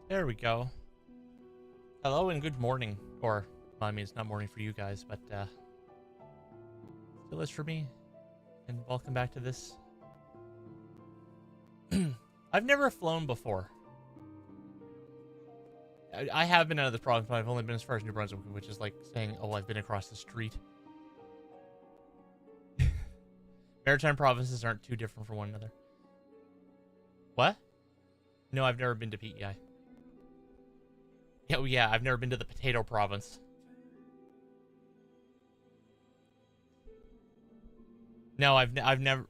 There we go. Hello and good morning. Or, well, I mean, it's not morning for you guys, but still is for me. And welcome back to this. I've never flown before. I have been out of the province, but I've only been as far as New Brunswick, which is like saying, oh, I've been across the street. Maritime provinces aren't too different from one another. What? No, I've never been to PEI. Yeah, well, yeah, I've never been to the potato province. No, I've never.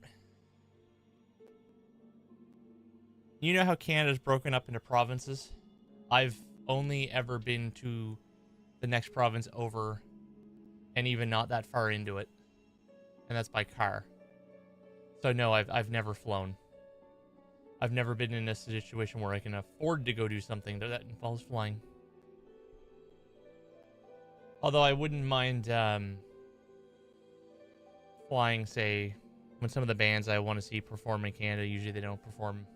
You know how Canada's broken up into provinces? I've only ever been to the next province over, and even not that far into it, and that's by car. So no, I've never flown. I've never been in a situation where I can afford to go do something that involves flying. Although I wouldn't mind flying, say, when some of the bands I want to see perform in Canada, usually they don't perform.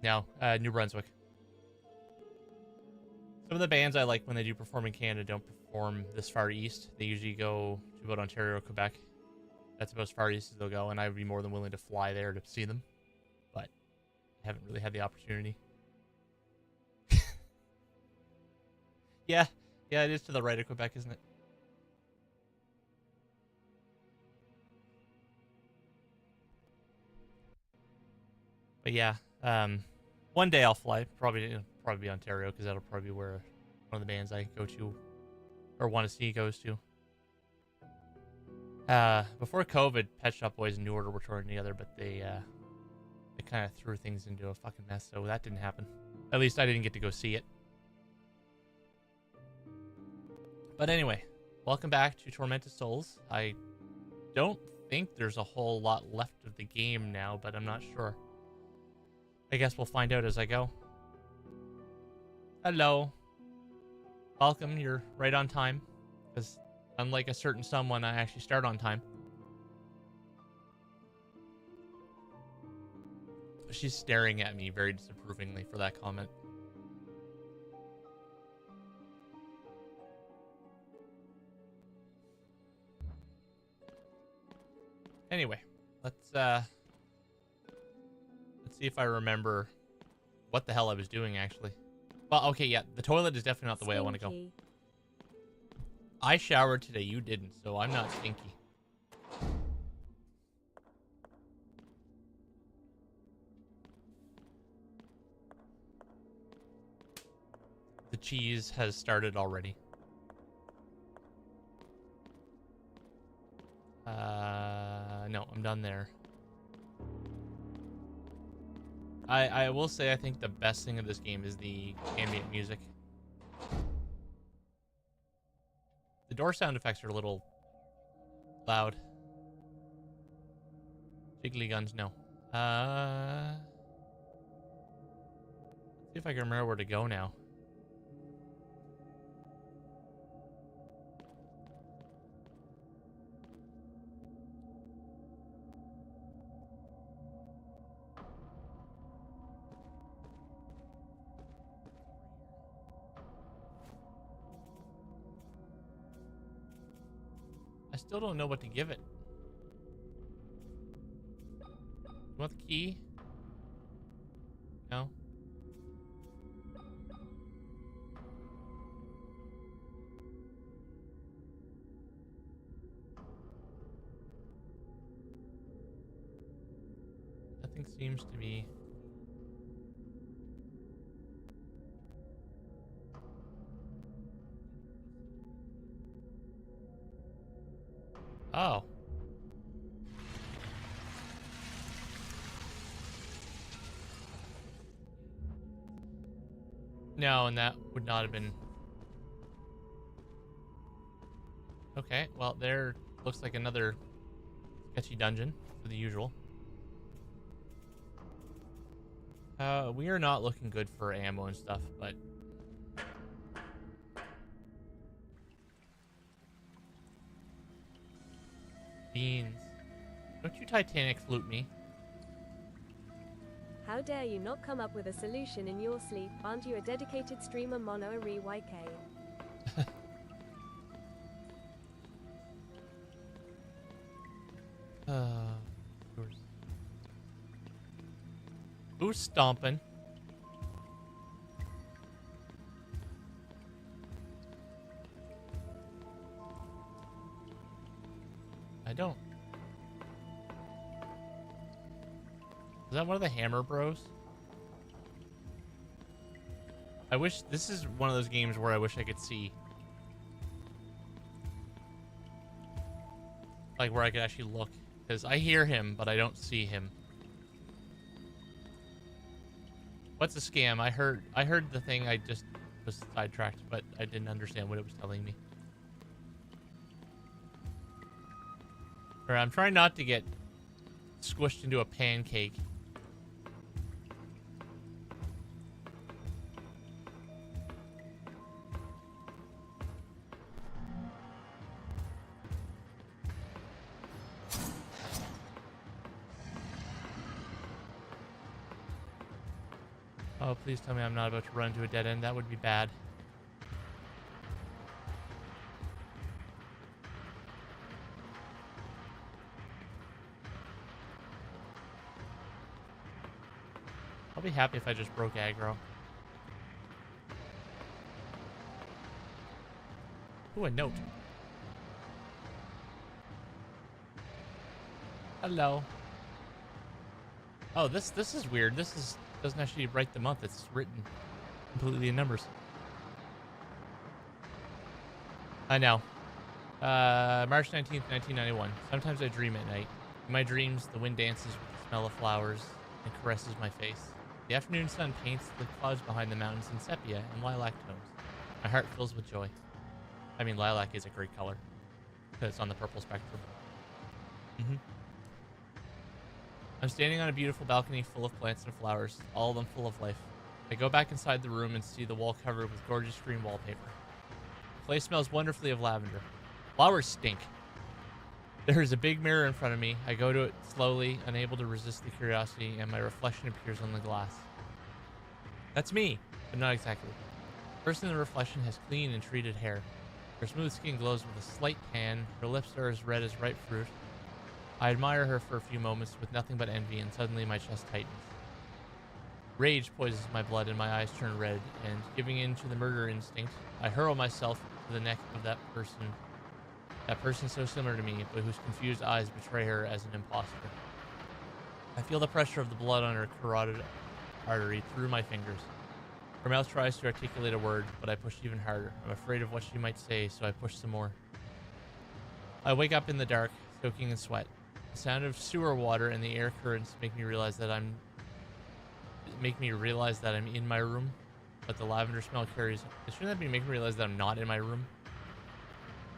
No, New Brunswick. Some of the bands I like when they do perform in Canada don't perform this far east. They usually go to about Ontario, Quebec. That's about as far east as they'll go, and I would be more than willing to fly there to see them. But I haven't really had the opportunity. Yeah, it is to the right of Quebec, isn't it? But yeah, one day I'll fly. Probably be Ontario, because that'll probably be where one of the bands I go to or want to see goes to. Before COVID, Pet Shop Boys and New Order were touring together, but they kind of threw things into a fucking mess, so that didn't happen. At least I didn't get to go see it. But anyway, welcome back to Tormented Souls. I don't think there's a whole lot left of the game now, but I'm not sure. I guess we'll find out as I go. Hello. Welcome, you're right on time. Because unlike a certain someone, I actually start on time. She's staring at me very disapprovingly for that comment. Anyway, let's see if I remember what the hell I was doing, actually. Well, okay, yeah, the toilet is definitely not the way I want to go. I showered today, you didn't, so I'm not stinky. The cheese has started already. No, I'm done there. I will say I think the best thing of this game is the ambient music. The door sound effects are a little loud. Jiggly guns, no. Let's see if I can remember where to go now. I still don't know what to give it. You want the key? No? Nothing seems to be... Oh. No, and that would not have been... Okay, well, there looks like another sketchy dungeon for the usual. We are not looking good for ammo and stuff, but... Beans. Don't you Titanic flute me. How dare you not come up with a solution in your sleep? Aren't you a dedicated streamer? Mono YK. Who's stomping? I don't. Is that one of the Hammer Bros? I wish this is one of those games where I wish I could see. Like where I could actually look. Because I hear him, but I don't see him. What's a scam? I heard the thing, I just was sidetracked, but I didn't understand what it was telling me. Alright, I'm trying not to get squished into a pancake. Oh, please tell me I'm not about to run into a dead end. That would be bad. I'll be happy if I just broke aggro. Ooh, a note. Hello. Oh, this is weird. This doesn't actually write the month. It's written completely in numbers. I know. March 19th, 1991. Sometimes I dream at night. In my dreams, the wind dances with the smell of flowers and caresses my face. The afternoon sun paints the clouds behind the mountains in sepia and lilac tones. My heart fills with joy. I mean, lilac is a great color because it's on the purple spectrum. I'm standing on a beautiful balcony full of plants and flowers, all of them full of life. I go back inside the room and see the wall covered with gorgeous green wallpaper. The place smells wonderfully of lavender. Flowers stink. There is a big mirror in front of me. I go to it slowly, unable to resist the curiosity, and my reflection appears on the glass. That's me, but not exactly. The person in the reflection has clean and treated hair. Her smooth skin glows with a slight tan. Her lips are as red as ripe fruit. I admire her for a few moments with nothing but envy, and suddenly my chest tightens. Rage poisons my blood and my eyes turn red, and giving in to the murder instinct, I hurl myself to the neck of that person so similar to me, but whose confused eyes betray her as an imposter. I feel the pressure of the blood on her carotid artery through my fingers. Her mouth tries to articulate a word, but I push even harder. I'm afraid of what she might say, so I push some more. I wake up in the dark, soaking in sweat. The sound of sewer water and the air currents make me realize that I'm in my room, but the lavender smell carries. Shouldn't that be making me realize that I'm not in my room?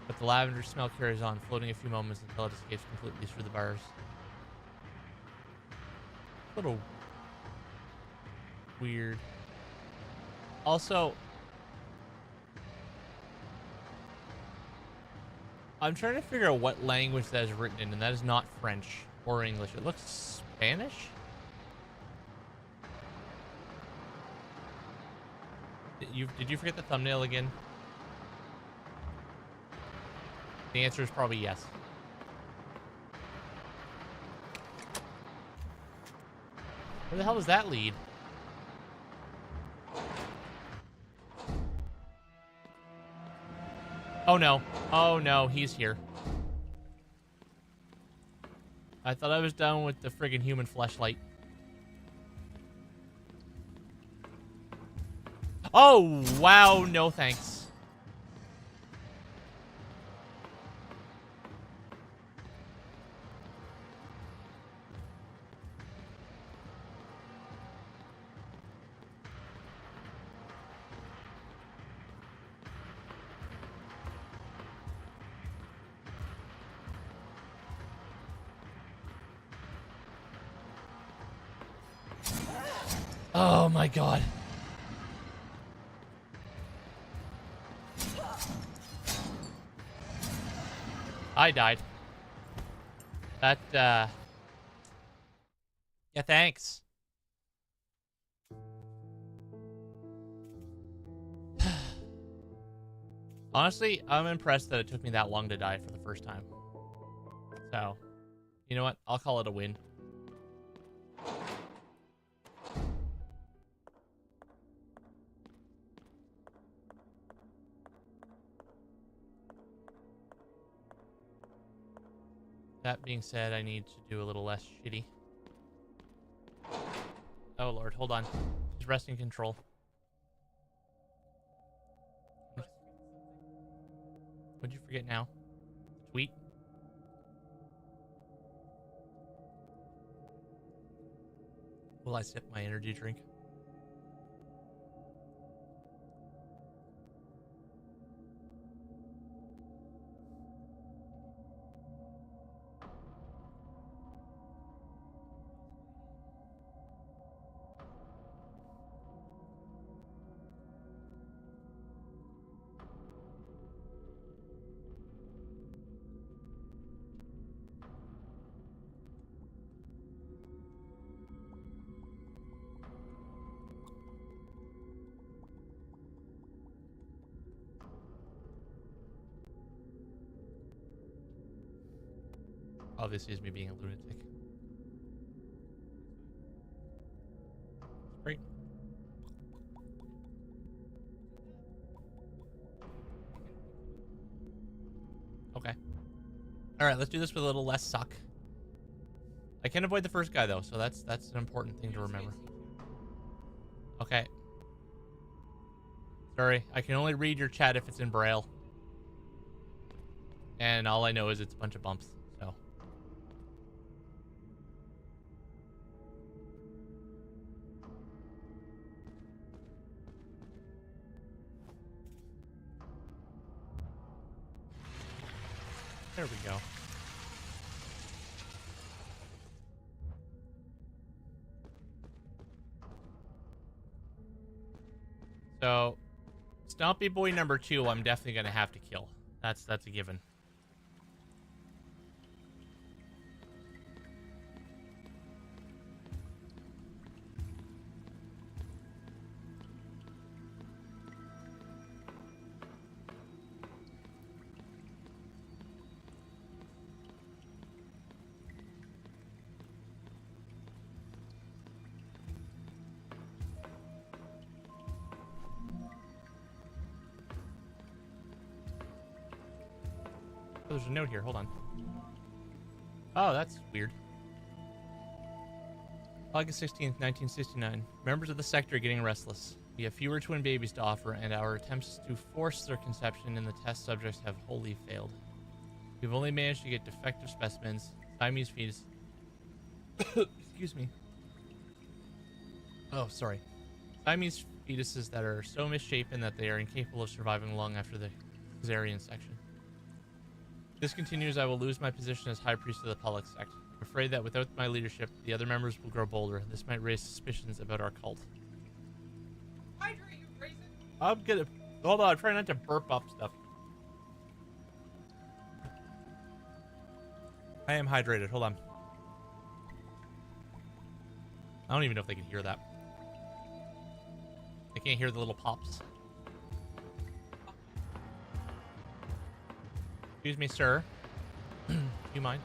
But the lavender smell carries on, floating a few moments until it escapes completely through the bars. A little weird. Also, I'm trying to figure out what language that is written in, and that is not French or English. It looks Spanish? Did you forget the thumbnail again? The answer is probably yes. Where the hell does that lead? Oh no. Oh no, he's here. I thought I was done with the friggin' human fleshlight. Oh, wow, no thanks. Oh my god. I died. That, yeah, thanks. Honestly, I'm impressed that it took me that long to die for the first time. So, you know what? I'll call it a win. That being said, I need to do a little less shitty. Oh lord, hold on. Just resting control. What'd you forget now? Tweet? Will I sip my energy drink? Obviously, is me being a lunatic. Great. Okay. All right, let's do this with a little less suck. I can avoid the first guy though, so that's an important thing to remember. Okay. Sorry, I can only read your chat if it's in Braille. And all I know is it's a bunch of bumps, so. There we go. So, Stompy Boy number 2, I'm definitely gonna have to kill. That's a given. Oh, there's a note here. Hold on. Oh, that's weird. August 16th, 1969. Members of the sector are getting restless. We have fewer twin babies to offer, and our attempts to force their conception in the test subjects have wholly failed. We've only managed to get defective specimens, Siamese fetus. Excuse me. Oh, sorry. Siamese fetuses that are so misshapen that they are incapable of surviving long after the cesarean section. If this continues, I will lose my position as High Priest of the Pollock sect. I'm afraid that without my leadership, the other members will grow bolder. This might raise suspicions about our cult. Hydrate, you racist! I'm gonna... Hold on, I'm trying not to burp up stuff. I am hydrated, hold on. I don't even know if they can hear that. I can't hear the little pops. Excuse me, sir. Do you mind?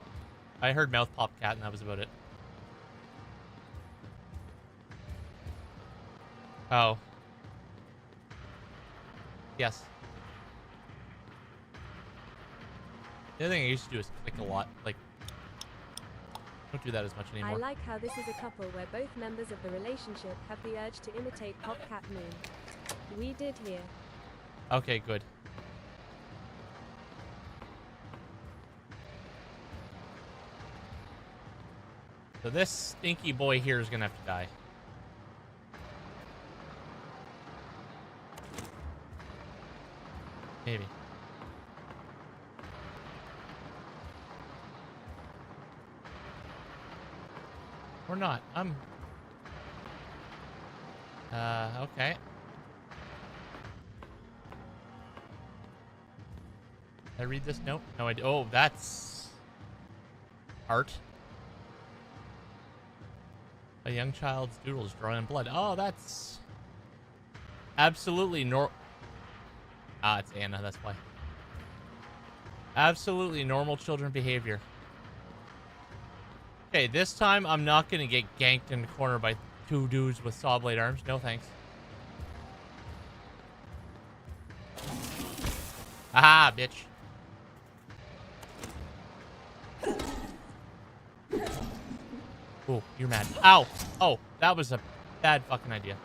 I heard mouth pop cat and that was about it. Oh. Yes. The other thing I used to do is click a lot. Like, don't do that as much anymore. I like how this is a couple where both members of the relationship have the urge to imitate Popcat Moon. We did here. Okay, good. So this stinky boy here is gonna have to die. Maybe. Or not. Okay. Did I read this note? No, oh, that's art. A young child's doodles drawn in blood. Oh, that's absolutely Ah, it's Anna, that's why. Absolutely normal children behavior. Okay, this time I'm not gonna get ganked in the corner by 2 dudes with saw blade arms. No thanks. Aha, bitch. Oh, you're mad. Ow! Oh, that was a bad fucking idea.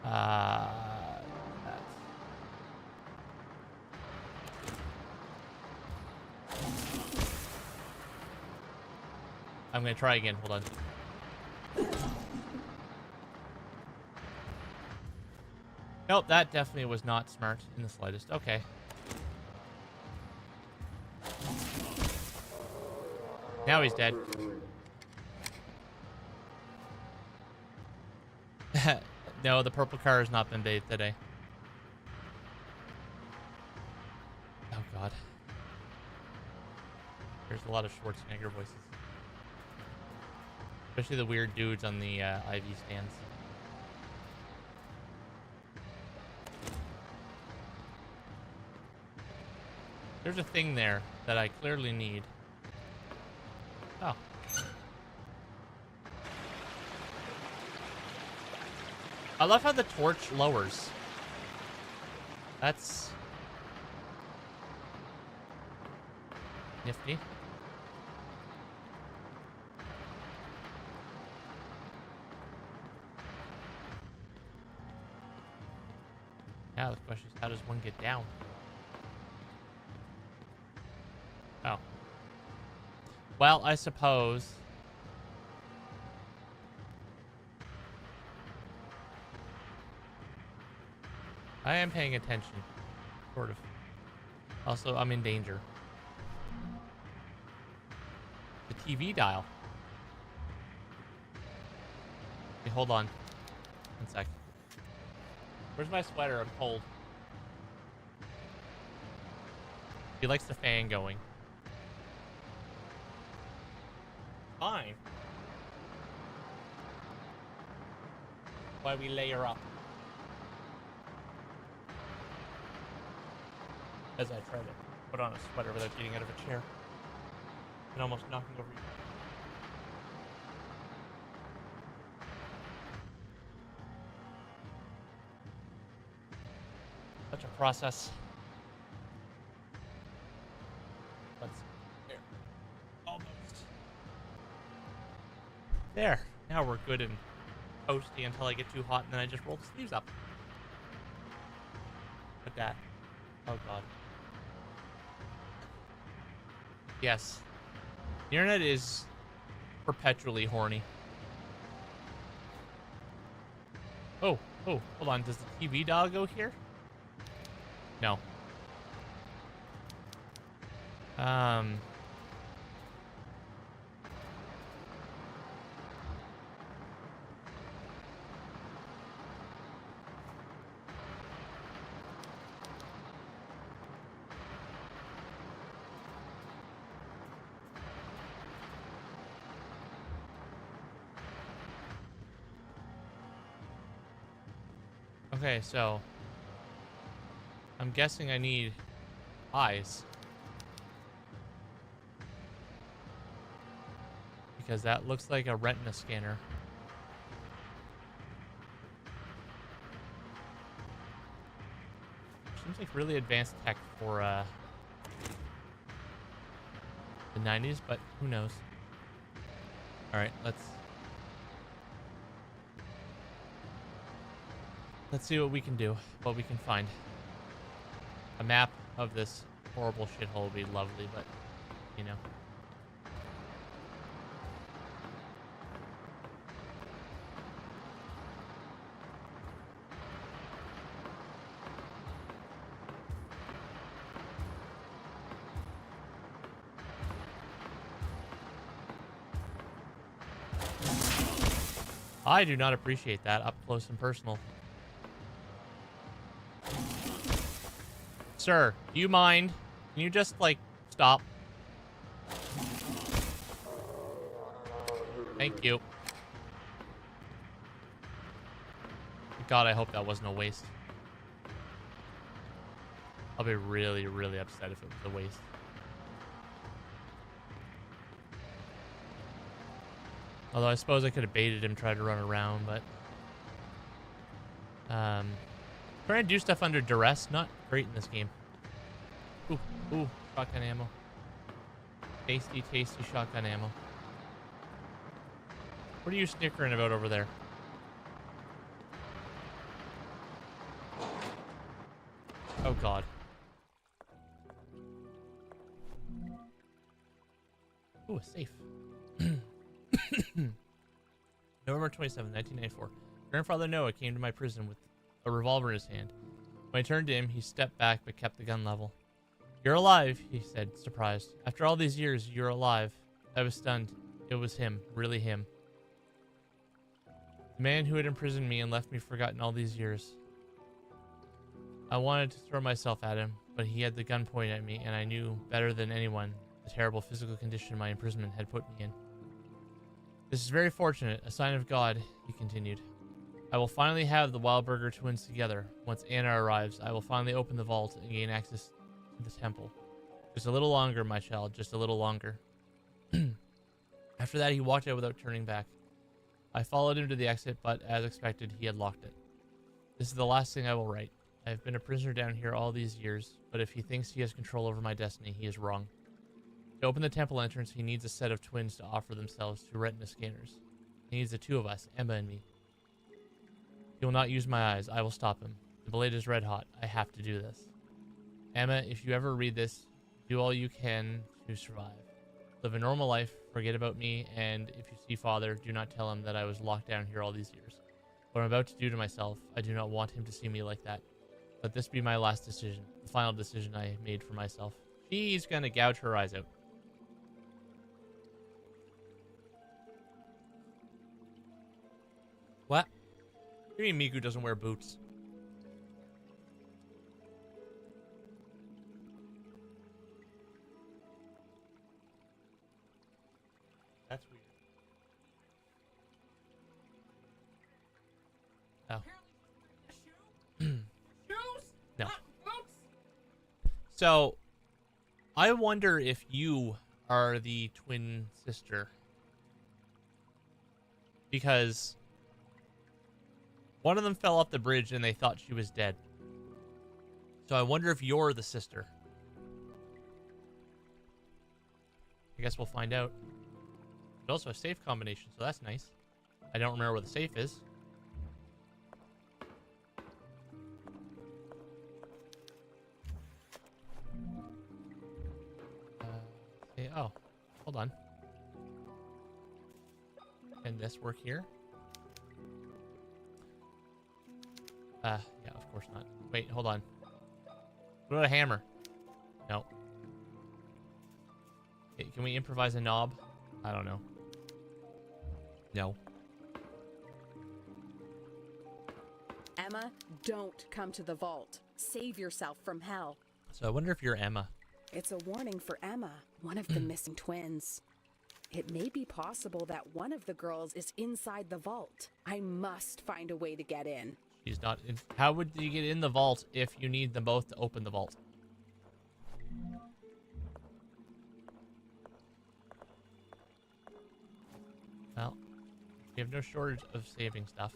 That's... I'm gonna try again. Hold on. Nope, that definitely was not smart in the slightest. Okay. Now he's dead. No, the purple car has not been bathed today. Oh, God. There's a lot of Schwarzenegger voices. Especially the weird dudes on the IV stands. There's a thing there that I clearly need. Oh. I love how the torch lowers. That's nifty. Now the question is, how does one get down? Oh. Well, I suppose. I am paying attention. Sort of. Also, I'm in danger. The TV dial. Okay, hold on. 1 sec. Where's my sweater? I'm cold. He likes the fan going. Fine. Why we layer up? As I try to put on a sweater without getting out of a chair and almost knocking over you. Such a process. Let's there. Almost. There. Now we're good and toasty until I get too hot, and then I just roll the sleeves up. Like that. Oh, God. Yes. The internet is perpetually horny. Oh, hold on. Does the TV dial go here? No. Okay, so I'm guessing I need eyes. Because that looks like a retina scanner. Seems like really advanced tech for the 90s, but who knows? Alright, let's see what we can do, what we can find. A map of this horrible shithole would be lovely, but, you know. I do not appreciate that up close and personal. Sir, do you mind? Can you just, like, stop? Thank you. God, I hope that wasn't a waste. I'll be really, really upset if it was a waste. Although I suppose I could have baited him, tried to run around, but trying to do stuff under duress, not great in this game. Ooh, shotgun ammo. Tasty, tasty shotgun ammo. What are you snickering about over there? Oh god. Ooh, a safe. November 27, 1994. Grandfather Noah came to my prison with a revolver in his hand. When I turned to him, he stepped back but kept the gun level. You're alive, he said, surprised. After all these years, you're alive. I was stunned. It was him, really him. The man who had imprisoned me and left me forgotten all these years. I wanted to throw myself at him, but he had the gun pointed at me, and I knew better than anyone the terrible physical condition my imprisonment had put me in. This is very fortunate, a sign of God, he continued. I will finally have the Wildberger twins together. Once Anna arrives, I will finally open the vault and gain access to the temple. Just a little longer, my child, just a little longer. After that, he walked out without turning back. I followed him to the exit, but as expected, he had locked it. This is the last thing I will write. I have been a prisoner down here all these years, but if he thinks he has control over my destiny, he is wrong. To open the temple entrance, he needs a set of twins to offer themselves to retina scanners. He needs the two of us, Emma and me. He will not use my eyes. I will stop him. The blade is red hot. I have to do this. Emma, if you ever read this, do all you can to survive. Live a normal life, forget about me, and if you see Father, do not tell him that I was locked down here all these years. What I'm about to do to myself, I do not want him to see me like that. Let this be my last decision, the final decision I made for myself. She's gonna gouge her eyes out. What? What do you mean Miku doesn't wear boots? That's weird. Oh. No. So, I wonder if you are the twin sister. Because one of them fell off the bridge and they thought she was dead. So I wonder if you're the sister. I guess we'll find out. There's also a safe combination, so that's nice. I don't remember where the safe is. Oh, hold on. Can this work here? Yeah, of course not. Wait, hold on. What about a hammer? No. Okay, can we improvise a knob? I don't know. No. Emma, don't come to the vault. Save yourself from hell. So I wonder if you're Emma. It's a warning for Emma, one of the missing twins. It may be possible that one of the girls is inside the vault. I must find a way to get in. She's not in. How would you get in the vault if you need them both to open the vault? Well, we have no shortage of saving stuff.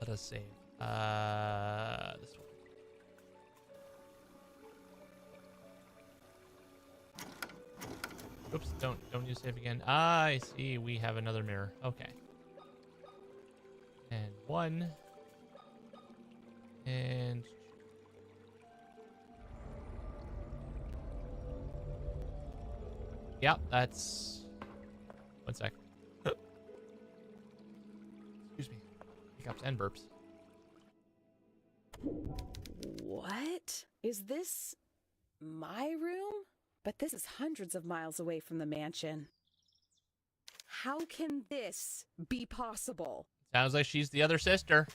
Let us save. This one. Oops, don't use save again. Ah, I see. We have another mirror. Okay. And one. And yep, that's 1 sec. Excuse me. Hiccups and burps. What? Is this my room? But this is hundreds of miles away from the mansion. How can this be possible? Sounds like she's the other sister.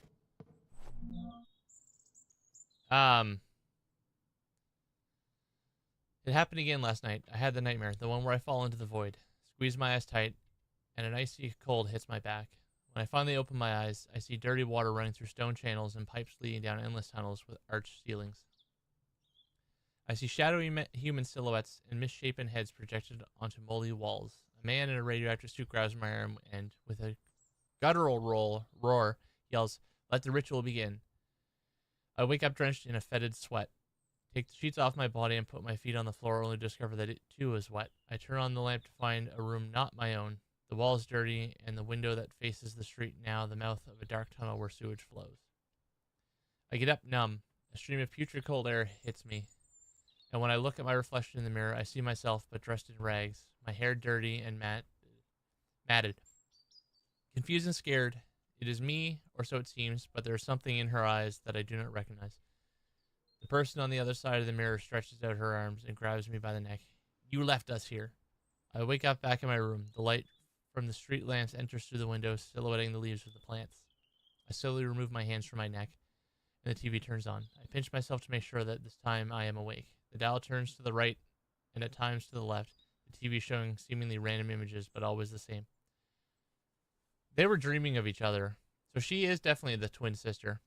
It happened again last night. I had the nightmare, the one where I fall into the void. Squeeze my eyes tight, and an icy cold hits my back. When I finally open my eyes, I see dirty water running through stone channels and pipes leading down endless tunnels with arched ceilings. I see shadowy human silhouettes and misshapen heads projected onto moldy walls. A man in a radioactive suit grabs my arm and, with a guttural roar, yells, "Let the ritual begin." I wake up drenched in a fetid sweat. Take the sheets off my body and put my feet on the floor, only to discover that it too is wet. I turn on the lamp to find a room not my own. The wall is dirty, and the window that faces the street now the mouth of a dark tunnel where sewage flows. I get up numb. A stream of putrid cold air hits me, and when I look at my reflection in the mirror, I see myself but dressed in rags, my hair dirty and matted. Confused and scared, it is me, or so it seems, but there is something in her eyes that I do not recognize. The person on the other side of the mirror stretches out her arms and grabs me by the neck. "You left us here." I wake up back in my room. The light from the street lamps enters through the window, silhouetting the leaves of the plants. I slowly remove my hands from my neck, and the TV turns on. I pinch myself to make sure that this time I am awake. The dial turns to the right, and at times to the left, the TV showing seemingly random images, but always the same. They were dreaming of each other, so she is definitely the twin sister,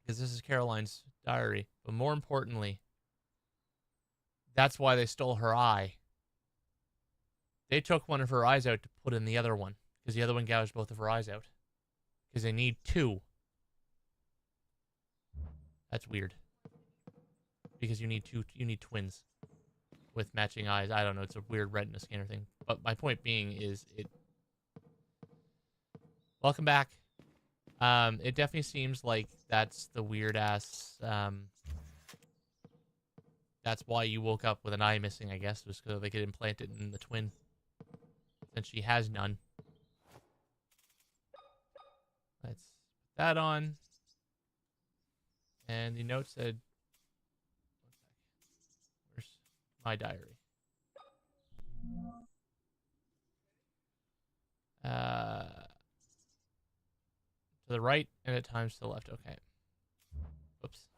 because this is Caroline's diary. But more importantly, that's why they stole her eye. They took one of her eyes out to put in the other one, because the other one gouged both of her eyes out, because they need two. That's weird, because you need twins with matching eyes. I don't know, it's a weird retina scanner thing. But my point being is welcome back. It definitely seems like that's the weird ass. That's why you woke up with an eye missing, I guess, was because they could implant it in the twin, since she has none. Let's put that on. And the note said, "Where's my diary?" To the right and at times to the left. Okay. Whoops.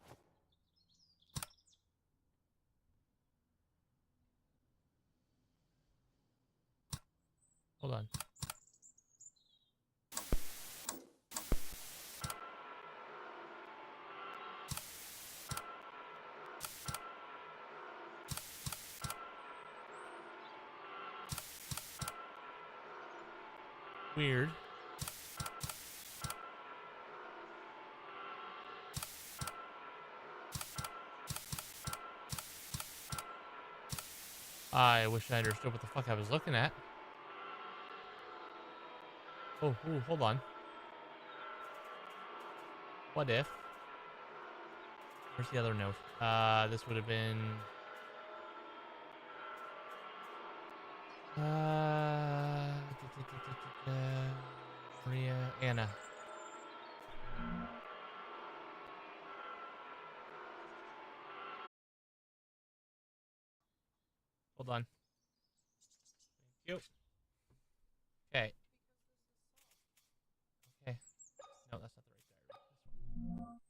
Hold on. Weird. I wish I understood what the fuck I was looking at. Oh, ooh, hold on. What if? Where's the other note? This would have been... Maria, Anna. Hold on. Thank you. Okay. Okay. No, that's not the right diary. This one. So we want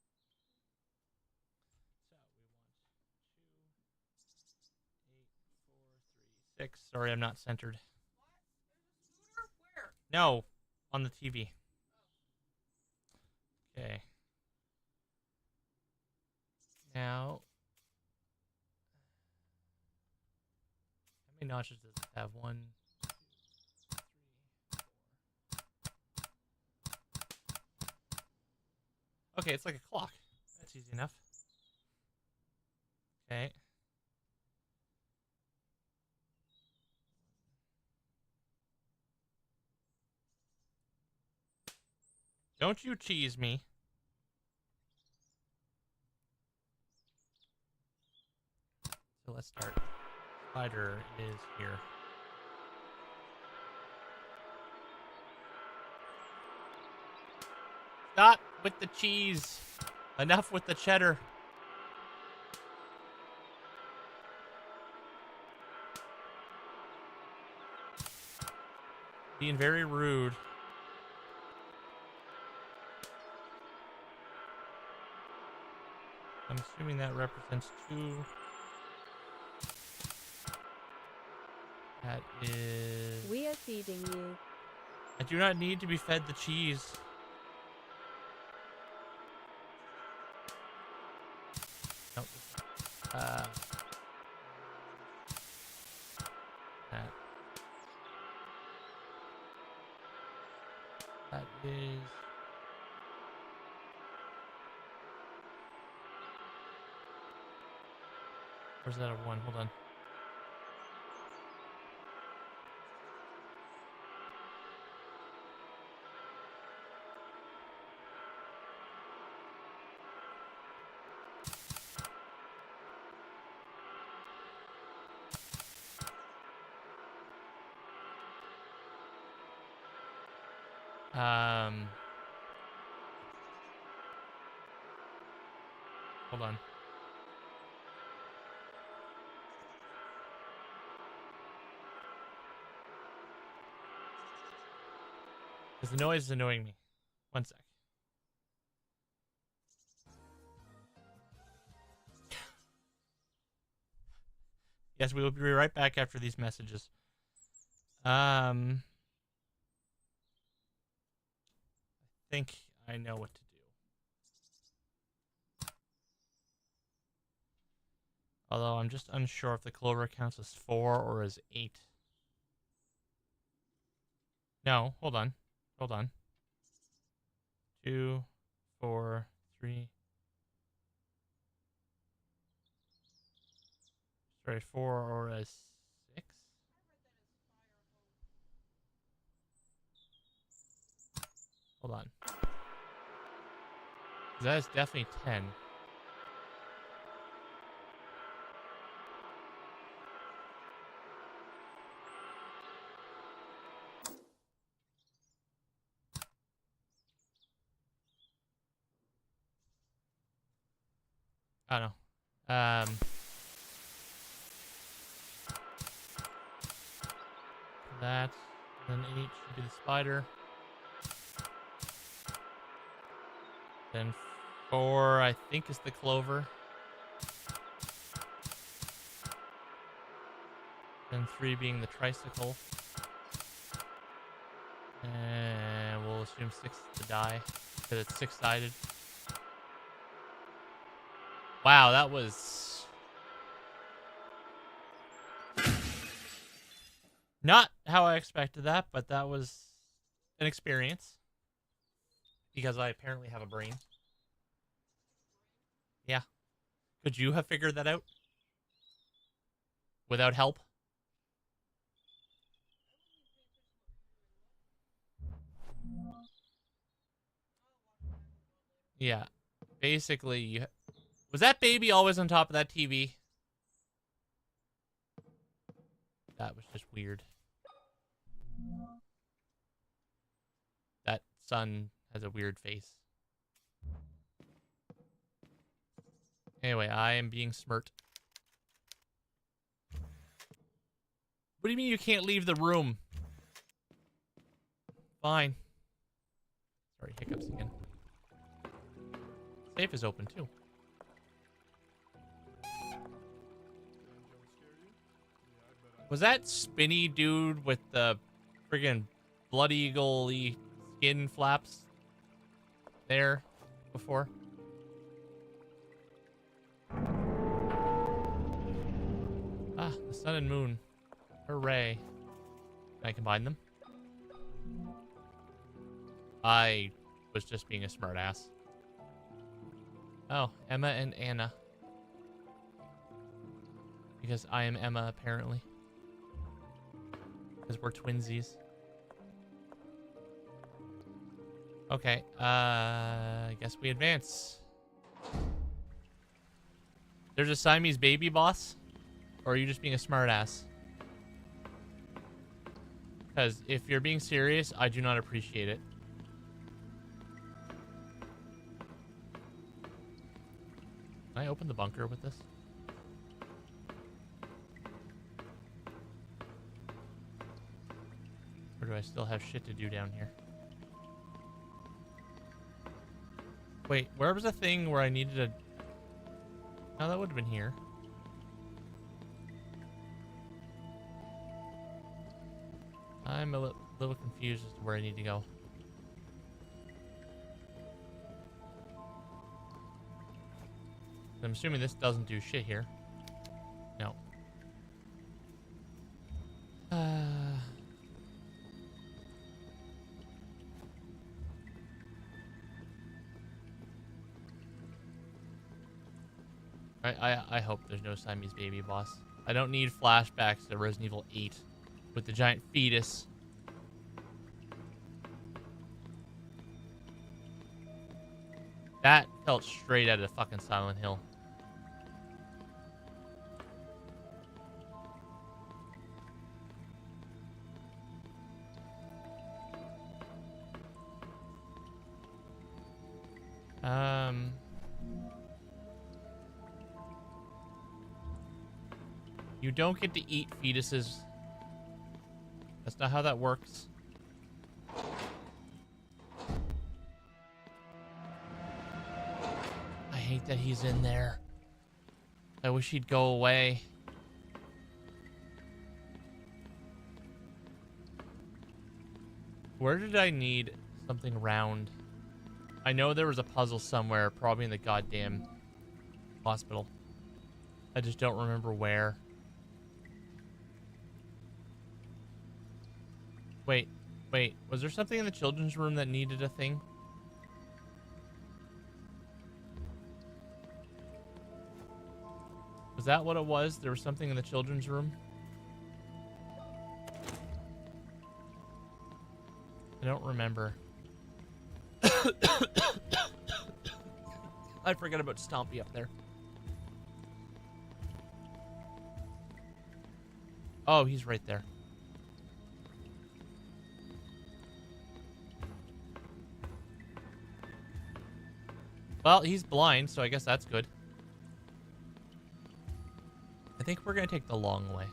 2, 8, 4, 3, 6. Sorry, I'm not centered. What? There's a scooter? Where? No, on the TV. Okay. Now, how many notches does it have? 1, 2, 3, 4. Okay, it's like a clock. That's easy enough. Okay. Don't you cheese me. So let's start. Spider is here. Stop with the cheese. Enough with the cheddar. Being very rude. I'm assuming that represents 2. That is... We are feeding you. I do not need to be fed the cheese. Nope. That. That is... Where's that a 1? Hold on. Hold on. Because the noise is annoying me. 1 sec. Yes, we will be right back after these messages. I think I know what to do. Although I'm just unsure if the clover counts as 4 or as 8. No, hold on. Hold on. 2, 4, 3. Sorry, 4 or as 6? Hold on. That is definitely 10. I don't know. That, then 8 should be the spider. Then 4, I think, is the clover. Then 3 being the tricycle. And we'll assume 6 is the die, because it's 6-sided. Wow, that was... not how I expected that, but that was an experience. Because I apparently have a brain. Yeah. Could you have figured that out? Without help? Yeah. Basically, you... Was that baby always on top of that TV? That was just weird. That sun has a weird face. Anyway, I am being smirked. What do you mean you can't leave the room? Fine. Sorry, hiccups again. Safe is open too. Was that spinny dude with the friggin' blood eagle-y skin flaps there before? Ah, the sun and moon. Hooray. Can I combine them? I was just being a smartass. Oh, Emma and Anna. Because I am Emma, apparently. Because we're twinsies. Okay, I guess we advance. There's a Siamese baby boss? Or are you just being a smartass? Because if you're being serious, I do not appreciate it. Can I open the bunker with this? Or do I still have shit to do down here? Wait, where was the thing where I needed a... No, that would have been here. I'm a little... a little confused as to where I need to go. I'm assuming this doesn't do shit here. No. I hope there's no Siamese baby boss. I don't need flashbacks to Resident Evil 8 with the giant fetus. That felt straight out of fucking Silent Hill. You don't get to eat fetuses. That's not how that works. I hate that he's in there. I wish he'd go away. Where did I need something round? I know there was a puzzle somewhere, probably in the goddamn hospital. I just don't remember where. Wait. Was there something in the children's room that needed a thing? Was that what it was? There was something in the children's room? I don't remember. I forgot about Stompy up there. Oh, he's right there. Well, he's blind, so I guess that's good. I think we're gonna take the long way.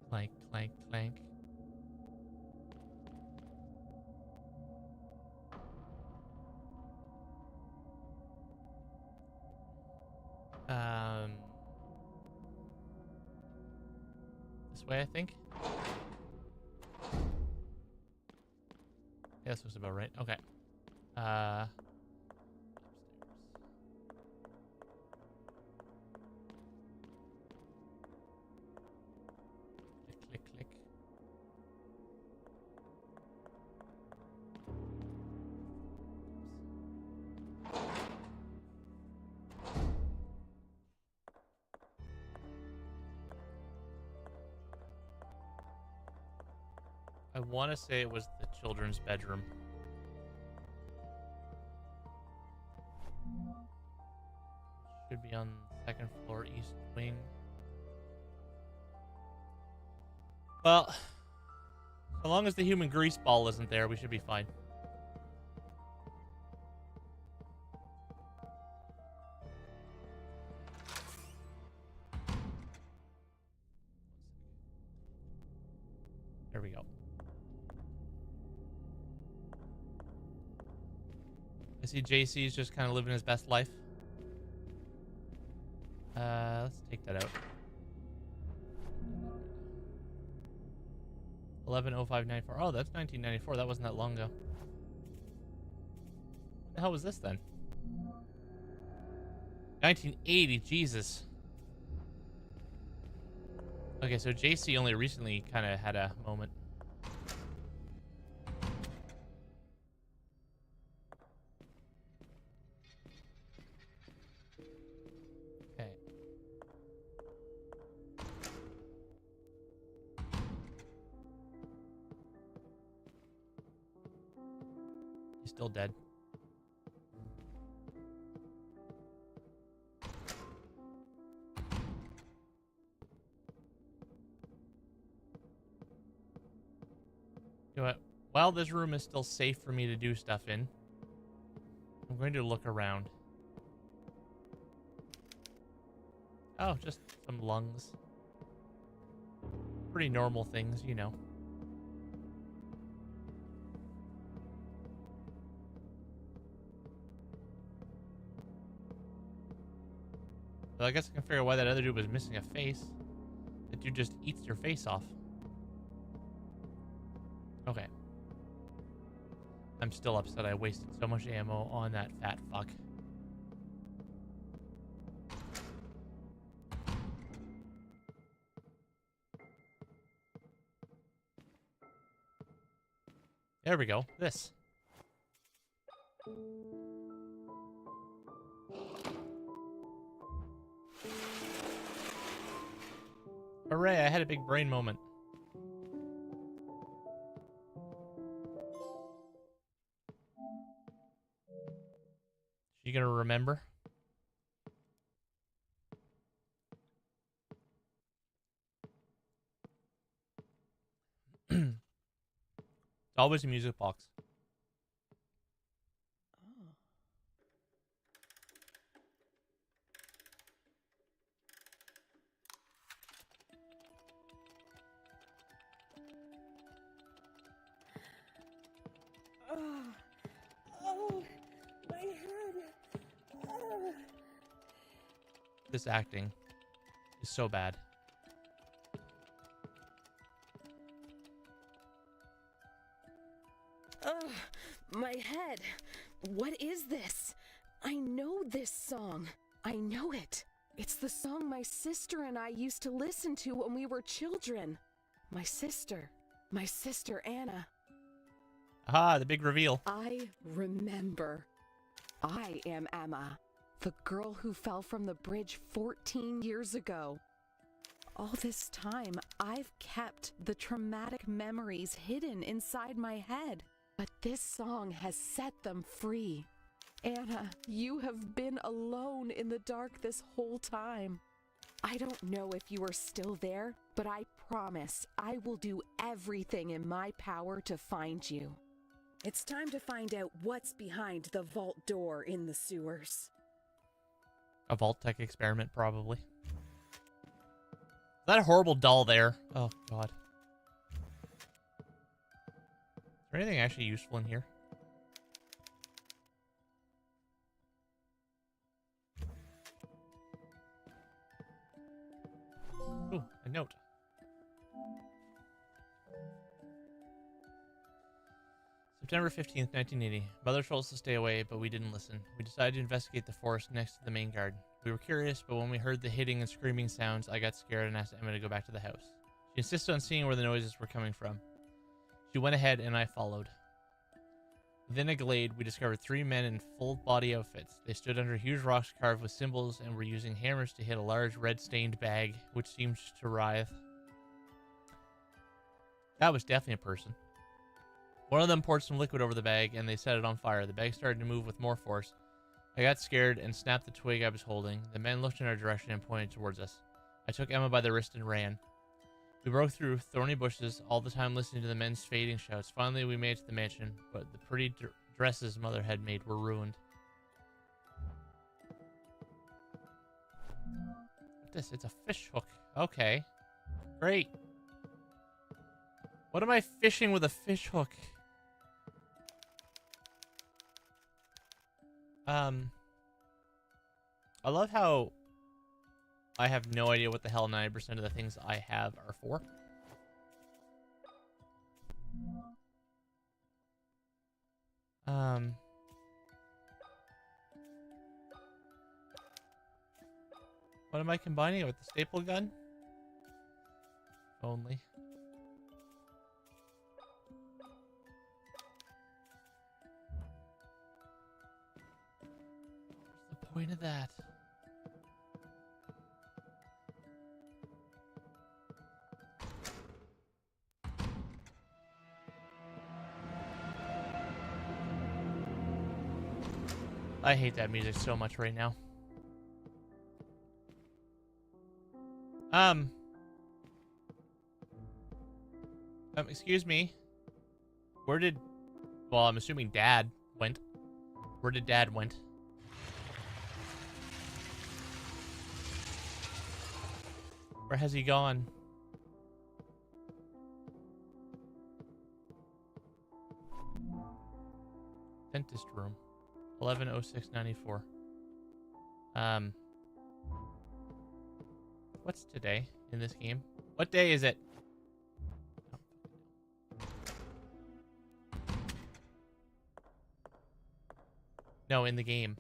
Clank, clank, clank. This way, I think. Yeah, this was about right. Okay. Upstairs. Click, click, click. I want to say it was the children's bedroom. Should be on the second floor, east wing. Well, as long as the human grease ball isn't there, we should be fine. There we go. I see JC's just kind of living his best life. Let's take that out. 110594. Oh, that's 1994. That wasn't that long ago. What the hell was this then? 1980. Jesus. Okay, so JC only recently kind of had a moment. Okay. He's still dead. You know what? While while this room is still safe for me to do stuff in, I'm going to look around. Oh, just some lungs. Pretty normal things, you know. Well, I guess I can figure out why that other dude was missing a face. That dude just eats your face off. Okay. I'm still upset I wasted so much ammo on that fat fuck. There we go. This. Hooray, I had a big brain moment. You gonna remember? It's always a music box. Oh, my head. This acting is so bad. My head. What is this? I know this song. I know it. It's the song my sister and I used to listen to when we were children. My sister Anna. Ah, the big reveal. I remember. I am Emma, the girl who fell from the bridge 14 years ago. All this time, I've kept the traumatic memories hidden inside my head, but this song has set them free. Anna, you have been alone in the dark this whole time. I don't know if you are still there, but I promise I will do everything in my power to find you. It's time to find out what's behind the vault door in the sewers. A vault tech experiment, probably. That horrible doll there. Oh, God. Is there anything actually useful in here? Ooh, a note. September 15th, 1980. Mother told us to stay away, but we didn't listen. We decided to investigate the forest next to the main garden. We were curious, but when we heard the hitting and screaming sounds, I got scared and asked Emma to go back to the house. She insisted on seeing where the noises were coming from. She went ahead and I followed. Within a glade, we discovered 3 men in full-body outfits. They stood under huge rocks carved with symbols and were using hammers to hit a large red-stained bag, which seemed to writhe. That was definitely a person. One of them poured some liquid over the bag, and they set it on fire. The bag started to move with more force. I got scared and snapped the twig I was holding. The men looked in our direction and pointed towards us. I took Emma by the wrist and ran. We broke through thorny bushes, all the time listening to the men's fading shouts. Finally, we made it to the mansion, but the pretty dresses Mother had made were ruined. What's this? It's a fish hook. Okay. Great. What am I fishing with a fish hook? I love how I have no idea what the hell 90% of the things I have are for. What am I combining it with? The staple gun? Only. What's the point of that? I hate that music so much right now. Excuse me. Where did... Well, I'm assuming Dad went. Where did Dad went? Where has he gone? Dentist room. 11:06:94. What's today in this game? What day is it? No, in the game.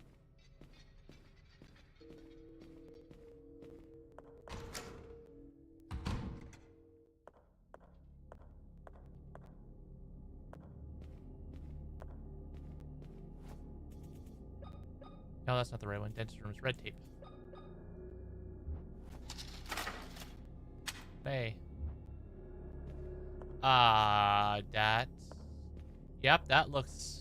No, that's not the right one. Dentist room is red tape. Hey. That. Yep, that looks...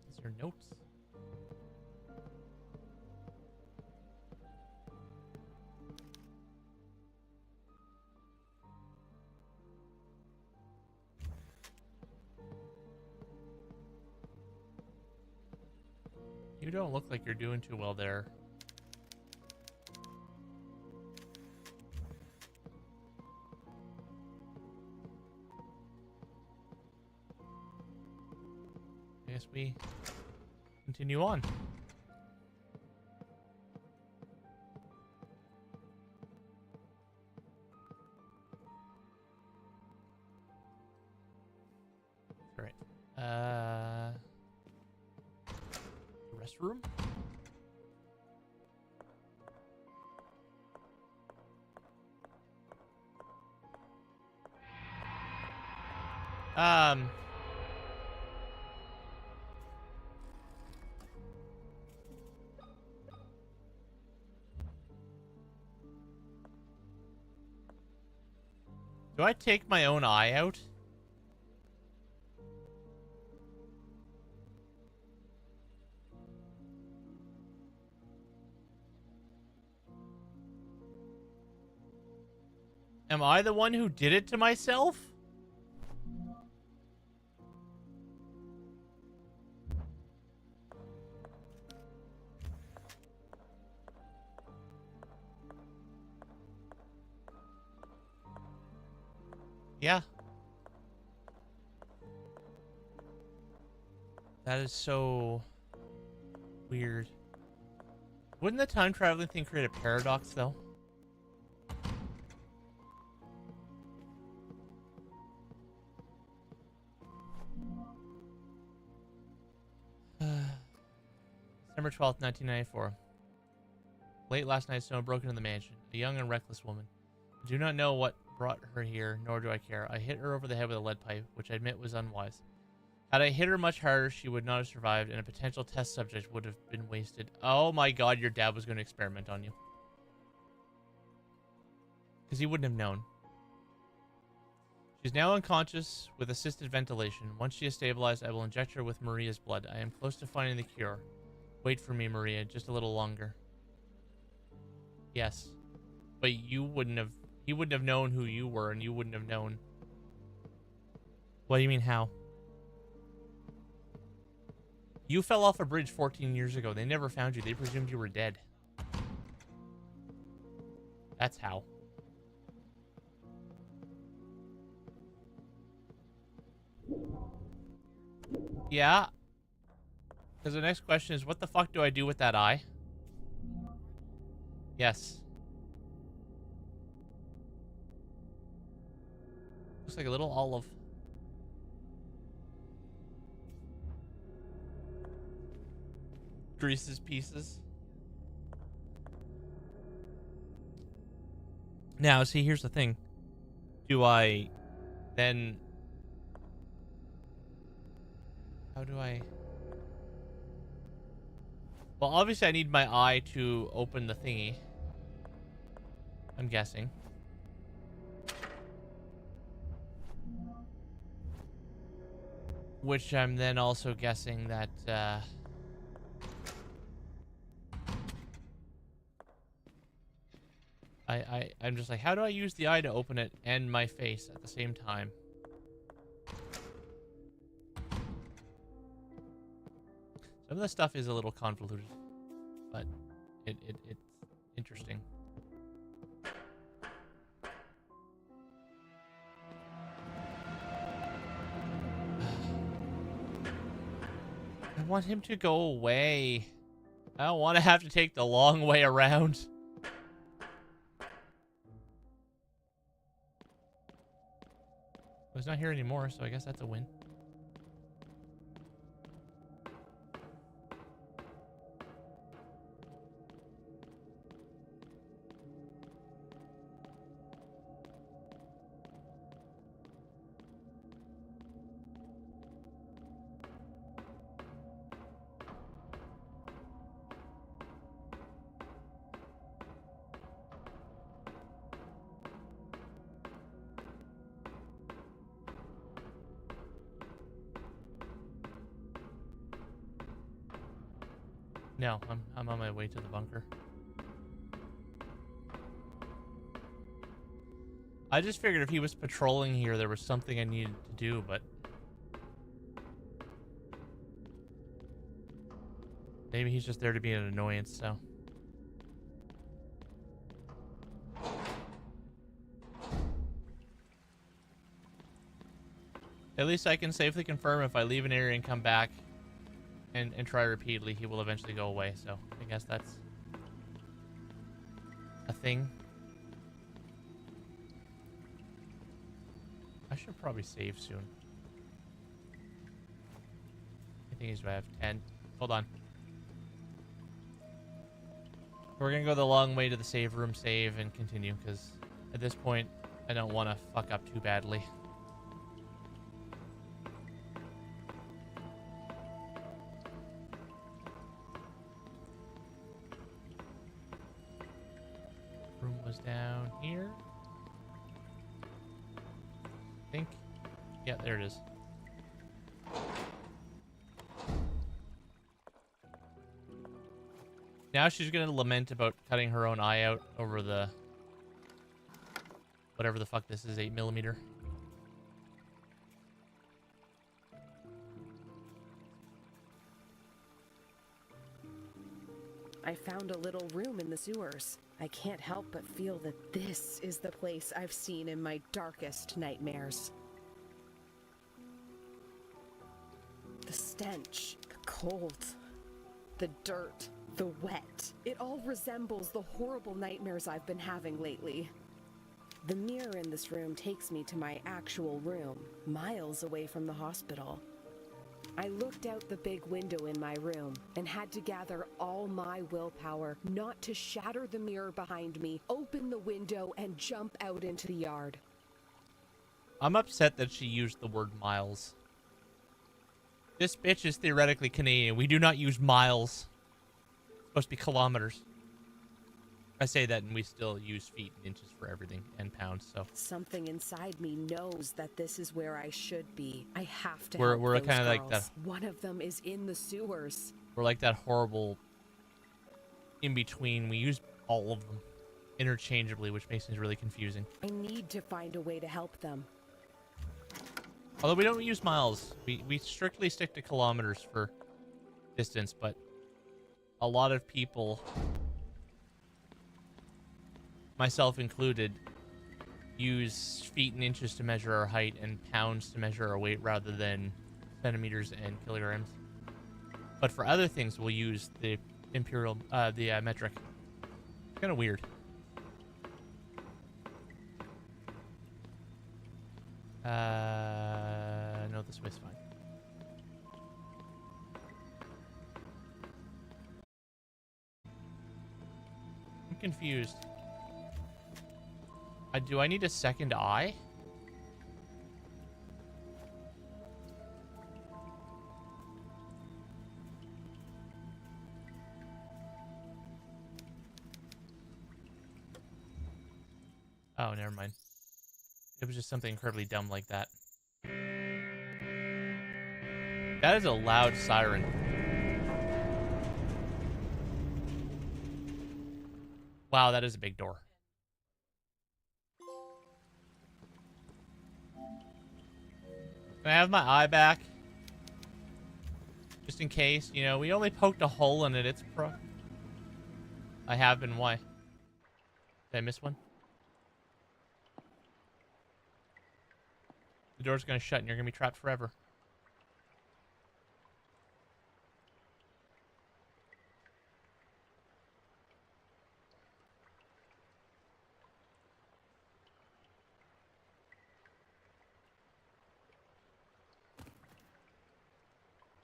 Is there notes? You don't look like you're doing too well there. I guess we continue on. All right. Restroom? Do I take my own eye out? Am I the one who did it to myself? Yeah. That is so weird. Wouldn't the time traveling thing create a paradox, though? December 12th, 1994. Late last night, snow broke into the mansion. A young and reckless woman. I do not know what brought her here, nor do I care. I hit her over the head with a lead pipe, which I admit was unwise. Had I hit her much harder, she would not have survived, and a potential test subject would have been wasted. Oh my god, your dad was going to experiment on you. Because he wouldn't have known. She's now unconscious with assisted ventilation. Once she is stabilized, I will inject her with Maria's blood. I am close to finding the cure. Wait for me, Maria, just a little longer. Yes. But you wouldn't have... He wouldn't have known who you were, and you wouldn't have known. What do you mean, how? You fell off a bridge 14 years ago. They never found you. They presumed you were dead. That's how. Yeah. Because the next question is, what the fuck do I do with that eye? Yes. Looks like a little olive. Greases pieces. Now, see, here's the thing. Do I then How do I... Well, obviously I need my eye to open the thingy. I'm guessing. Which I'm then also guessing that, I'm just like, how do I use the eye to open it and my face at the same time? Some of the stuff is a little convoluted, but it's interesting. I want him to go away. I don't want to have to take the long way around. Well, he's not here anymore, so I guess that's a win. No, I'm on my way to the bunker. I just figured if he was patrolling here, there was something I needed to do, but maybe he's just there to be an annoyance, so. At least I can safely confirm if I leave an area and come back and try repeatedly, he will eventually go away. So I guess that's a thing. I should probably save soon. I think he's I have 10. Hold on. We're gonna go the long way to the save room, save, and continue, because at this point, I don't want to fuck up too badly. Room was down here. I think. Yeah, there it is. Now she's gonna lament about cutting her own eye out over the whatever the fuck this is, 8mm. I found a little room in the sewers. I can't help but feel that this is the place I've seen in my darkest nightmares. The stench, the cold, the dirt, the wet. It all resembles the horrible nightmares I've been having lately. The mirror in this room takes me to my actual room, miles away from the hospital. I looked out the big window in my room and had to gather all my willpower not to shatter the mirror behind me, open the window, and jump out into the yard. I'm upset that she used the word miles. This bitch is theoretically Canadian. We do not use miles. It's supposed to be kilometers. I say that and we still use feet and inches for everything and pounds, so. Something inside me knows that this is where I should be. I have to We're help those kind of like girls. that. One of them is in the sewers. We're like that horrible in between. We use all of them interchangeably, which makes things really confusing. I need to find a way to help them. Although we don't use miles. We strictly stick to kilometers for distance, but a lot of people, myself included, use feet and inches to measure our height and pounds to measure our weight rather than centimeters and kilograms. But for other things, we'll use the imperial, metric. It's kind of weird. No, this way's fine. I'm confused. Do I need a second eye? Oh, never mind. It was just something incredibly dumb like that. That is a loud siren. Wow, that is a big door. Can I have my eye back? Just in case, you know, we only poked a hole in it. It's pro. I have been. Why? Did I miss one? The door's gonna shut and you're gonna be trapped forever.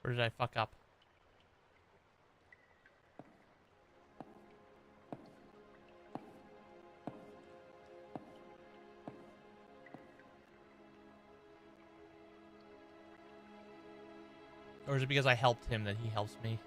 Or did I fuck up? Or is it because I helped him that he helps me?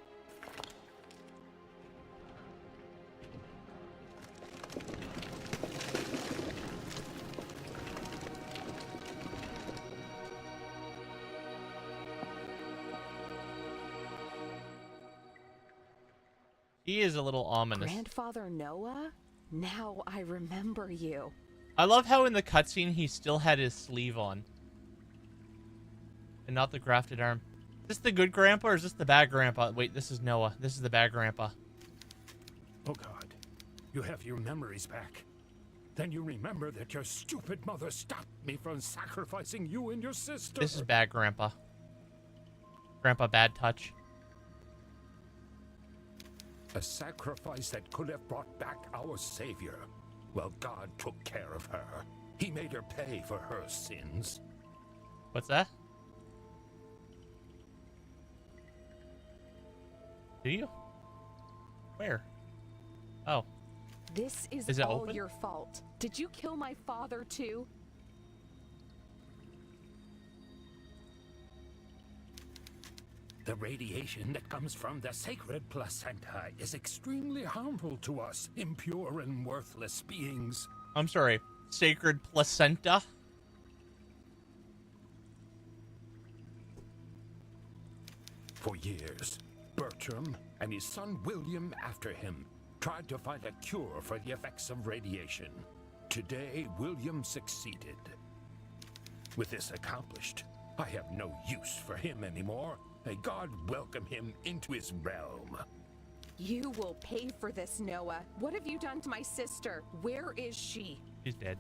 He is a little ominous. Grandfather Noah? Now I remember you. I love how in the cutscene he still had his sleeve on. And not the grafted arm. Is this the good grandpa or is this the bad grandpa? Wait, this is Noah. This is the bad grandpa. Oh God, you have your memories back. Then you remember that your stupid mother stopped me from sacrificing you and your sister. This is bad grandpa. Grandpa Bad Touch. A sacrifice that could have brought back our savior. Well, God took care of her. He made her pay for her sins. What's that? Do you? Where? Oh. This is it all open? your fault. Did you kill my father too? The radiation that comes from the sacred placenta is extremely harmful to us, impure and worthless beings. I'm sorry. Sacred placenta? For years, Bertram and his son William after him tried to find a cure for the effects of radiation. Today, William succeeded. With this accomplished, I have no use for him anymore. May God welcome him into his realm. You will pay for this, Noah. What have you done to my sister? Where is she? She's dead.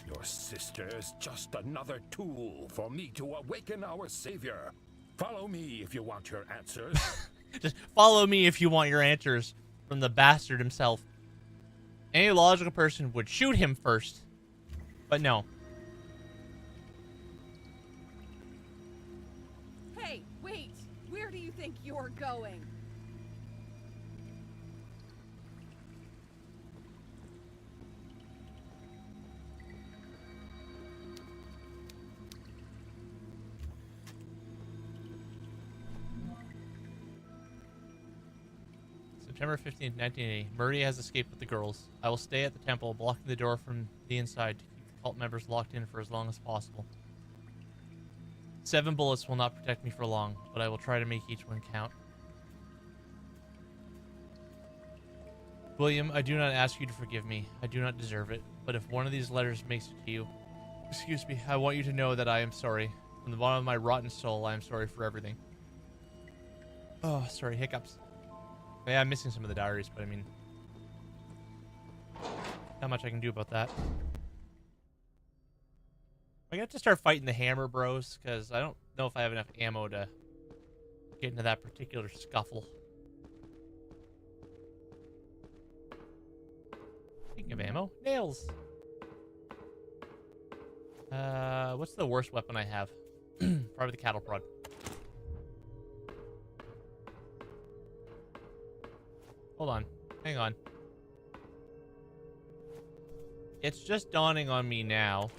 Your sister is just another tool for me to awaken our savior. Follow me if you want your answers. Just follow me if you want your answers from the bastard himself. Any logical person would shoot him first. But no. Hey, wait! Where do you think you're going? September 15th, 1980. Murray has escaped with the girls. I will stay at the temple, blocking the door from the inside to keep the cult members locked in for as long as possible. 7 bullets will not protect me for long, but I will try to make each one count. William, I do not ask you to forgive me. I do not deserve it. But if one of these letters makes it to you, excuse me, I want you to know that I am sorry. From the bottom of my rotten soul, I am sorry for everything. Oh, sorry, hiccups. Yeah, I'm missing some of the diaries, but I mean, not much I can do about that. I got to start fighting the hammer bros, because I don't know if I have enough ammo to get into that particular scuffle. Speaking of ammo, nails. What's the worst weapon I have? Probably the cattle prod. Hold on. Hang on. It's just dawning on me now.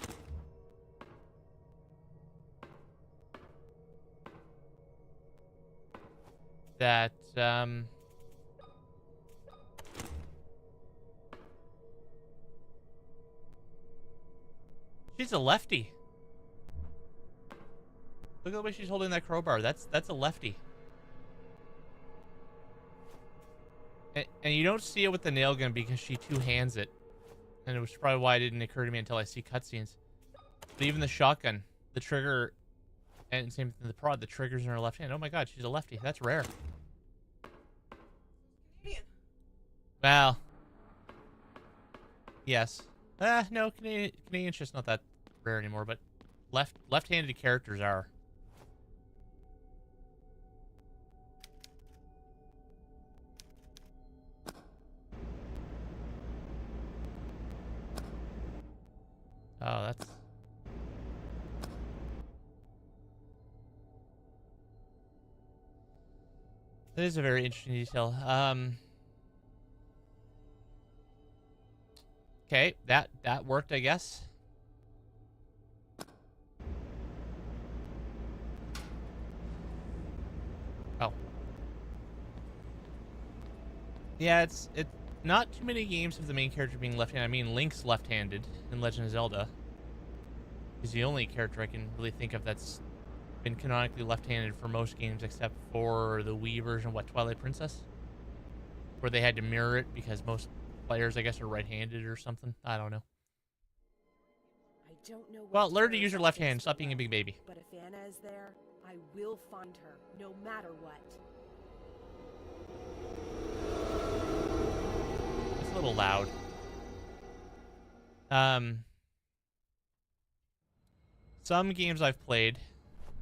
That, She's a lefty. Look at the way she's holding that crowbar. That's a lefty. And you don't see it with the nail gun because she two-hands it. And it was probably why it didn't occur to me until I see cutscenes. But even the shotgun, the trigger, and same thing the prod, the trigger's in her left hand. Oh my god, she's a lefty. That's rare. Canadian. Well. Yes. No, Canadian's just not that rare anymore, but left-handed characters are. Oh, that's... That is a very interesting detail. Okay, that worked, I guess. Oh. Yeah, it's not too many games of the main character being left-handed. I mean, Link's left-handed in Legend of Zelda. He's the only character I can really think of that's been canonically left-handed for most games except for the Wii version of Twilight Princess, where they had to mirror it because most players, I guess, are right-handed or something. I don't know. I don't know. Well, learn to use your left hand. Stop being a big baby. But if Anna is there, I will find her, no matter what. It's a little loud. Some games I've played.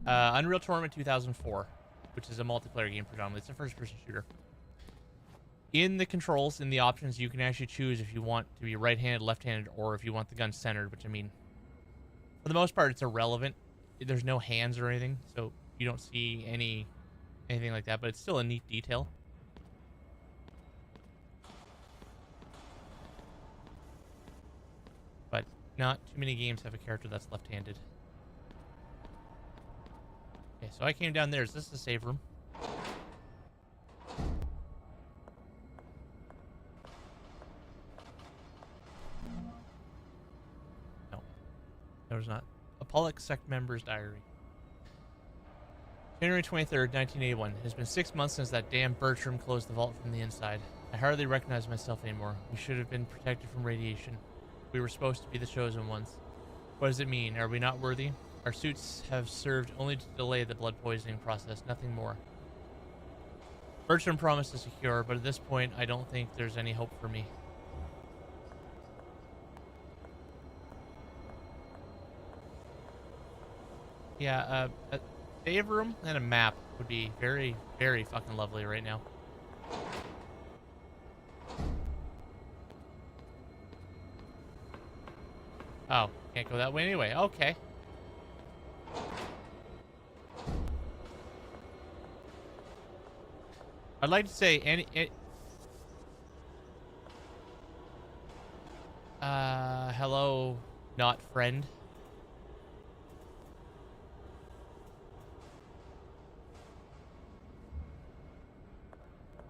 Unreal Tournament 2004, which is a multiplayer game predominantly. It's a first-person shooter. In the controls, in the options, you can actually choose if you want to be right-handed, left-handed, or if you want the gun centered, which I mean, for the most part, it's irrelevant. There's no hands or anything, so you don't see anything like that, but it's still a neat detail. But not too many games have a character that's left-handed. Okay, so I came down there. Is this the save room? No. There's not. A Pollock sect member's diary. January 23rd, 1981. It has been 6 months since that damn Bertram closed the vault from the inside. I hardly recognize myself anymore. We should have been protected from radiation. We were supposed to be the chosen ones. What does it mean? Are we not worthy? Our suits have served only to delay the blood poisoning process, nothing more. Bertram promised us a cure, but at this point, I don't think there's any hope for me. Yeah, a save room and a map would be very, very fucking lovely right now. Oh, can't go that way anyway. Okay. I'd like to say hello, not friend.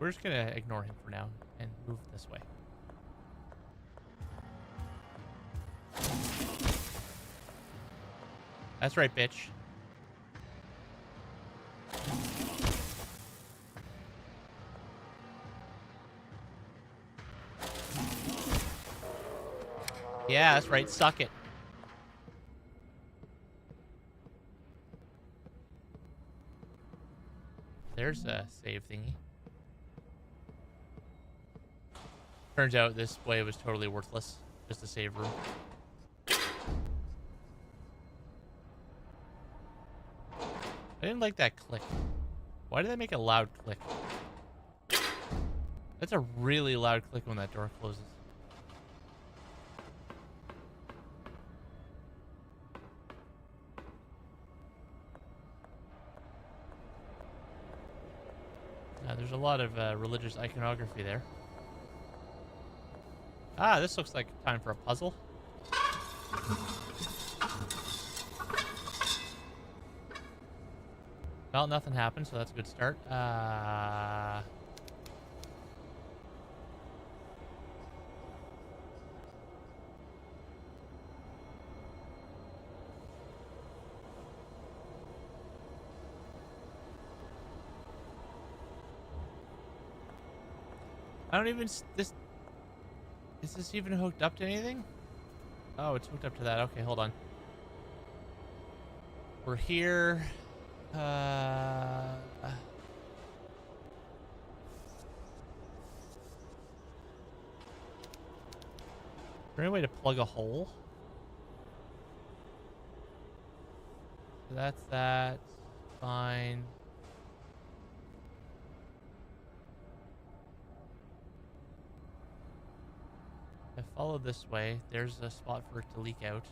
We're just gonna ignore him for now and move this way. That's right, bitch. Yeah, that's right. Suck it. There's a save thingy. Turns out this way was totally worthless. Just a save room. I didn't like that click. Why did that make a loud click? That's a really loud click when that door closes. There's a lot of religious iconography there. Ah, this looks like time for a puzzle. Well, nothing happened, so that's a good start. I don't even... This... Is this even hooked up to anything? Oh, it's hooked up to that. Okay, hold on. We're here. Is there any way to plug a hole? So that's that. Fine. If I follow this way, there's a spot for it to leak out.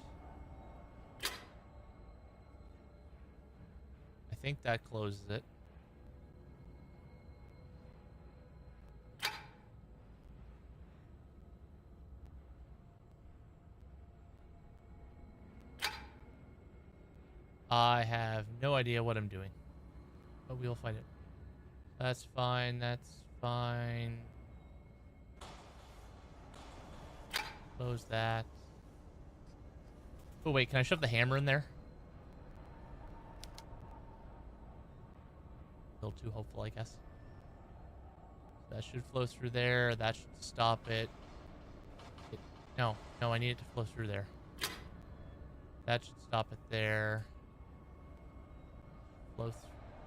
I think that closes it. I have no idea what I'm doing, but we'll find it. That's fine. That's fine. Close that. Oh, wait. Can I shove the hammer in there? A little too hopeful, I guess. That should flow through there. That should stop it. No, I need it to flow through there. That should stop it there. Flow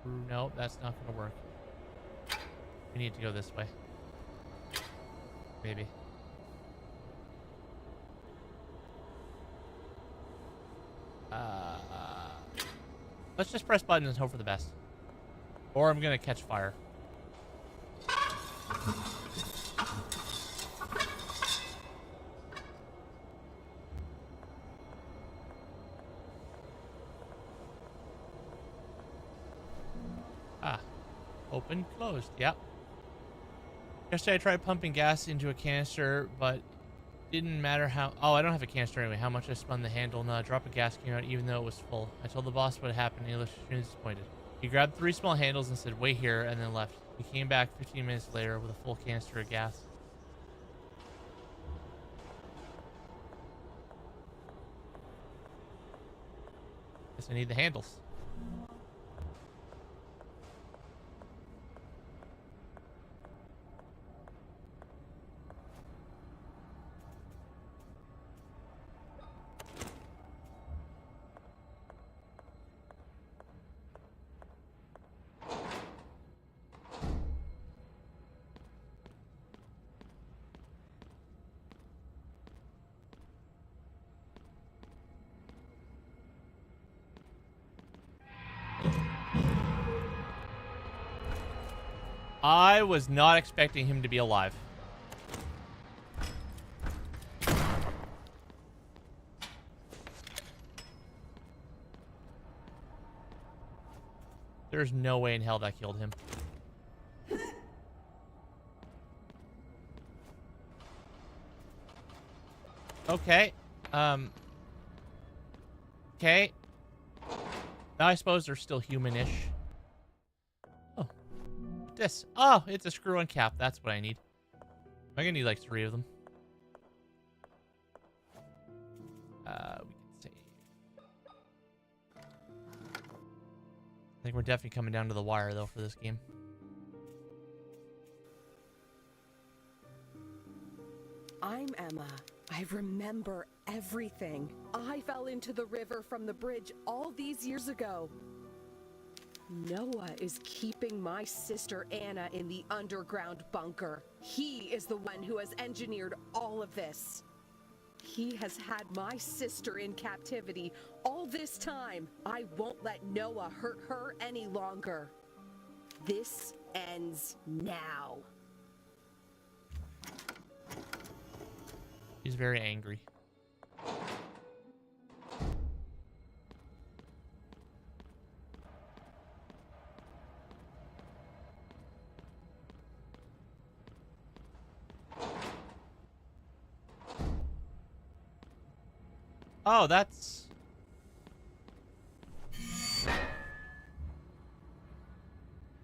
through. No, that's not going to work. We need to go this way. Maybe. Let's just press buttons and hope for the best. Or I'm going to catch fire. Open, closed. Yep. Yesterday I tried pumping gas into a canister, but didn't matter how... Oh, I don't have a canister anyway. How much I spun the handle, not a drop of gas came out even though it was full. I told the boss what happened and he looked extremely disappointed. He grabbed 3 small handles and said, wait here, and then left. He came back 15 minutes later with a full canister of gas. Guess I need the handles. I was not expecting him to be alive. There's no way in hell that killed him. Okay. Okay. Now I suppose they're still humanish. Oh. This. Oh, it's a screw-on cap. That's what I need. I'm gonna need like 3 of them. We can save. I think we're definitely coming down to the wire though for this game. I'm Emma. I remember everything. I fell into the river from the bridge all these years ago. Noah is keeping my sister Anna in the underground bunker. He is the one who has engineered all of this. He has had my sister in captivity all this time. I won't let Noah hurt her any longer. This ends now. He's very angry. Oh, that's...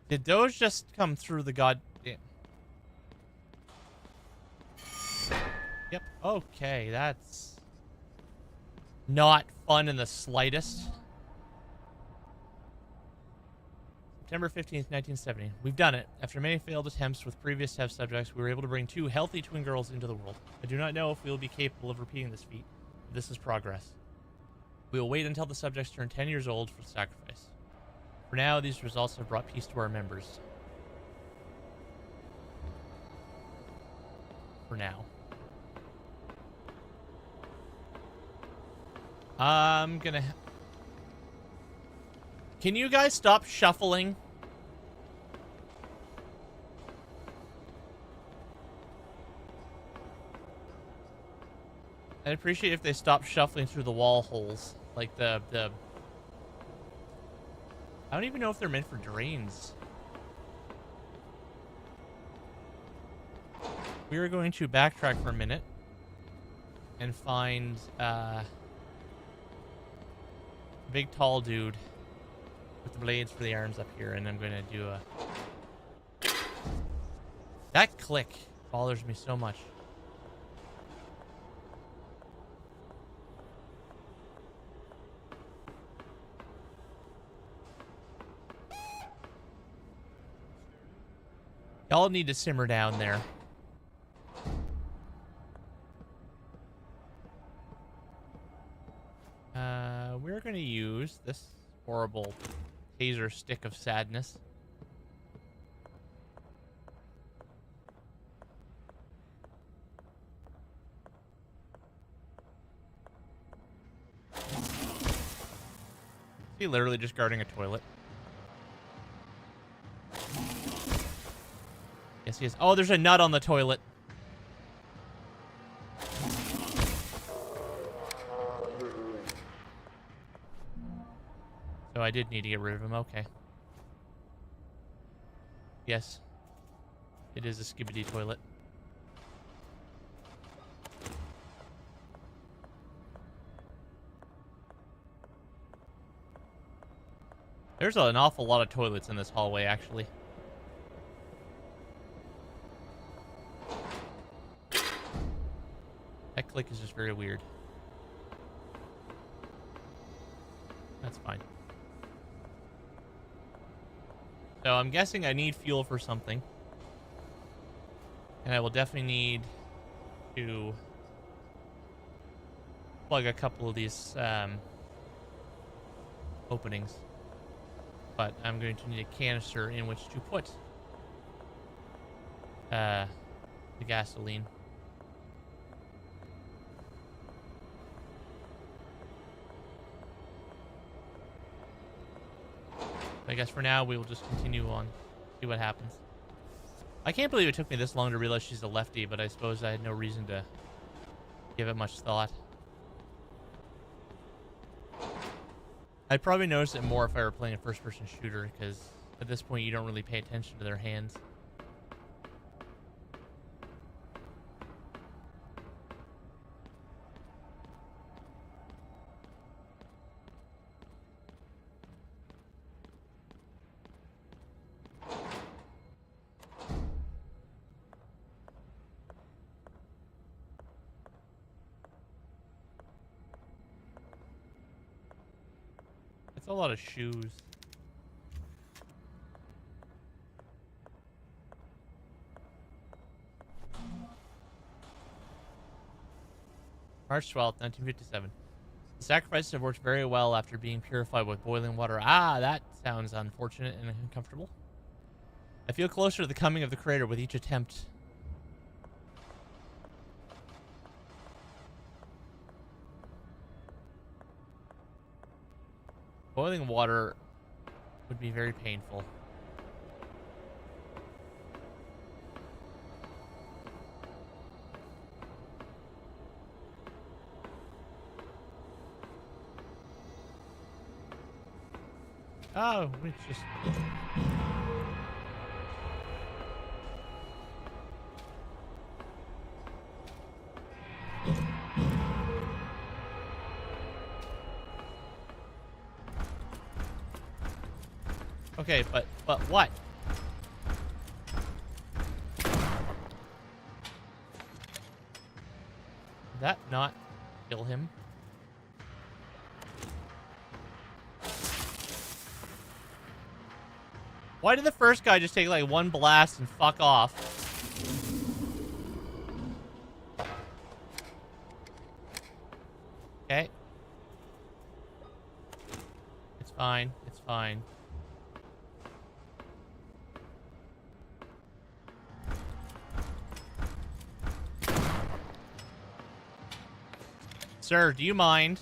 Did those just come through the goddamn... Yep, okay, that's... not fun in the slightest. September 15th, 1970. We've done it. After many failed attempts with previous test subjects, we were able to bring 2 healthy twin girls into the world. I do not know if we will be capable of repeating this feat, but this is progress. We will wait until the subjects turn 10 years old for the sacrifice. For now, these results have brought peace to our members. For now. I'm gonna... Can you guys stop shuffling? I'd appreciate if they stopped shuffling through the wall holes. Like the... I don't even know if they're meant for drains. We are going to backtrack for a minute and find a big tall dude with the blades for the arms up here, and I'm going to do a... That click bothers me so much. Y'all need to simmer down there. We're going to use this horrible taser stick of sadness. Is he literally just guarding a toilet? Yes, he is. Oh, there's a nut on the toilet. So I did need to get rid of him. Okay. Yes. It is a skibbity toilet. There's an awful lot of toilets in this hallway, actually. That click is just very weird. That's fine. So I'm guessing I need fuel for something. And I will definitely need to plug a couple of these openings. But I'm going to need a canister in which to put the gasoline. I guess for now, we will just continue on, see what happens. I can't believe it took me this long to realize she's a lefty, but I suppose I had no reason to give it much thought. I'd probably notice it more if I were playing a first-person shooter, because at this point, you don't really pay attention to their hands. A lot of shoes. March 12th, 1957. The sacrifices have worked very well after being purified with boiling water. Ah, that sounds unfortunate and uncomfortable. I feel closer to the coming of the creator with each attempt. Boiling water would be very painful. Oh, we just... Okay, but what? Did that not kill him? Why did the first guy just take like one blast and fuck off? Okay. It's fine. It's fine. Sir, do you mind?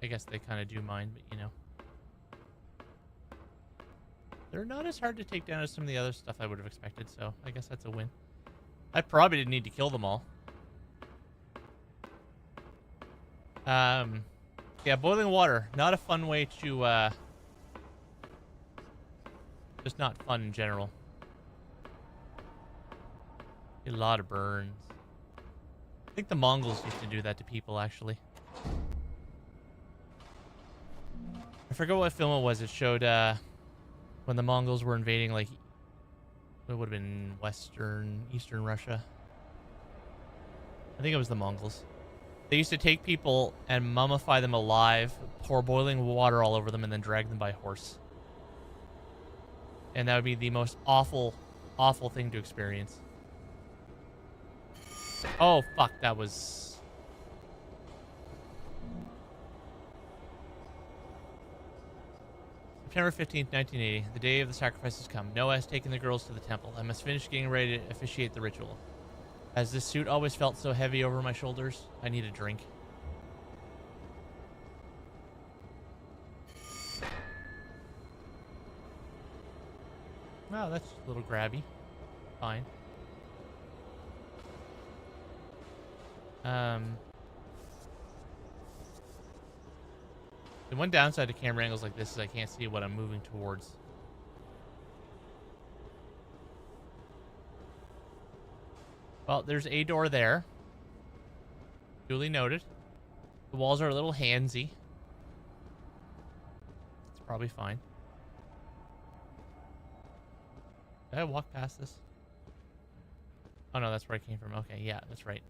I guess they kind of do mind, but you know. They're not as hard to take down as some of the other stuff I would have expected, so I guess that's a win. I probably didn't need to kill them all. Yeah, boiling water. Not a fun way to, just not fun in general. Get a lot of burns. I think the Mongols used to do that to people, actually. I forget what film it was. It showed, when the Mongols were invading, like, it would have been Eastern Russia. I think it was the Mongols. They used to take people and mummify them alive, pour boiling water all over them, and then drag them by horse. And that would be the most awful, awful thing to experience. Oh, fuck, that was... September 15th, 1980. The day of the sacrifice has come. Noah has taken the girls to the temple. I must finish getting ready to officiate the ritual. Has this suit always felt so heavy over my shoulders? I need a drink. Wow, that's a little grabby. Fine. The one downside to camera angles like this is I can't see what I'm moving towards. Well, there's a door there. Duly noted. The walls are a little handsy. It's probably fine. Did I walk past this? Oh no, that's where I came from. Okay, yeah, that's right.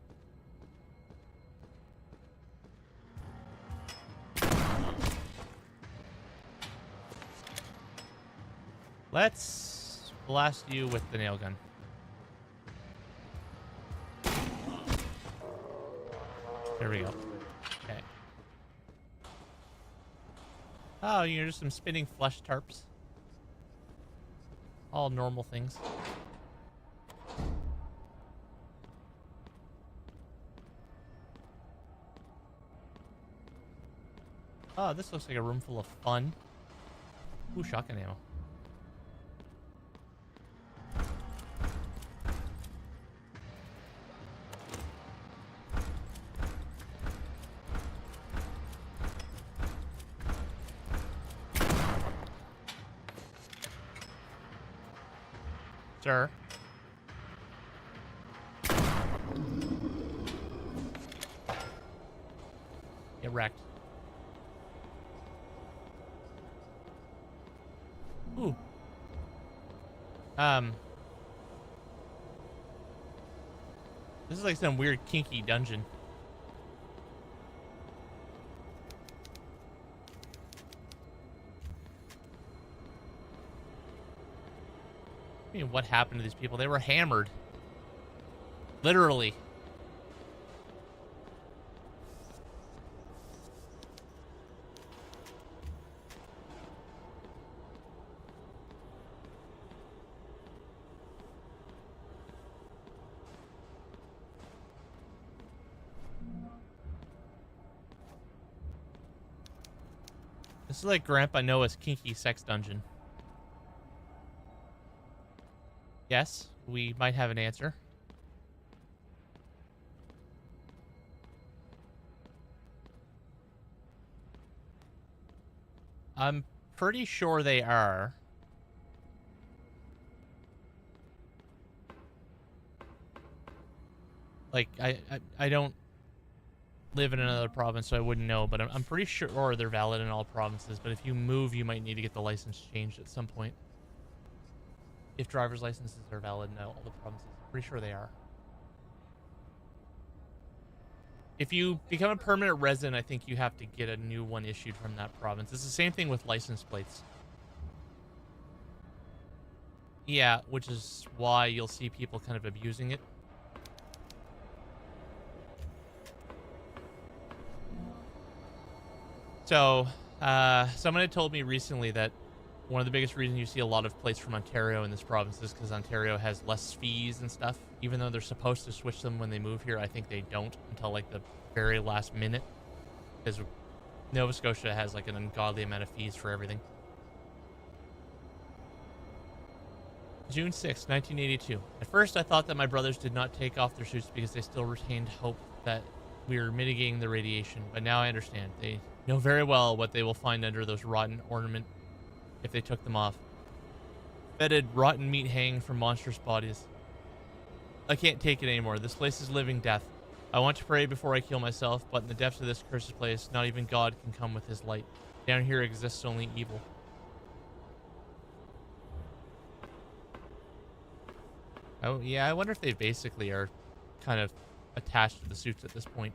Let's blast you with the nail gun. There we go. Okay. Oh, you're just some spinning flesh tarps. All normal things. Oh, this looks like a room full of fun. Ooh, shotgun ammo. Sir. Get wrecked. Ooh. This is like some weird kinky dungeon. I mean, what happened to these people? They were hammered. Literally. This is like Grandpa Noah's kinky sex dungeon. Yes, we might have an answer. I'm pretty sure they are. Like, I don't live in another province, so I wouldn't know, but I'm pretty sure they're valid in all provinces, but if you move, you might need to get the license changed at some point. If driver's licenses are valid in all the provinces. Pretty sure they are. If you become a permanent resident, I think you have to get a new one issued from that province. It's the same thing with license plates. Yeah, which is why you'll see people kind of abusing it. So, someone had told me recently that one of the biggest reasons you see a lot of plates from Ontario in this province is because Ontario has less fees and stuff. Even though they're supposed to switch them when they move here, I think they don't until like the very last minute. Because Nova Scotia has like an ungodly amount of fees for everything. June 6, 1982. At first, I thought that my brothers did not take off their suits because they still retained hope that we were mitigating the radiation. But now I understand. They know very well what they will find under those rotten ornament if they took them off. Fetid, rotten meat hanging from monstrous bodies. I can't take it anymore. This place is living death. I want to pray before I kill myself, but in the depths of this cursed place, not even God can come with his light. Down here exists only evil. Oh, yeah, I wonder if they basically are kind of attached to the suits at this point.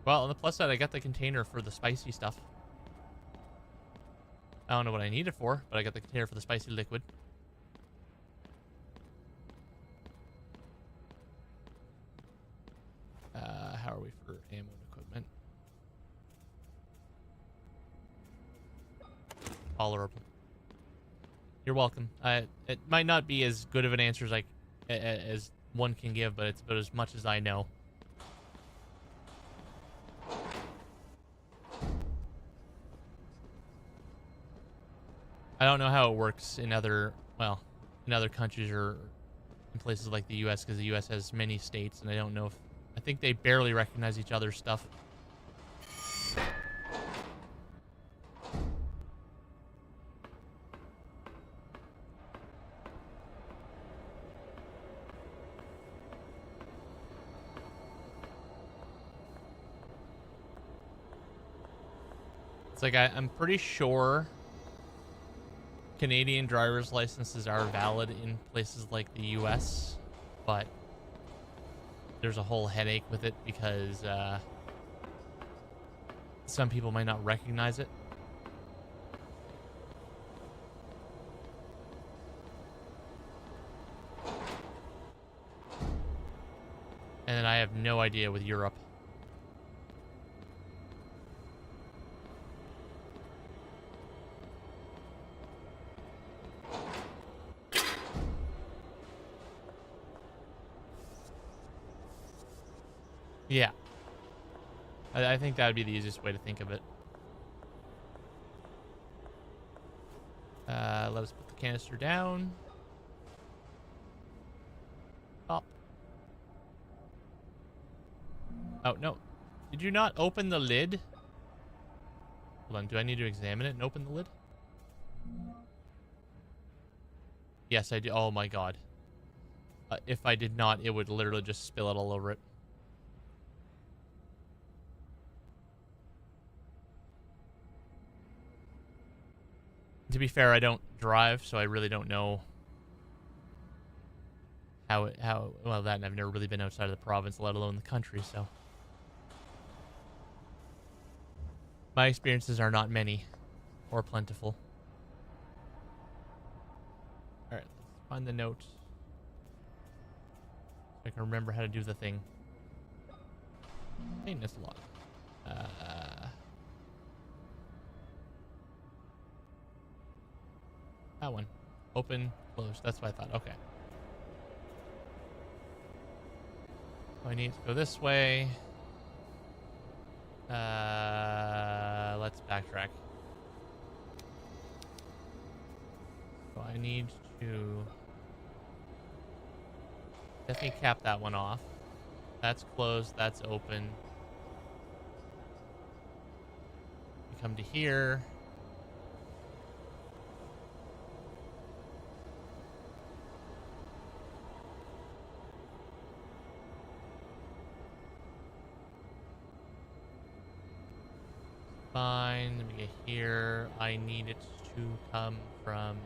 Well, on the plus side, I got the container for the spicy stuff. I don't know what I need it for, but I got the container for the spicy liquid. How are we for ammo and equipment? Tolerable. You're welcome. It might not be as good of an answer as one can give, but it's about as much as I know. I don't know how it works in other countries or in places like the U.S. because the U.S. has many states, and I don't know if I think they barely recognize each other's stuff. It's like I'm pretty sure Canadian driver's licenses are valid in places like the US, but there's a whole headache with it because some people might not recognize it. And then I have no idea with Europe. Yeah. I think that would be the easiest way to think of it. Let us put the canister down. Pop. Oh, no. Did you not open the lid? Hold on. Do I need to examine it and open the lid? Yes, I do. Oh, my God. If I did not, it would literally just spill it all over it. To be fair, I don't drive, so I really don't know how well, that, and I've never really been outside of the province, let alone the country, so. My experiences are not many or plentiful. Alright, let's find the note. So I can remember how to do the thing. Maintenance log. That one. Open, close. That's what I thought. Okay. So I need to go this way. Let's backtrack. So I need to definitely cap that one off. That's closed. That's open. We come to here. Fine, let me get here. I need it to come from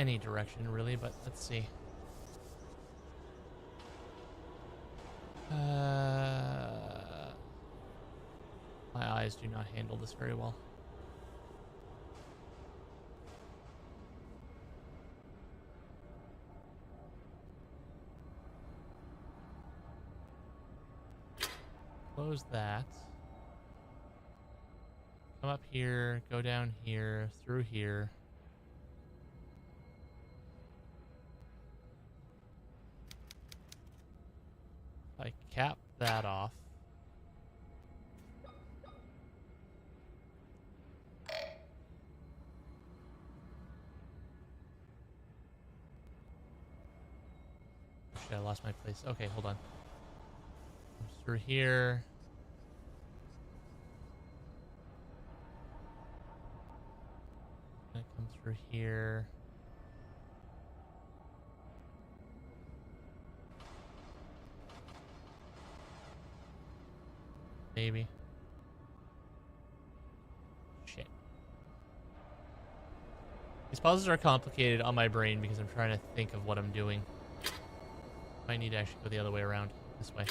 any direction really, but let's see. My eyes do not handle this very well. Close that. Come up here, go down here, through here. If I cap that off. Shit, I lost my place. Okay, hold on. Comes through here. Gonna come through here. Maybe. Shit. These puzzles are complicated on my brain because I'm trying to think of what I'm doing. I need to actually go the other way around. This way.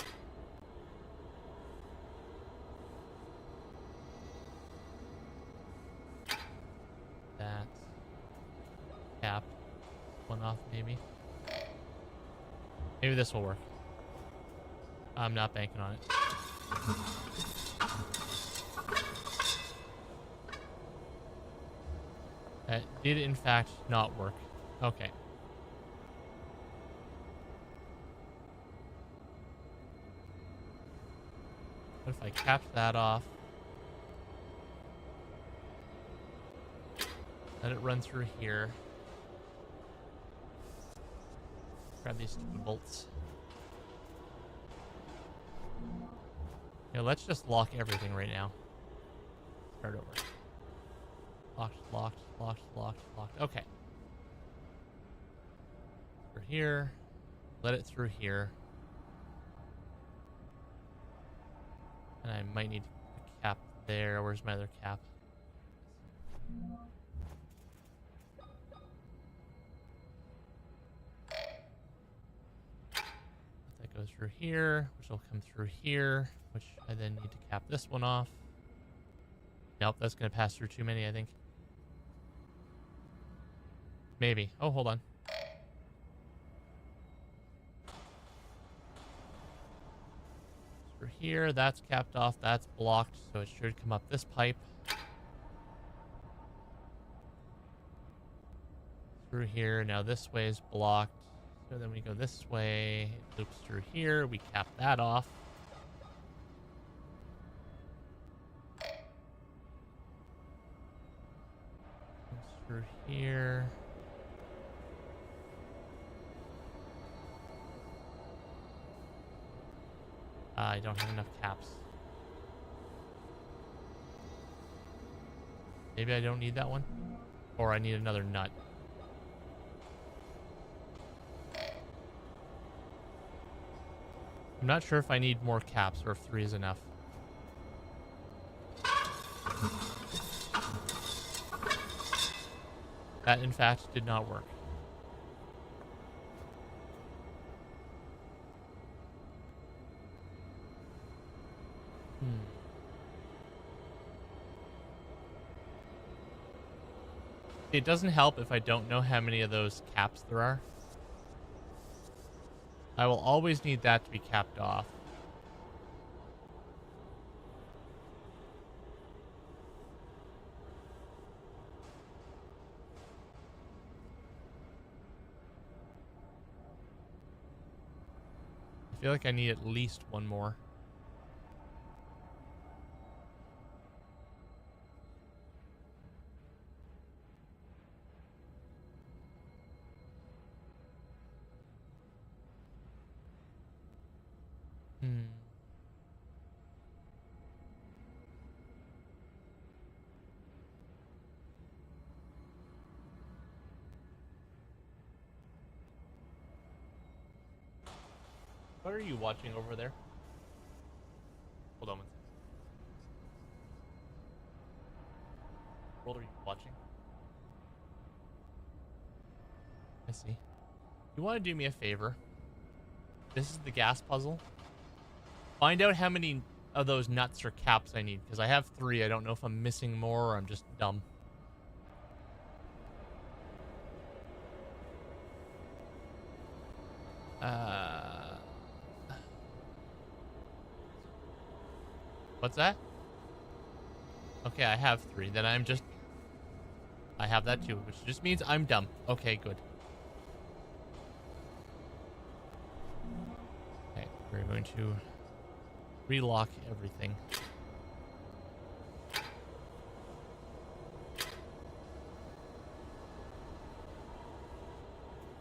That. Cap. One off, maybe. Maybe this will work. I'm not banking on it. That did in fact not work. Okay. What if I capped that off? Let it run through here. Grab these 2 bolts. Yeah, let's just lock everything right now. Start over. Locked, locked, locked, locked, locked. Okay. Through here. Let it through here. And I might need a cap there. Where's my other cap? That goes through here, which will come through here, which I then need to cap this one off. Nope, that's going to pass through too many, I think. Maybe. Oh, hold on. Through here, that's capped off, that's blocked, so it should come up this pipe. Through here, now this way is blocked. So then we go this way, it loops through here, we cap that off. Comes through here. I don't have enough caps. Maybe I don't need that one? Or I need another nut. I'm not sure if I need more caps or if 3 is enough. That, in fact, did not work. It doesn't help if I don't know how many of those caps there are. I will always need that to be capped off. I feel like I need at least one more. What are you watching over there? Hold on one second. What are you watching? I see. You want to do me a favor? This is the gas puzzle. Find out how many of those nuts or caps I need, because I have 3. I don't know if I'm missing more or I'm just dumb. What's that? Okay, I have 3. Then I have that too, which just means I'm dumb. Okay, good. Okay, we're going to relock everything.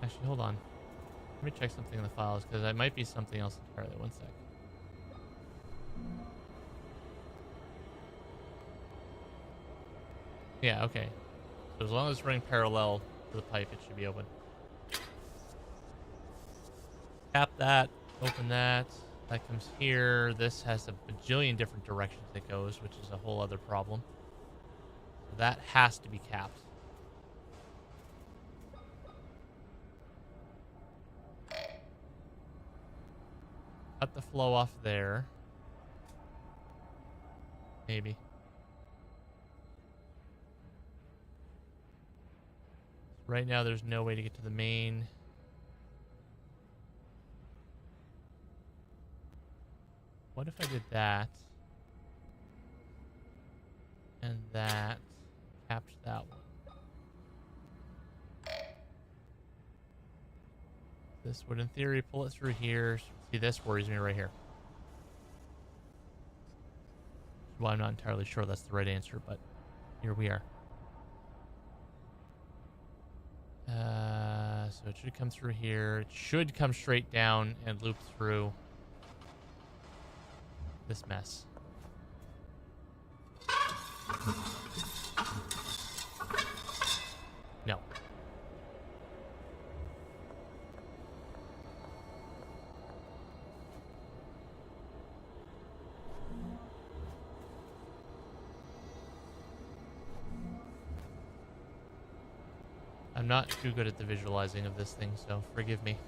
Actually, hold on. Let me check something in the files, because it might be something else entirely. One sec. Yeah, okay. So as long as it's running parallel to the pipe, it should be open. Tap that, open that. That comes here. This has a bajillion different directions it goes, which is a whole other problem. So that has to be capped. Cut the flow off there. Maybe. Right now, there's no way to get to the main. What if I did that? And that. Capped that one. This would, in theory, pull it through here. See, this worries me right here. Well, I'm not entirely sure that's the right answer, but here we are. So it should come through here. It should come straight down and loop through this mess. No. I'm not too good at the visualizing of this thing, so forgive me.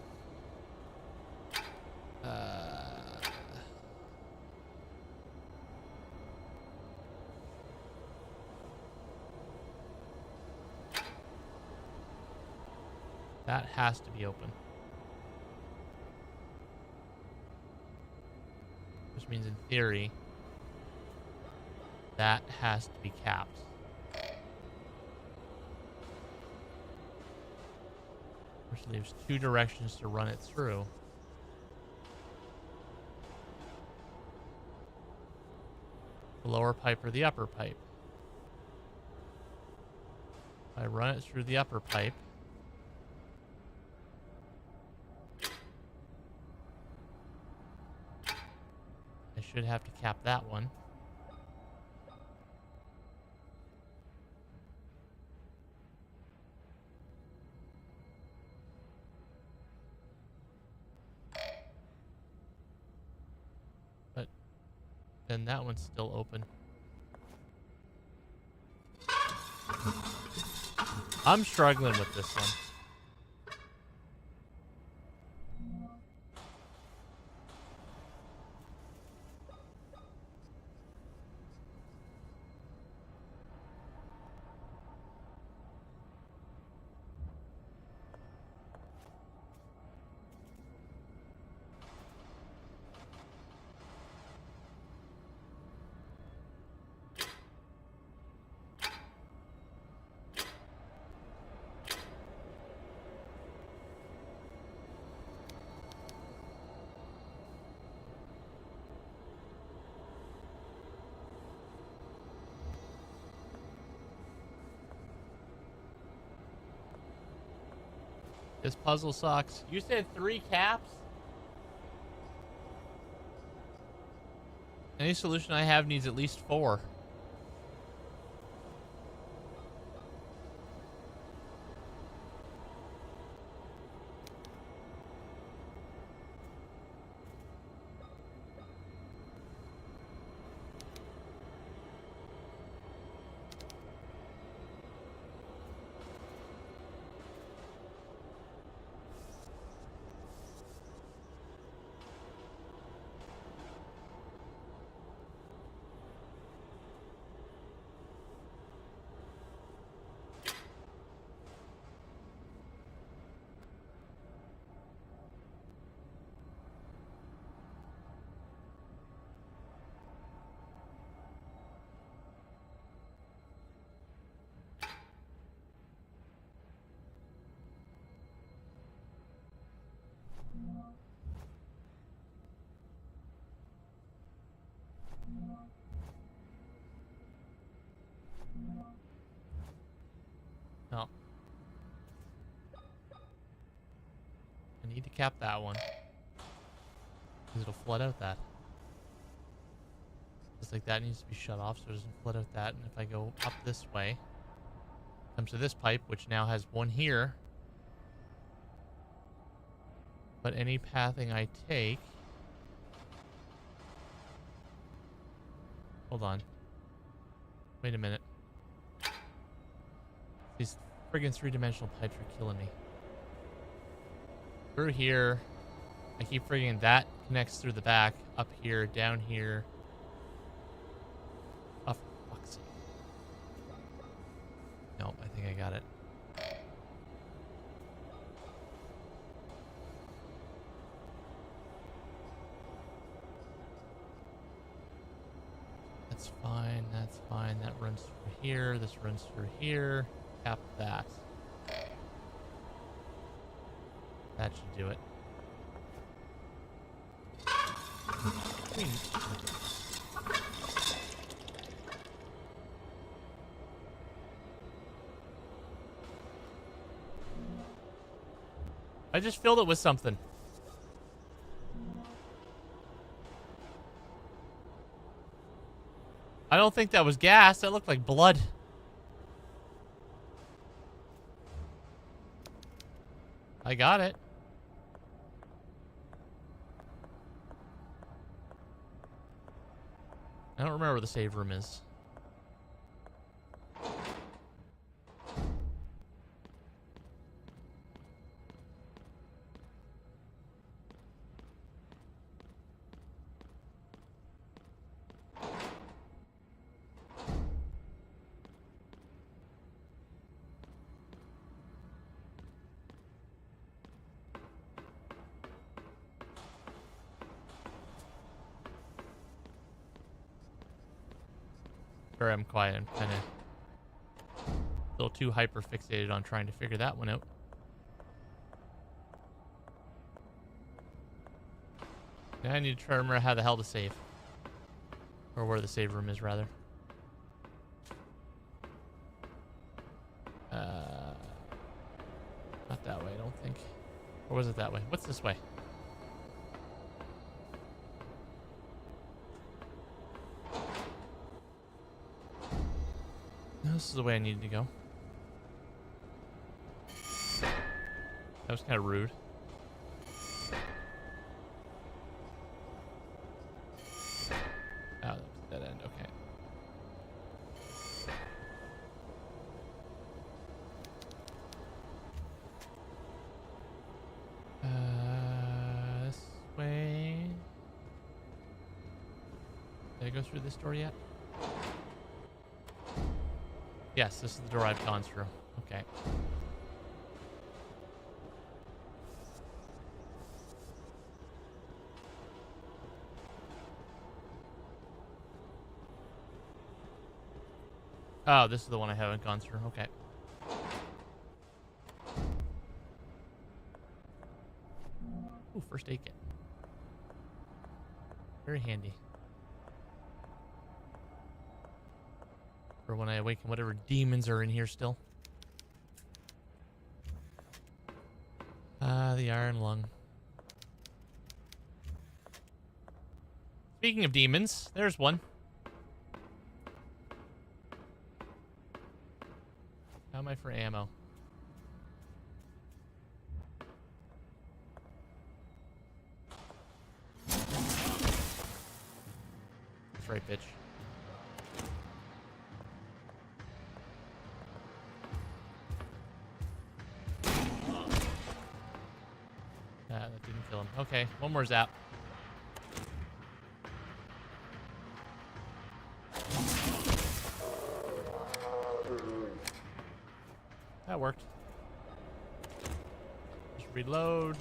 That has to be open. Which means, in theory, that has to be capped. Which leaves 2 directions to run it through. The lower pipe or the upper pipe. If I run it through the upper pipe, I should have to cap that one. Then that one's still open. I'm struggling with this one. This puzzle sucks. You said 3 caps? Any solution I have needs at least 4. No. I need to cap that one. Because it'll flood out that. Just like that needs to be shut off so it doesn't flood out that. And if I go up this way, comes to this pipe, which now has one here. But any pathing I take... Hold on. Wait a minute. These friggin' three-dimensional pipes are killing me. Through here. I keep friggin' that connects through the back. Up here, down here. Oh, for fuck's sake. Nope, I think I got it. That's fine, that's fine. That runs through here, this runs through here. Cap that. That should do it. I just filled it with something. I don't think that was gas. That looked like blood. I got it. I don't remember where the save room is. Sorry, I'm quiet. I'm kind of a little too hyper fixated on trying to figure that one out. Now I need to try to remember how the hell to save. Or where the save room is, rather. Not that way, I don't think. Or was it that way? What's this way? No, this is the way I needed to go. That was kind of rude. Oh, that was a dead end. Okay. This way. Did I go through this door yet? Yes, this is the door I've gone through. Okay. Oh, this is the one I haven't gone through. Okay. Ooh, first aid kit. Very handy. For when I awaken whatever demons are in here still. The iron lung. Speaking of demons, there's one. How am I for ammo? That's right, bitch. That didn't kill him. Okay, one more zap. That worked. Just reload.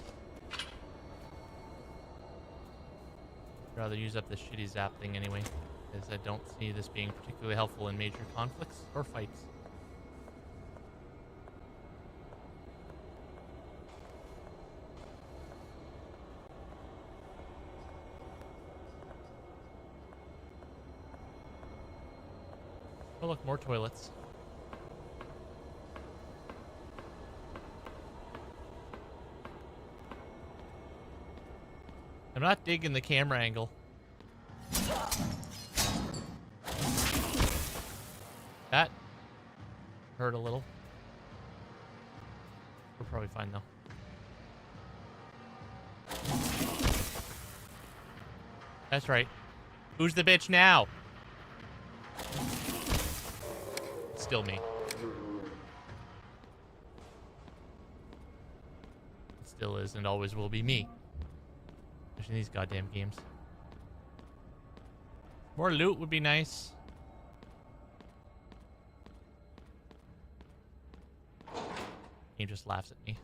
I'd rather use up this shitty zap thing anyway, because I don't see this being particularly helpful in major conflicts or fights. look, more toilets. I'm not digging the camera angle. That hurt a little. We're probably fine though. That's right. Who's the bitch now? It's still me. It still is and always will be me. Especially in these goddamn games. More loot would be nice. He just laughs at me.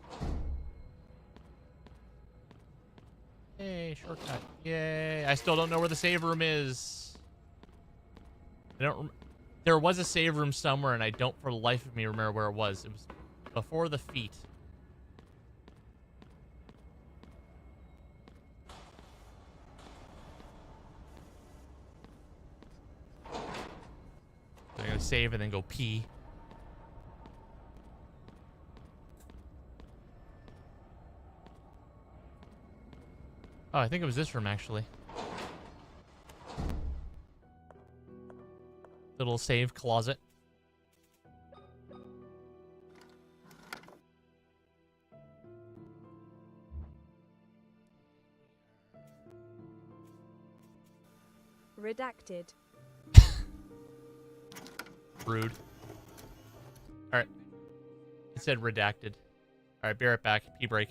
Hey, shortcut. Yay. I still don't know where the save room is. I don't there was a save room somewhere and I don't for the life of me remember where it was. It was before the feet. So I'm gonna save and then go pee. Oh, I think it was this room, actually. Little save closet. Redacted. Rude. Alright. It said redacted. Alright, be right back. Pee break.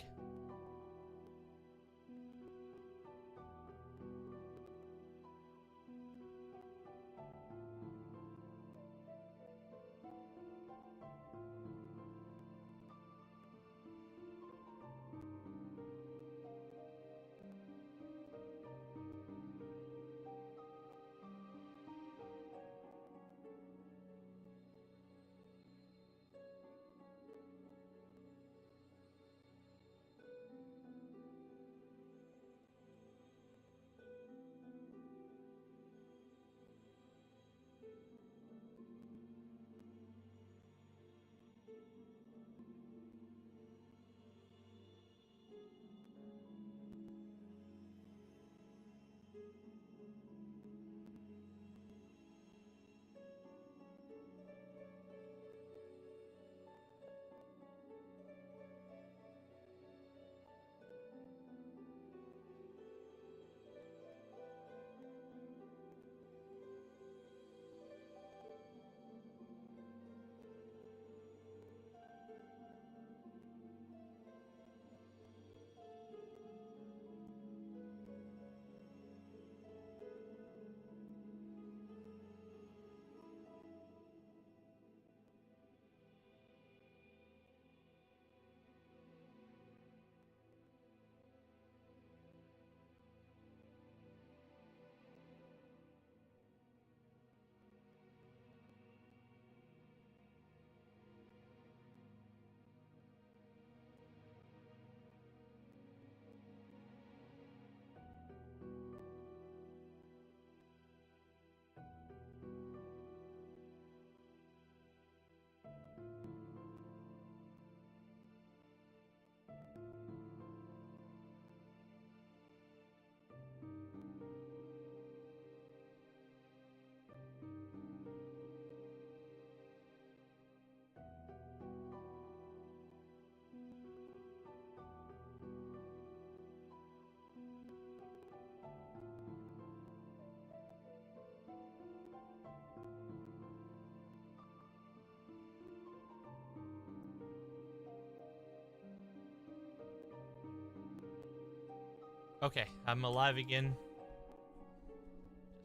Okay, I'm alive again.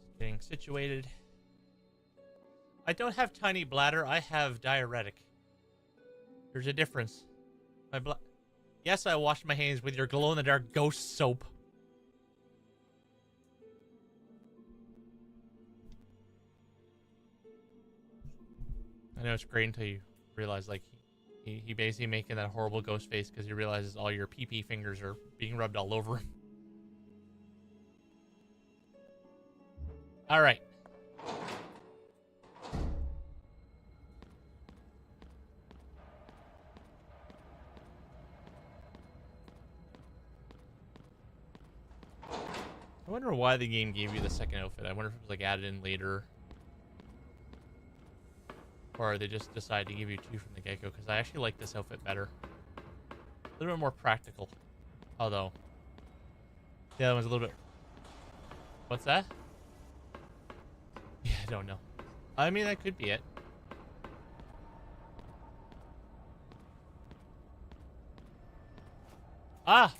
Just getting situated. I don't have tiny bladder, I have diuretic. There's a difference. Yes, I washed my hands with your glow-in-the-dark ghost soap. I know it's great until you realize, like, he basically making that horrible ghost face because he realizes all your pee-pee fingers are being rubbed all over him. All right. I wonder why the game gave you the second outfit. I wonder if it was like added in later. Or they just decided to give you two from the get-go, because I actually like this outfit better. A little bit more practical. Although, the other one's a little bit... What's that? Yeah, I don't know. I mean, that could be it. Ah!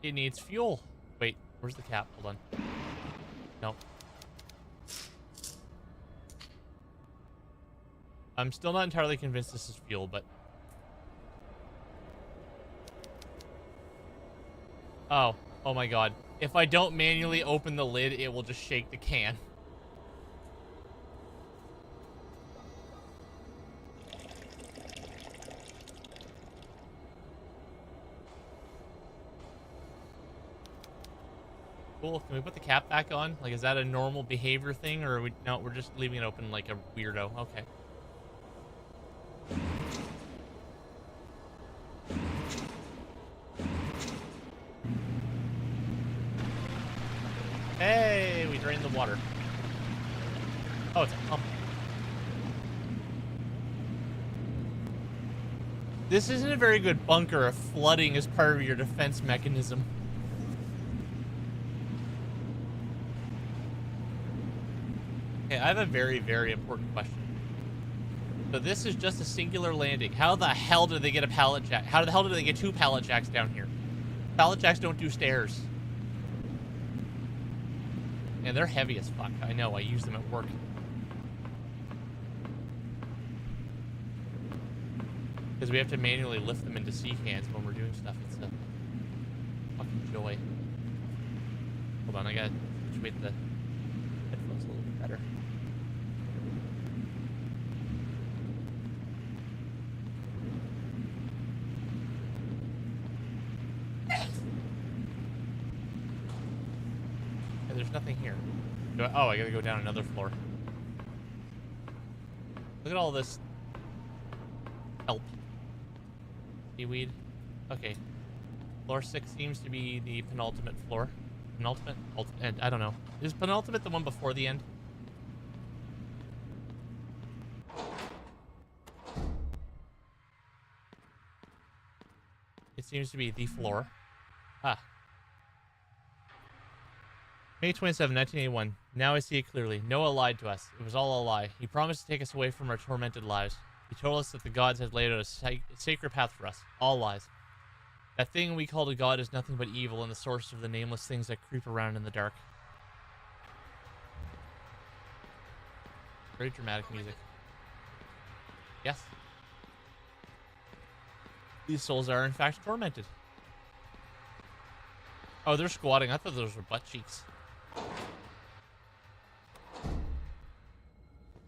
It needs fuel. Wait, where's the cap? Hold on. Nope. I'm still not entirely convinced this is fuel, but... Oh. Oh my god. If I don't manually open the lid, it will just shake the can. Cool. Can we put the cap back on? Like, is that a normal behavior thing, or are we... No, we're just leaving it open like a weirdo. Okay. Hey, we drained the water. Oh, it's a pump. This isn't a very good bunker if flooding is part of your defense mechanism. Okay, I have a very, very important question. So this is just a singular landing. How the hell did they get a pallet jack? How the hell did they get two pallet jacks down here? Pallet jacks don't do stairs. And they're heavy as fuck. I know, I use them at work. Because we have to manually lift them into sea cans when we're doing stuff. It's a fucking joy. Hold on, I gotta situate the headphones a little bit better. And there's nothing here. Oh, I gotta go down another floor. Look at all this help. Seaweed. Okay. Floor 6 seems to be the penultimate floor. Penultimate? I don't know. Is penultimate the one before the end? It seems to be the floor. Ah. May 27, 1981. Now I see it clearly. Noah lied to us. It was all a lie. He promised to take us away from our tormented lives. He told us that the gods had laid out a sacred path for us. All lies. That thing we called a god is nothing but evil and the source of the nameless things that creep around in the dark. Very dramatic music. Yes. These souls are, in fact, tormented. Oh, they're squatting. I thought those were butt cheeks.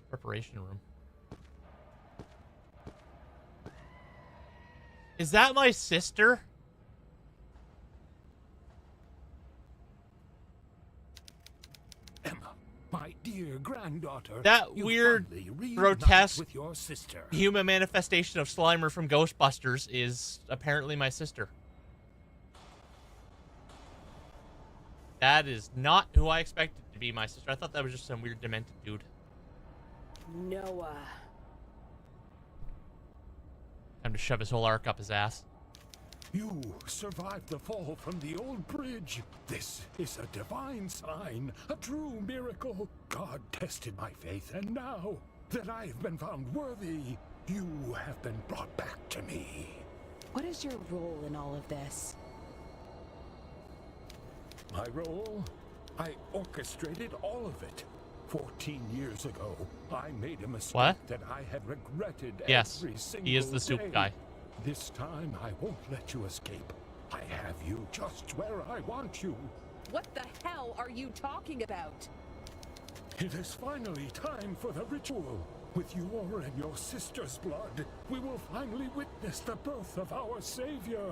Preparation room. Is that my sister? Emma, my dear granddaughter. That you weird, finally reunite grotesque with your sister. human manifestation of Slimer from Ghostbusters is apparently my sister. That is not who I expected to be my sister. I thought that was just some weird demented dude. Noah. Time to shove his whole arc up his ass. You survived the fall from the old bridge. This is a divine sign, a true miracle. God tested my faith, and now that I have been found worthy, you have been brought back to me. What is your role in all of this? My role? I orchestrated all of it. 14 years ago, I made a mistake that I had regretted every single he is the soup day. guy. This time, I won't let you escape. I have you just where I want you. What the hell are you talking about? It is finally time for the ritual. With your and your sister's blood, we will finally witness the birth of our Savior.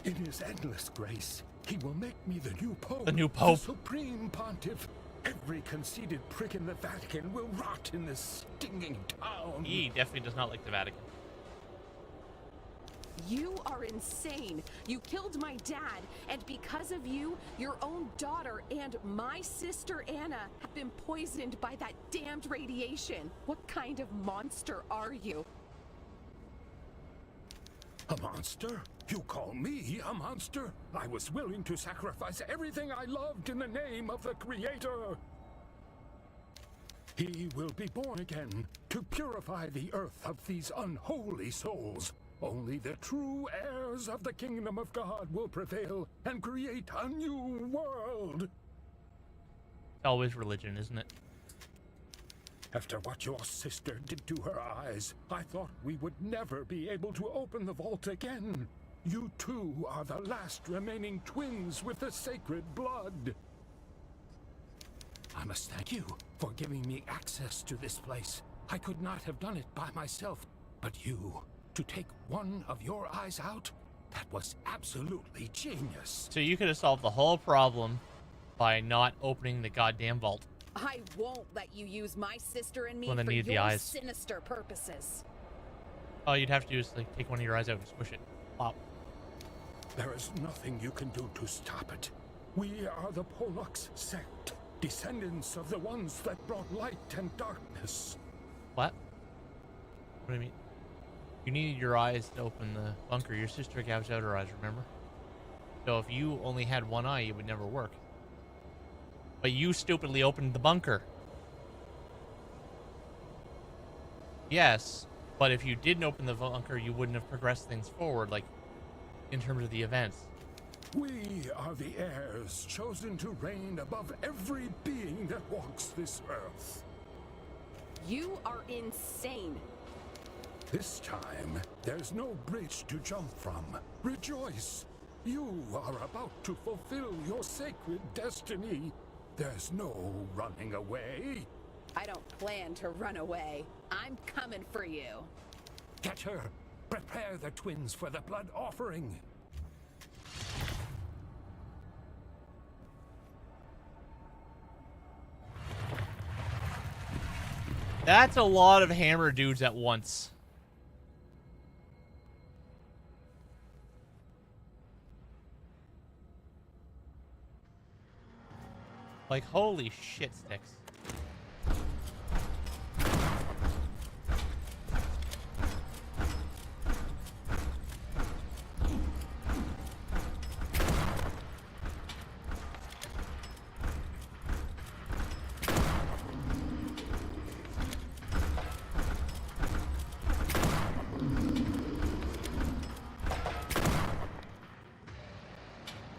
In his endless grace, he will make me the new Pope. The new Pope. The Supreme Pontiff. Every conceited prick in the Vatican will rot in this stinging town. He definitely does not like the Vatican. You are insane. You killed my dad, and because of you, your own daughter and my sister Anna have been poisoned by that damned radiation. What kind of monster are you? A monster? You call me a monster? I was willing to sacrifice everything I loved in the name of the Creator. He will be born again to purify the earth of these unholy souls. Only the true heirs of the kingdom of God will prevail and create a new world. It's always religion, isn't it? After what your sister did to her eyes, I thought we would never be able to open the vault again. You two are the last remaining twins with the sacred blood. I must thank you for giving me access to this place. I could not have done it by myself, but you, to take one of your eyes out, that was absolutely genius. So you could have solved the whole problem by not opening the goddamn vault. I won't let you use my sister and me Well, then for need the your eyes. sinister purposes. All you'd have to do is like take one of your eyes out and squish it. Pop. There is nothing you can do to stop it. We are the Pollux sect, descendants of the ones that brought light and darkness. What? What do you mean? You needed your eyes to open the bunker. Your sister gouged out her eyes, remember? So if you only had one eye, it would never work. But you stupidly opened the bunker. Yes, but if you didn't open the bunker, you wouldn't have progressed things forward, like, in terms of the events. We are the heirs chosen to reign above every being that walks this earth. You are insane. This time, there's no bridge to jump from. Rejoice! You are about to fulfill your sacred destiny. There's no running away. I don't plan to run away. I'm coming for you. Get her! Prepare the twins for the blood offering. That's a lot of hammer dudes at once. Like, holy shit sticks.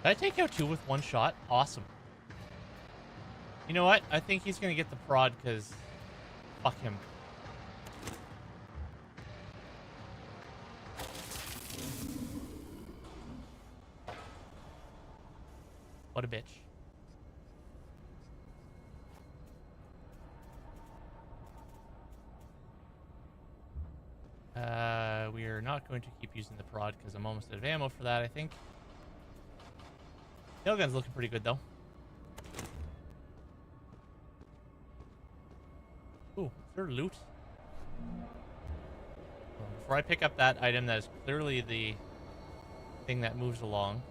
Did I take out two with one shot? Awesome. You know what? I think he's gonna get the prod because fuck him. What a bitch. We are not going to keep using the prod because I'm almost out of ammo for that, I think. Nailgun's looking pretty good though. Ooh, is there loot? Before I pick up that item that is clearly the thing that moves along,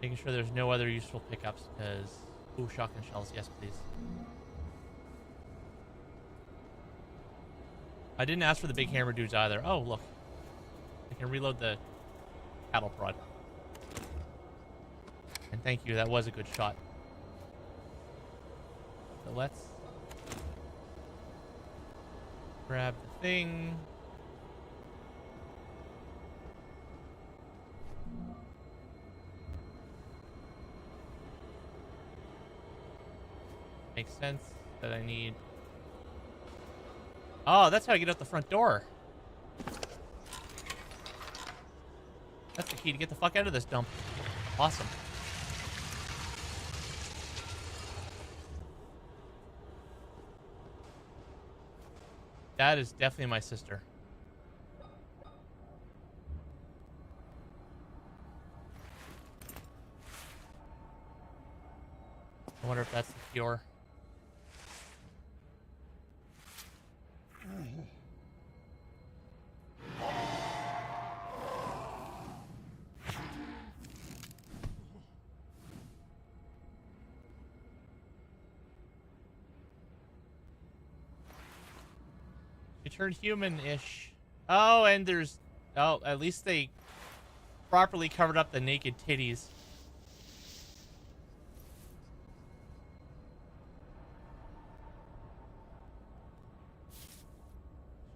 making sure there's no other useful pickups because... Ooh, shotgun shells, yes please. I didn't ask for the big hammer dudes either. Oh, look. I can reload the cattle prod. And thank you, that was a good shot. So let's grab the thing. Makes sense that I need... Oh, that's how I get out the front door. That's the key to get the fuck out of this dump. Awesome. That is definitely my sister. I wonder if that's the cure. turned human-ish. Oh, and there's... Oh, at least they properly covered up the naked titties.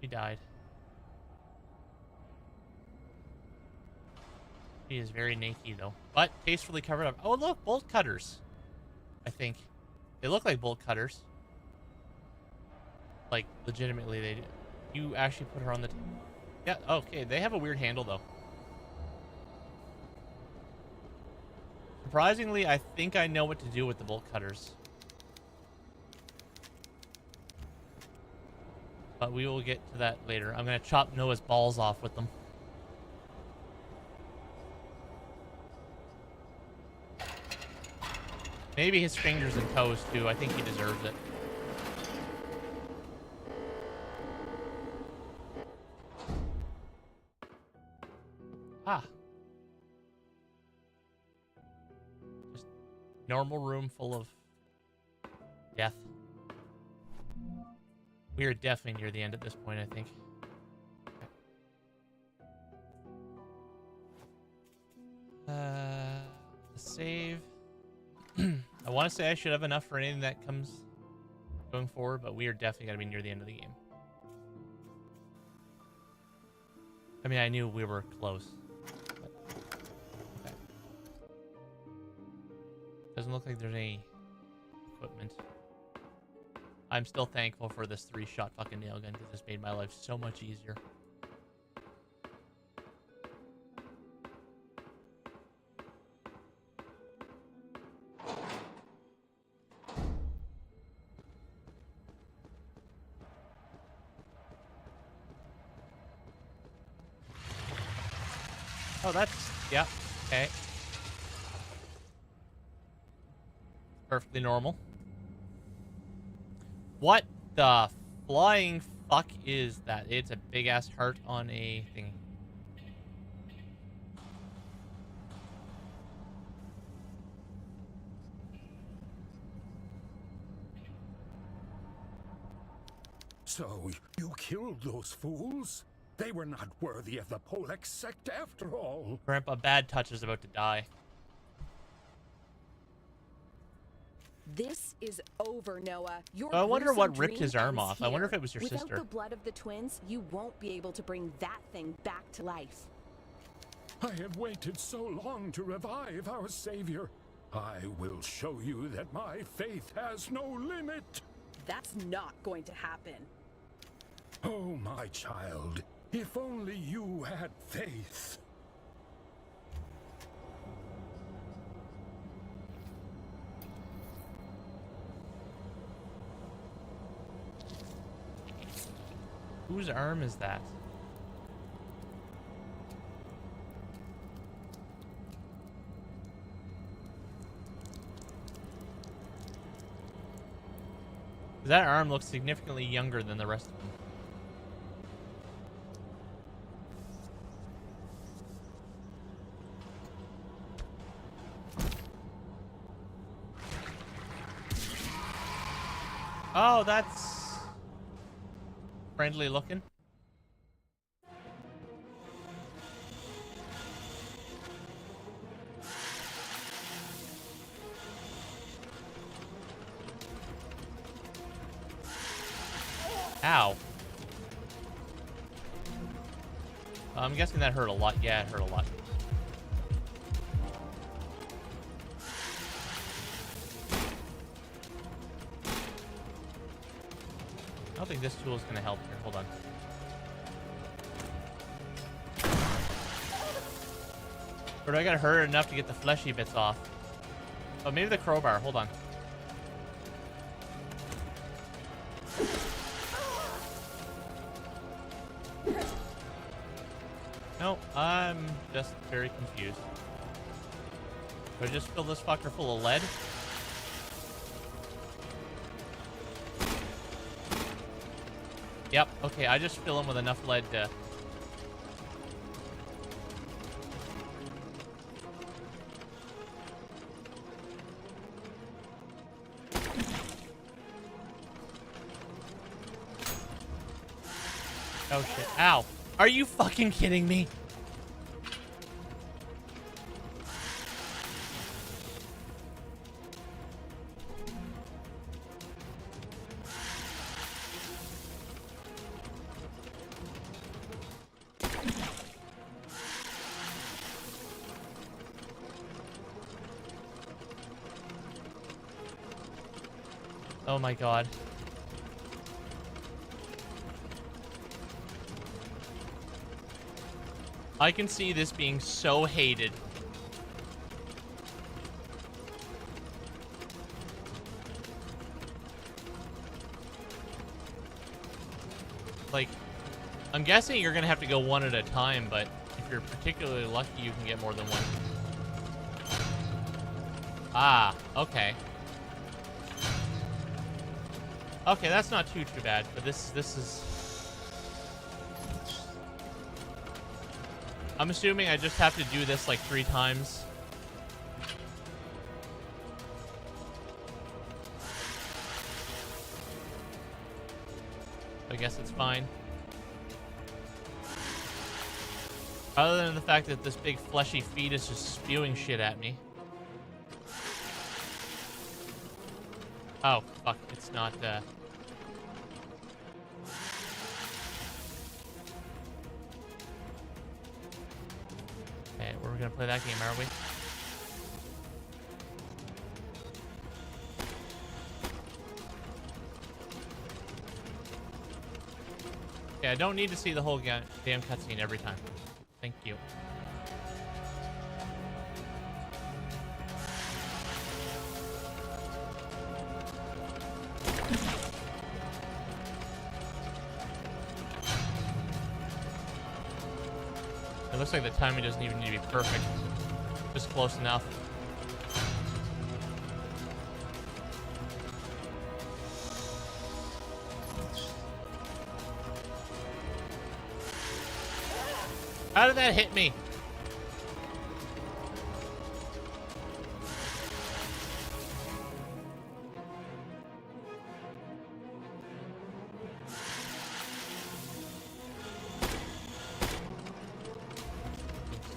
She died. She is very naked, though. But tastefully covered up. Oh, look, bolt cutters. I think. They look like bolt cutters. Like, legitimately, they do. You actually put her on the... Yeah, okay. They have a weird handle, though. Surprisingly, I think I know what to do with the bolt cutters. But we will get to that later. I'm going to chop Noah's balls off with them. Maybe his fingers and toes, too. I think he deserves it. Ah. Just normal room full of death. We are definitely near the end at this point, I think. Save. I want to say I should have enough for anything that comes going forward, but we are definitely going to be near the end of the game. I mean, I knew we were close. But... Okay. Doesn't look like there's any equipment. I'm still thankful for this 3-shot fucking nail gun because this made my life so much easier. Oh, that's... Yeah, okay. Perfectly normal. What the flying fuck is that? It's a big-ass heart on a thing. So, you killed those fools? They were not worthy of the Polex sect after all. Grandpa Bad Touch is about to die. This is over, Noah. Your I wonder what gruesome ripped his dream arm ends off. I wonder if here. it was your Without sister. the blood of the twins, you won't be able to bring that thing back to life. I have waited so long to revive our savior. I will show you that my faith has no limit. That's not going to happen. Oh, my child, if only you had faith. Whose arm is that? That arm looks significantly younger than the rest of them. Oh, that's friendly looking. Ow. I'm guessing that hurt a lot. Yeah, it hurt a lot. I don't think this tool is going to help here. Hold on. Or do I got to hurt it enough to get the fleshy bits off? Oh, maybe the crowbar. Hold on. No, I'm just very confused. Do I just fill this fucker full of lead? Yep, okay, I just fill him with enough lead to... Oh shit. Ow. Are you fucking kidding me? Oh my god. I can see this being so hated. Like, I'm guessing you're gonna have to go one at a time, but if you're particularly lucky, you can get more than one. Ah, okay. Okay, that's not too bad, but this is... I'm assuming I just have to do this like 3 times. I guess it's fine. Other than the fact that this big fleshy feet is just spewing shit at me. Oh, fuck. It's not, Okay, we're gonna play that game, are we? Okay, I don't need to see the whole damn cutscene every time. Thank you. It looks like the timing doesn't even need to be perfect. Just close enough. How did that hit me?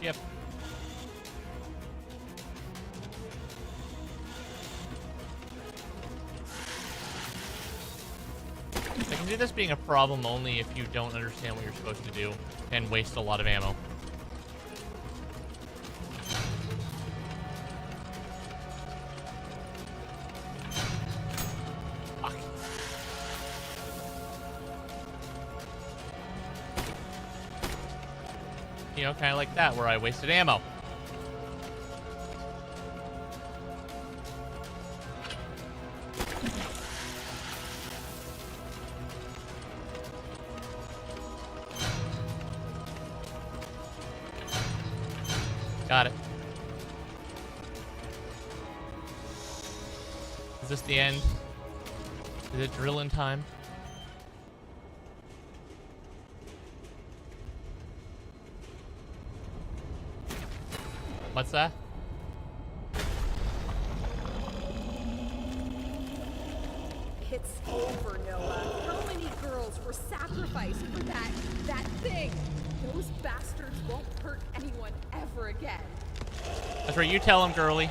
Yep. I can see this being a problem only if you don't understand what you're supposed to do and waste a lot of ammo. Fuck. You know, kind of like that, where I wasted ammo. Got it. Is this the end? Is it drilling time? What's that? It's over, Noah. How many girls were sacrificed for that thing? Those bastards won't hurt anyone ever again. That's right, you tell him, girly.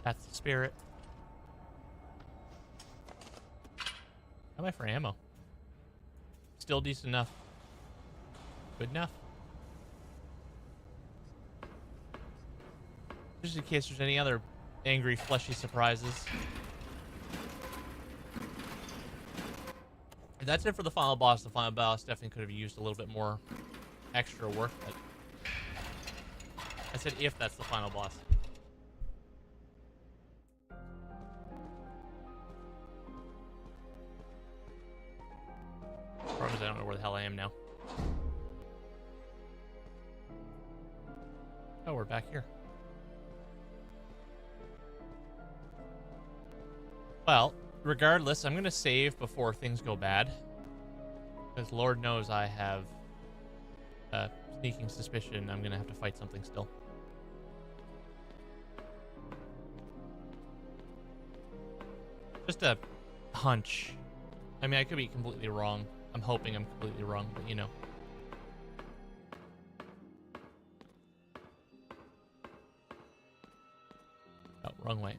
That's the spirit. How am I for ammo? Still decent enough. Good enough. Just in case there's any other angry, fleshy surprises. If that's it for the final boss, definitely could have used a little bit more extra work, but I said if that's the final boss. Problem is I don't know where the hell I am now. Oh, we're back here. Well, regardless, I'm going to save before things go bad. Because Lord knows I have a sneaking suspicion I'm going to have to fight something still. Just a hunch. I mean, I could be completely wrong. I'm hoping I'm completely wrong, but you know. Oh, wrong way.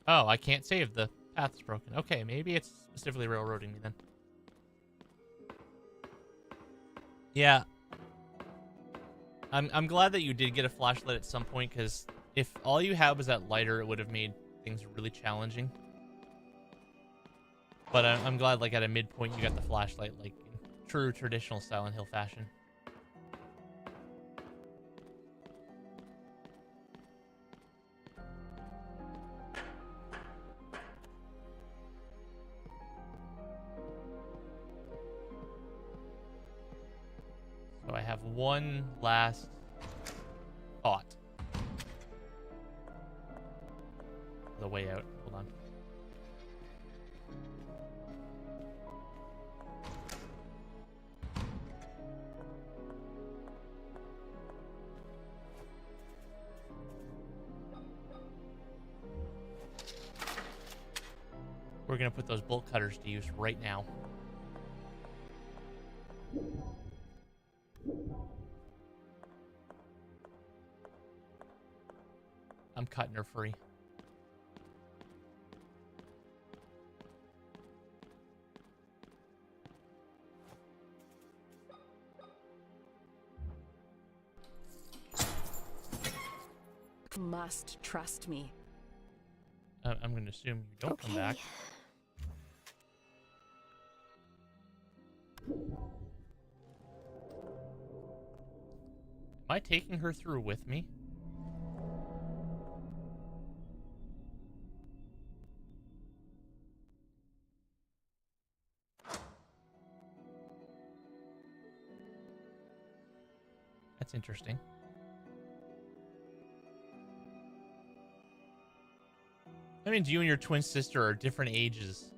Oh, I can't save. The path is broken. Okay, maybe it's specifically railroading me then. Yeah. I'm glad that you did get a flashlight at some point, because if all you had was that lighter, it would have made things really challenging. But I'm glad, like, at a midpoint, you got the flashlight, like, in true traditional Silent Hill fashion. So I have one last thought. The way out. Hold on. We're gonna put those bolt cutters to use right now. I'm cutting her free. You must trust me. I'm going to assume you don't come back. Am I taking her through with me? That's interesting. That means you and your twin sister are different ages.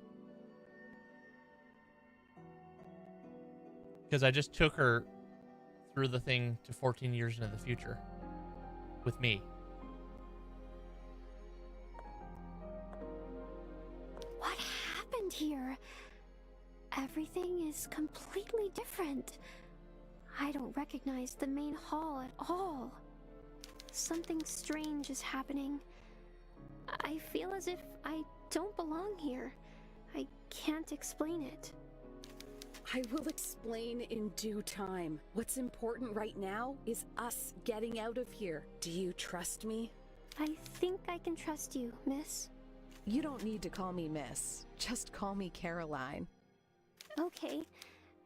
Because I just took her through the thing to 14 years into the future. With me. What happened here? Everything is completely different. I don't recognize the main hall at all. Something strange is happening. I feel as if I don't belong here. I can't explain it. I will explain in due time. What's important right now is us getting out of here. Do you trust me? I think I can trust you, miss. You don't need to call me miss. Just call me Caroline. Okay,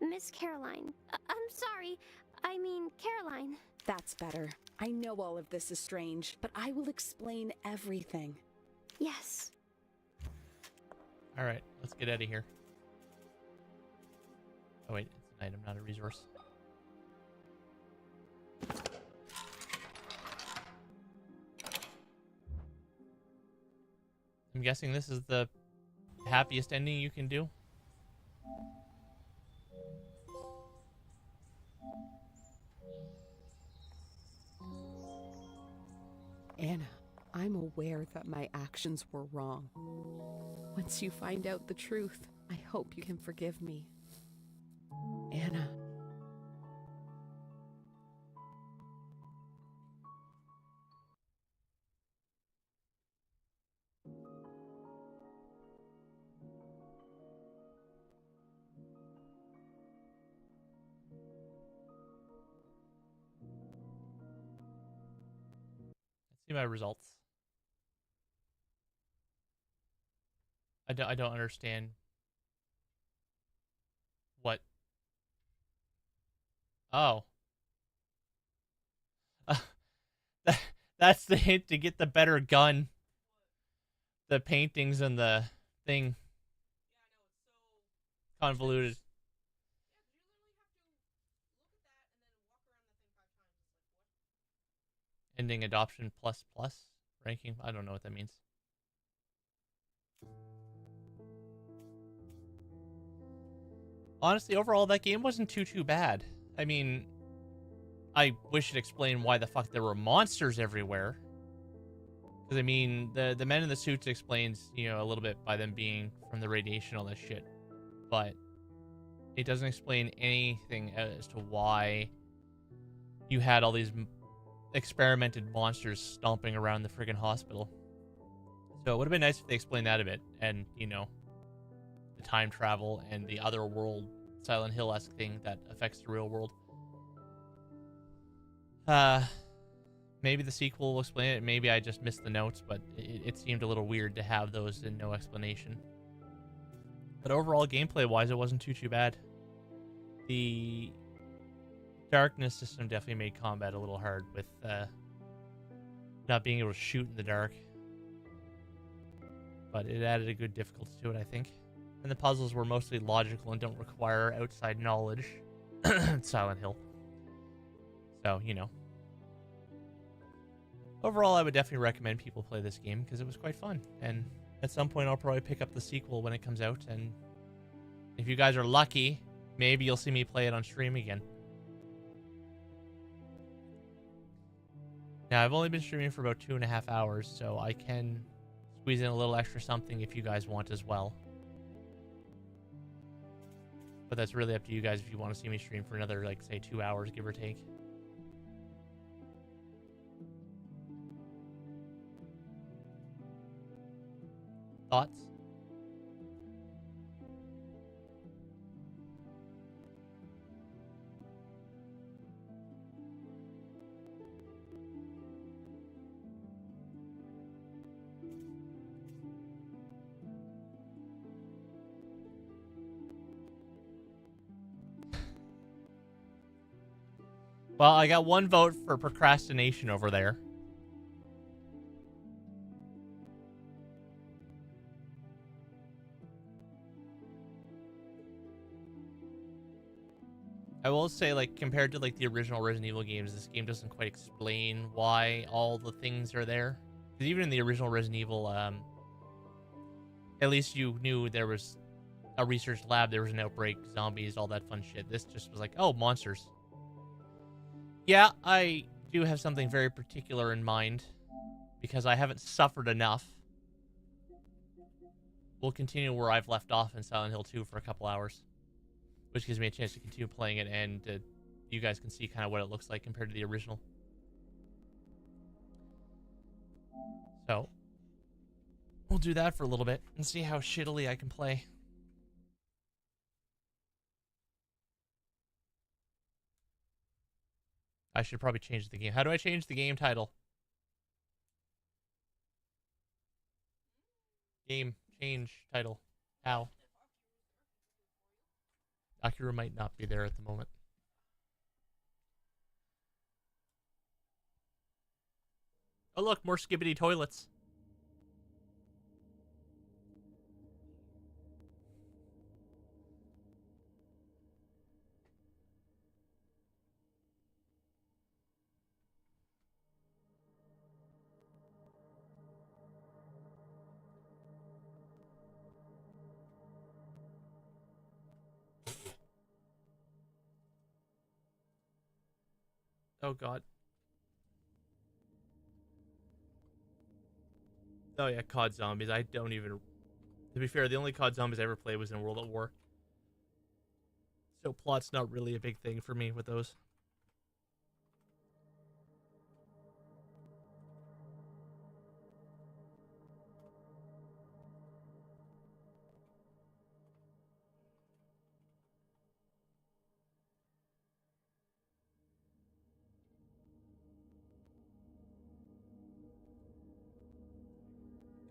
Miss Caroline. I'm sorry. I mean, Caroline. That's better. I know all of this is strange, but I will explain everything. Yes. Alright, let's get out of here. Oh wait, it's an item, not a resource. I'm guessing this is the happiest ending you can do? Anna, I'm aware that my actions were wrong. Once you find out the truth, I hope you can forgive me. Anna. Let's see my results. I don't understand what. Oh. That's the hint to get the better gun. The paintings and the thing. Convoluted. Ending adoption plus ranking. I don't know what that means. Honestly, overall, that game wasn't too bad. I mean, I wish it explained why the fuck there were monsters everywhere. Because, I mean, the men in the suits explains, you know, a little bit by them being from the radiation, all that shit. But it doesn't explain anything as to why you had all these experimented monsters stomping around the friggin' hospital. So it would have been nice if they explained that a bit. And, you know, the time travel and the other world Silent Hill-esque thing that affects the real world. Maybe the sequel will explain it. Maybe I just missed the notes, but it seemed a little weird to have those and no explanation. But overall, gameplay-wise, it wasn't too bad. The darkness system definitely made combat a little hard with not being able to shoot in the dark. But it added a good difficulty to it, I think. And the puzzles were mostly logical and don't require outside knowledge. Silent Hill. So, you know. Overall, I would definitely recommend people play this game because it was quite fun. And at some point, I'll probably pick up the sequel when it comes out. And if you guys are lucky, maybe you'll see me play it on stream again. Now, I've only been streaming for about 2.5 hours, so I can squeeze in a little extra something if you guys want as well. But that's really up to you guys if you want to see me stream for another, like, say, 2 hours, give or take. Thoughts? Well, I got one vote for procrastination over there. I will say, like, compared to, like, the original Resident Evil games, this game doesn't quite explain why all the things are there. Because even in the original Resident Evil, at least you knew there was a research lab, there was an outbreak, zombies, all that fun shit. This just was like, oh, monsters. Yeah, I do have something very particular in mind, because I haven't suffered enough. We'll continue where I've left off in Silent Hill 2 for a couple hours, which gives me a chance to continue playing it, and you guys can see kind of what it looks like compared to the original. So, we'll do that for a little bit, and see how shittily I can play. I should probably change the game. How do I change the game title? Game change title. How? Akira might not be there at the moment. Oh look, more skibbity toilets. Oh god. Oh yeah, COD Zombies. I don't even... To be fair, the only COD Zombies I ever played was in World at War. So plot's not really a big thing for me with those.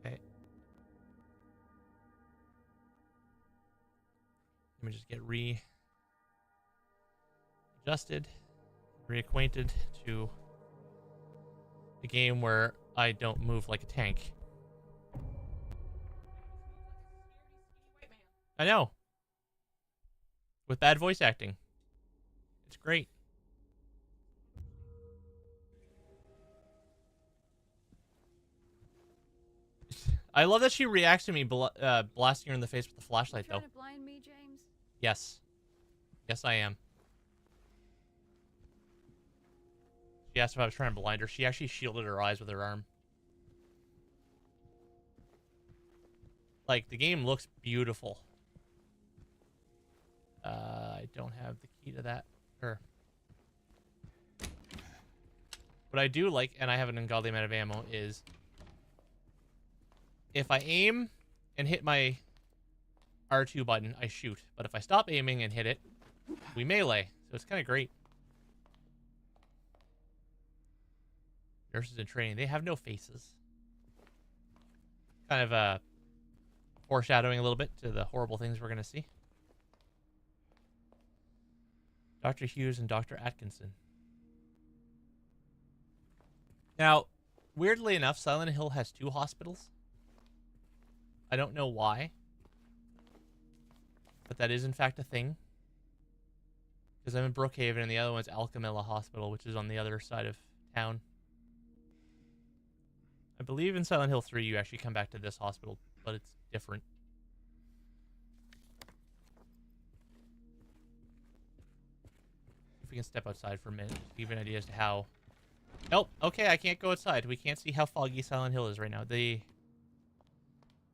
Okay. Let me just get readjusted, reacquainted to the game where I don't move like a tank. I know. With bad voice acting. It's great. I love that she reacts to me blasting her in the face with the flashlight, though. Trying to blind me, James? Yes. Yes, I am. She asked if I was trying to blind her. She actually shielded her eyes with her arm. Like, the game looks beautiful. I don't have the key to that. Sure. What I do like, and I have an ungodly amount of ammo, is if I aim and hit my R2 button, I shoot. But if I stop aiming and hit it, we melee. So it's kind of great. Nurses in training, they have no faces. Kind of foreshadowing a little bit to the horrible things we're going to see. Dr. Hughes and Dr. Atkinson. Now, weirdly enough, Silent Hill has 2 hospitals. I don't know why. But that is in fact a thing. Because I'm in Brookhaven and the other one's Alchemilla Hospital, which is on the other side of town. I believe in Silent Hill 3 you actually come back to this hospital, but it's different. If we can step outside for a minute, to give you an idea as to how... Nope, okay, I can't go outside. We can't see how foggy Silent Hill is right now.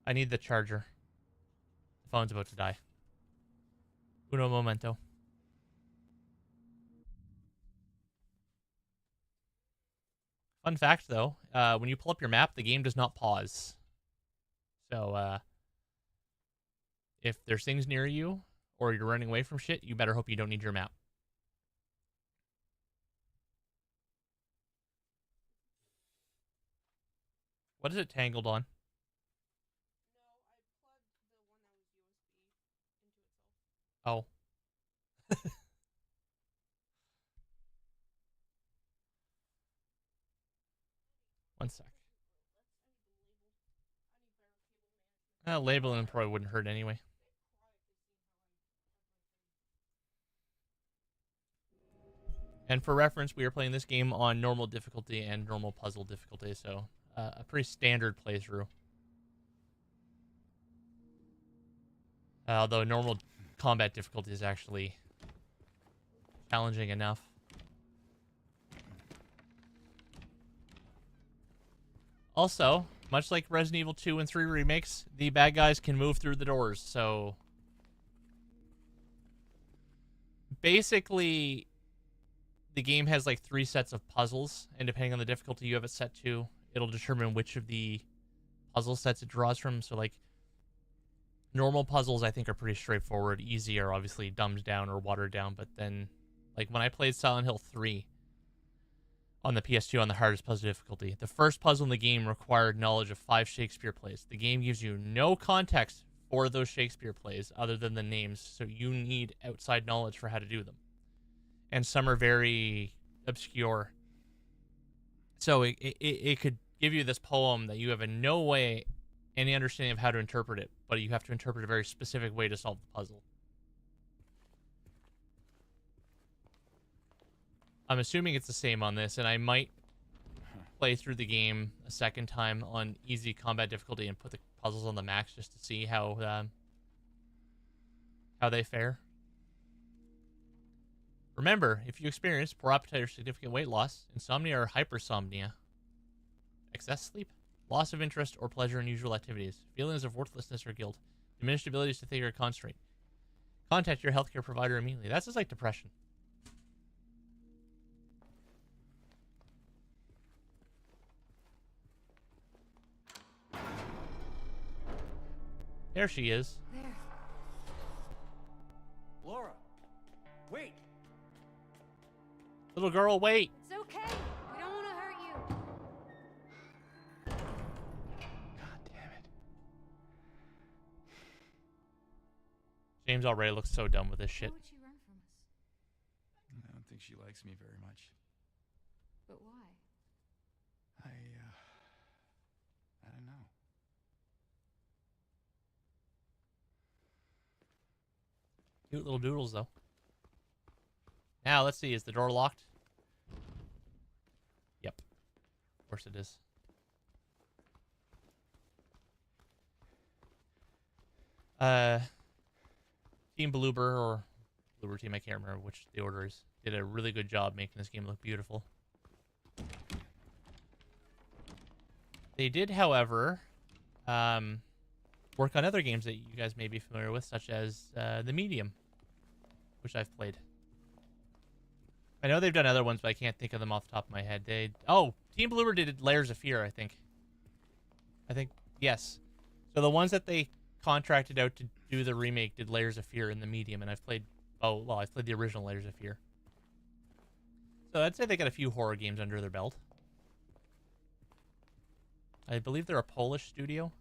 I need the charger. The phone's about to die. Uno momento. Fun fact, though, when you pull up your map, the game does not pause. So, if there's things near you, or you're running away from shit, you better hope you don't need your map. What is it tangled on? Oh. One sec. Labeling probably wouldn't hurt anyway. And for reference, we are playing this game on normal difficulty and normal puzzle difficulty, so a pretty standard playthrough. Although normal combat difficulty is actually challenging enough. Also, much like Resident Evil 2 and 3 remakes, the bad guys can move through the doors, so... Basically, the game has like 3 sets of puzzles, and depending on the difficulty you have it set to, it'll determine which of the puzzle sets it draws from. So, like, normal puzzles I think are pretty straightforward. Easy are obviously dumbed down or watered down, but then, like, when I played Silent Hill 3... on the PS2 on the hardest puzzle difficulty, the first puzzle in the game required knowledge of 5 Shakespeare plays. The game gives you no context for those Shakespeare plays other than the names, so you need outside knowledge for how to do them. And some are very obscure. So it could give you this poem that you have in no way any understanding of how to interpret it, but you have to interpret a very specific way to solve the puzzle. I'm assuming it's the same on this, and I might play through the game a second time on easy combat difficulty and put the puzzles on the max just to see how they fare. Remember, if you experience poor appetite or significant weight loss, insomnia or hypersomnia, excess sleep, loss of interest or pleasure in usual activities, feelings of worthlessness or guilt, diminished abilities to think or concentrate, contact your healthcare provider immediately. That's just like depression. There she is. There. Laura, wait! Little girl, wait. It's okay. We don't want to hurt you. God damn it. James already looks so dumb with this shit. Why would she run from us? I don't think she likes me very much. But why? I don't know. Cute little doodles, though. Now, let's see. Is the door locked? Yep. Of course it is. Team Bloober, or Bloober Team, I can't remember which the order is, did a really good job making this game look beautiful. They did, however, work on other games that you guys may be familiar with, such as The Medium, which I've played. I know they've done other ones, but I can't think of them off the top of my head. Team Bloober did Layers of Fear, I think. Yes. So the ones that they contracted out to do the remake did Layers of Fear in The Medium, and I've played the original Layers of Fear. So I'd say they got a few horror games under their belt. I believe they're a Polish studio.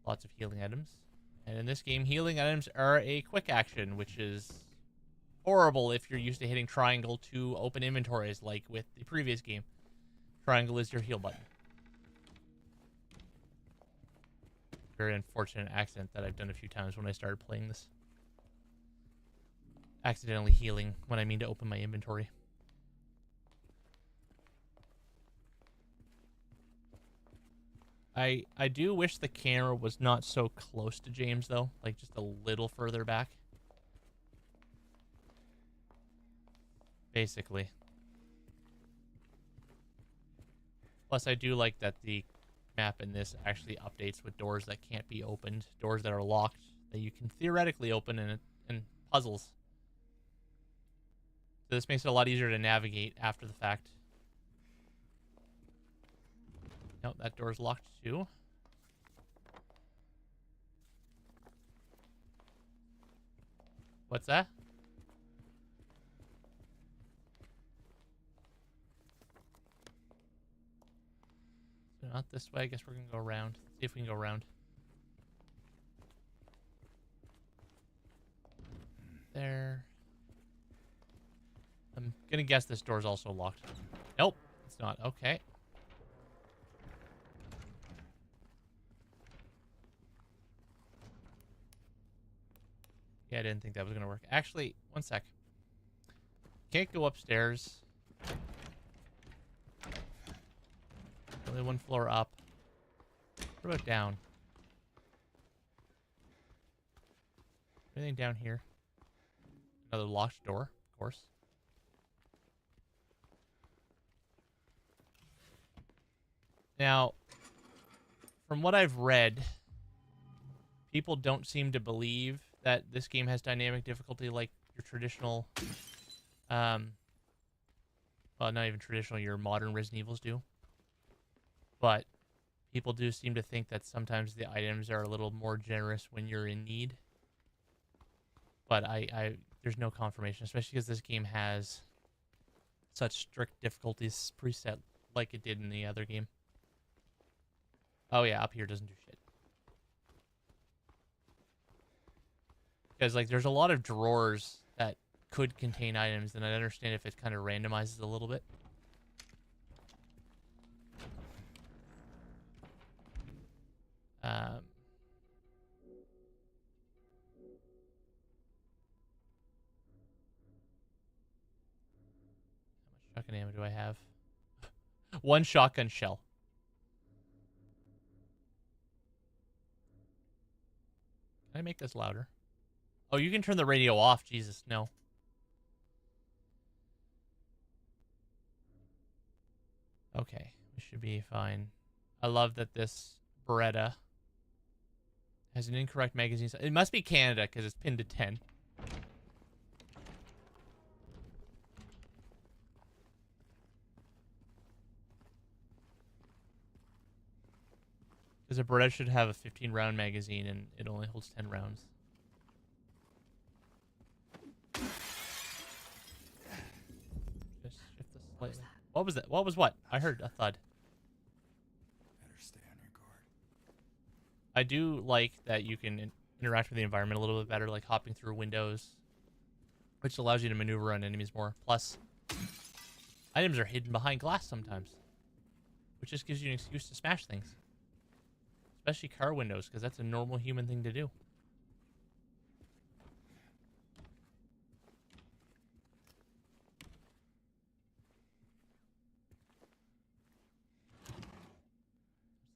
Lots of healing items. And in this game, healing items are a quick action, which is horrible if you're used to hitting triangle to open inventories, like with the previous game. Triangle is your heal button. Very unfortunate accident that I've done a few times when I started playing this. Accidentally healing when I mean to open my inventory. I do wish the camera was not so close to James, though. Like, just a little further back. Basically. Plus, I do like that the map in this actually updates with doors that can't be opened. Doors that are locked that you can theoretically open in puzzles. So this makes it a lot easier to navigate after the fact. No, that door's locked too. What's that? So not this way. I guess we're gonna go around. See if we can go around. There. I'm gonna guess this door's also locked. Nope, it's not. Okay. Yeah, I didn't think that was gonna work. Actually, one sec. Can't go upstairs. Only one floor up. What about down? Anything down here? Another locked door, of course. Now, from what I've read, people don't seem to believe that this game has dynamic difficulty like your traditional, well, not even traditional, your modern Resident Evils do. But people do seem to think that sometimes the items are a little more generous when you're in need. But there's no confirmation, especially because this game has such strict difficulties preset like it did in the other game. Oh yeah, up here doesn't do shit. Because, like, there's a lot of drawers that could contain items, and I understand if it kind of randomizes a little bit. How much shotgun ammo do I have? One shotgun shell. Can I make this louder? Oh, you can turn the radio off. Jesus, no. Okay, we should be fine. I love that this Beretta has an incorrect magazine size. It must be Canada because it's pinned to 10. Because a Beretta should have a 15-round magazine and it only holds 10 rounds. Just shift this slightly. What was that? What was what? I heard a thud. Better stay on your guard. I do like that you can interact with the environment a little bit better, like hopping through windows, which allows you to maneuver on enemies more. Plus, items are hidden behind glass sometimes, which just gives you an excuse to smash things. Especially car windows, because that's a normal human thing to do.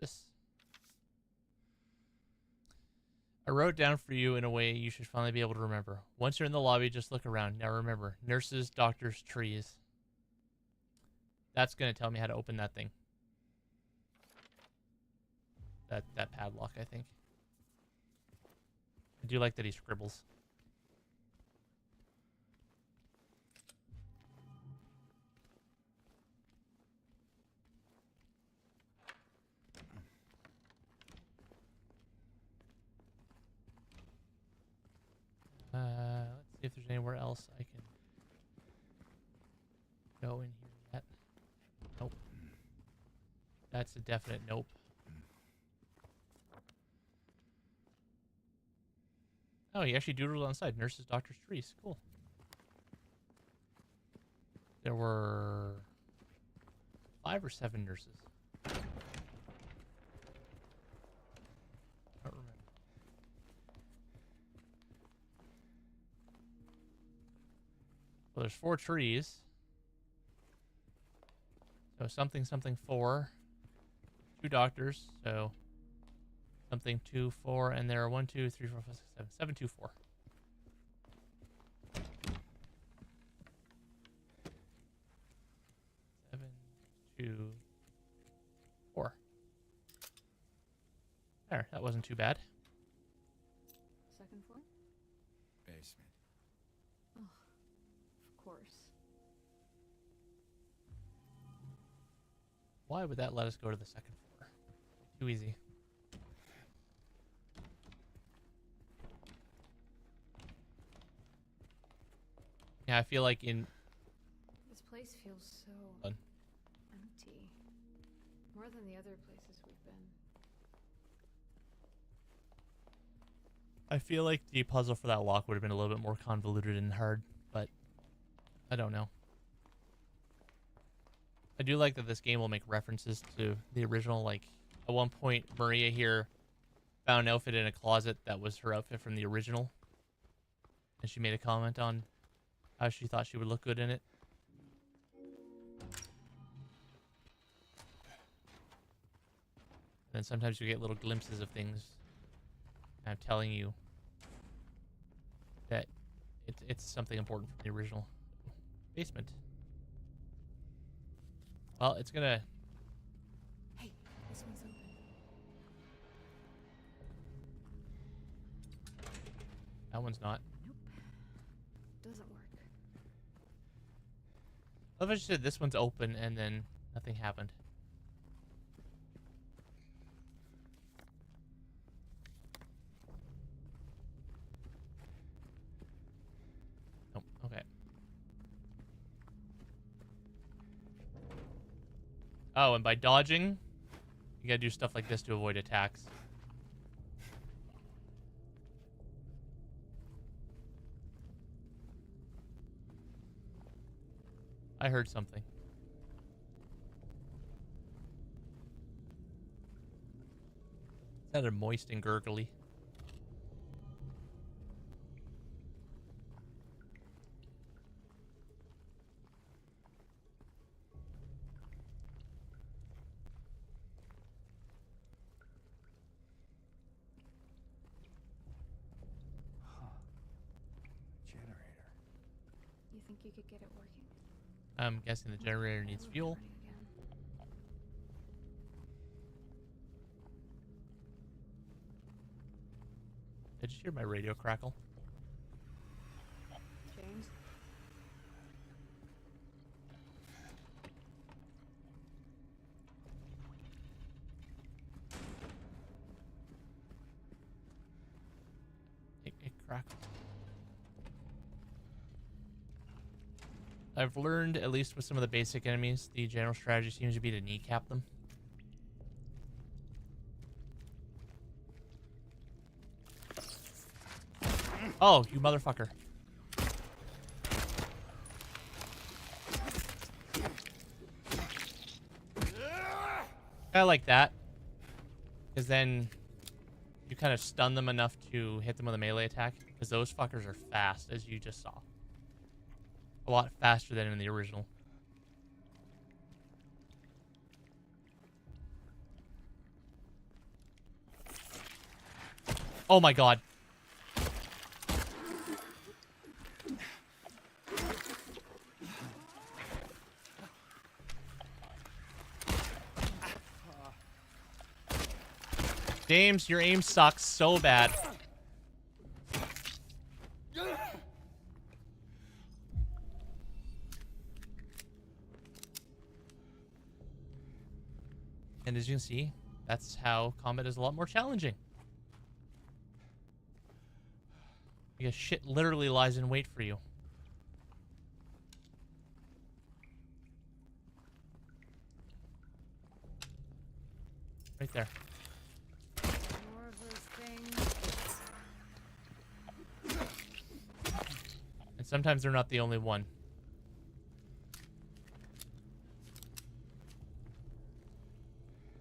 This. I wrote down for you in a way you should finally be able to remember. Once you're in the lobby, just look around. Now remember, nurses, doctors, trees. That's going to tell me how to open that thing. That padlock, I think. I do like that he scribbles. Let's see if there's anywhere else I can go in here yet. Nope. That's a definite nope. Oh, he actually doodled on the side. Nurses, doctors, trees. Cool. There were 5 or 7 nurses. I don't remember. Well, there's 4 trees. So something, something, 4. 2 doctors. So something, 2, 4. And there are 1, 2, 3, 4, 5, 6, 7. 7, 2, 4. 7, 2, 4. There, that wasn't too bad. Second floor? Basement. Oh, of course. Why would that let us go to the second floor? Too easy. Yeah, I feel like in... This place feels so Fun. empty. More than the other places we've been. I feel like the puzzle for that lock would have been a little bit more convoluted and hard, but I don't know. I do like that this game will make references to the original. Like, at one point, Maria here found an outfit in a closet that was her outfit from the original. And she made a comment on how she thought she would look good in it. And then sometimes you get little glimpses of things kind of telling you that it's something important from the original. Basement. Well, it's gonna... Hey, this one's open. That one's not. Nope. Doesn't work. What if I just said this one's open and then nothing happened? Nope. Okay. Oh, and by dodging, you gotta do stuff like this to avoid attacks. I heard something. It sounded moist and gurgly. Generator. You think you could get it working? I'm guessing the generator needs fuel. Turning again. Did you hear my radio crackle? James? It crackled. I've learned, at least with some of the basic enemies, the general strategy seems to be to kneecap them. Oh, you motherfucker. I like that. Because then you kind of stun them enough to hit them with a melee attack. Because those fuckers are fast, as you just saw. A lot faster than in the original. Oh my god. James, your aim sucks so bad. And as you can see, that's how combat is a lot more challenging. Because shit literally lies in wait for you. Right there. More of those things. And sometimes they're not the only one.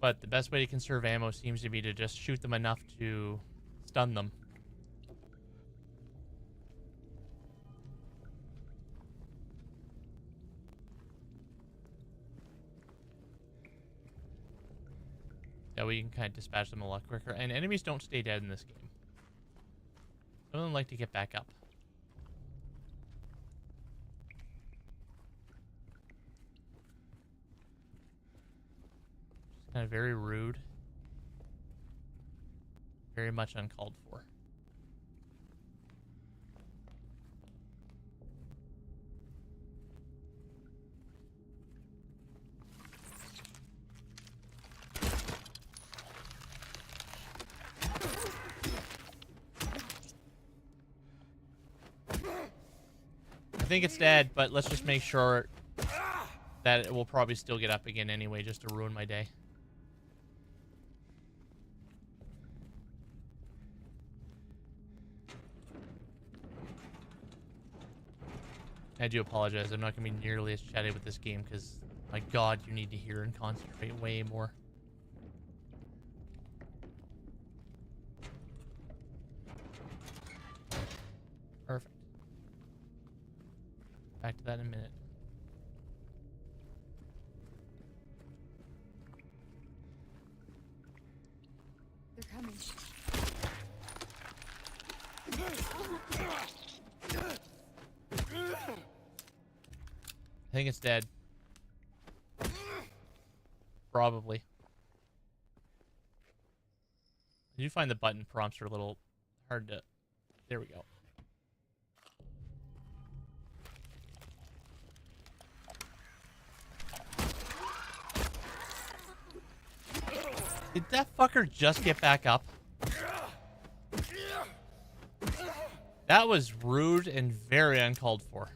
But the best way to conserve ammo seems to be to just shoot them enough to stun them. That way you can kind of dispatch them a lot quicker. And enemies don't stay dead in this game. Some of them like to get back up. It's kind of very rude. Very much uncalled for. I think it's dead, but let's just make sure that it will probably still get up again anyway, just to ruin my day. I do apologize. I'm not going to be nearly as chatty with this game because, my god, you need to hear and concentrate way more. Perfect. Back to that in a minute. They're coming. I think it's dead. Probably. I do find the button prompts are a little hard to... There we go. Did that fucker just get back up? That was rude and very uncalled for.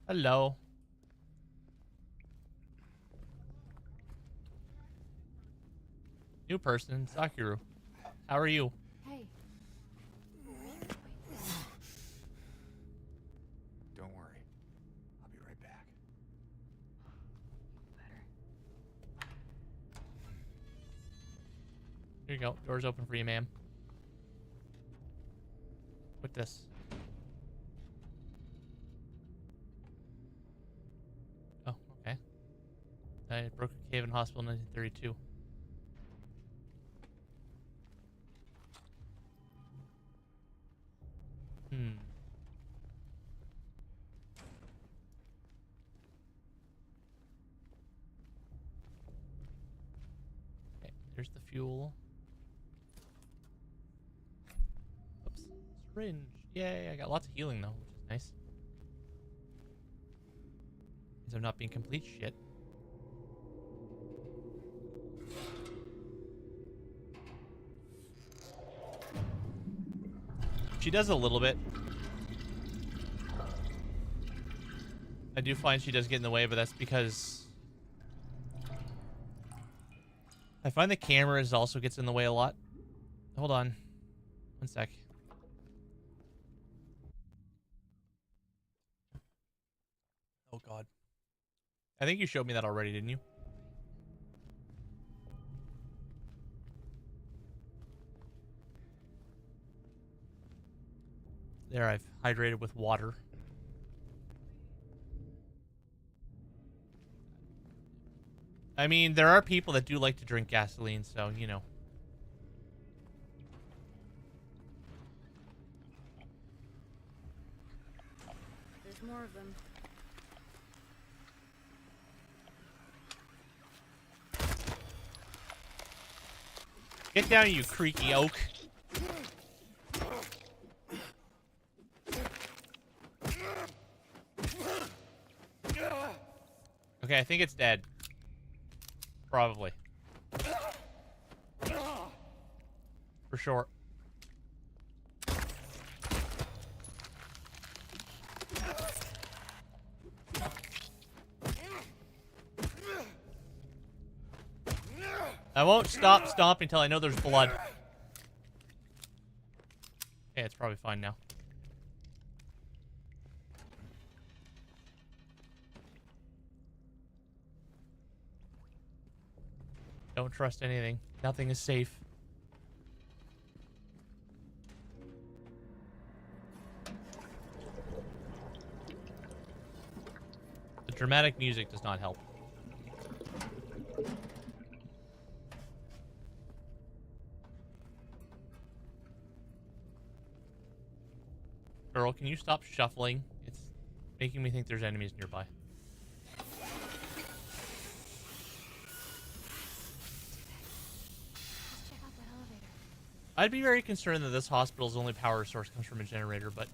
Hello. New person, Sakiru. How are you? Hey. Don't worry. I'll be right back. Better. Here you go. Door's open for you, ma'am. With this. Oh, okay. I broke a cave in hospital in 1932. Okay, there's the fuel. Oops. Syringe. Yay, I got lots of healing though, which is nice. Means I'm not being complete shit. She does a little bit. I do find she does get in the way, but that's because I find the cameras also gets in the way a lot. Hold on. One sec. Oh god. I think you showed me that already, didn't you? There, I've hydrated with water. I mean, there are people that do like to drink gasoline, so, you know. There's more of them. Get down, you creaky oak. Okay, I think it's dead. Probably. For sure. I won't stop stomping until I know there's blood. Okay, it's probably fine now. Don't trust anything. Nothing is safe. The dramatic music does not help. Girl, can you stop shuffling? It's making me think there's enemies nearby. I'd be very concerned that this hospital's only power source comes from a generator, but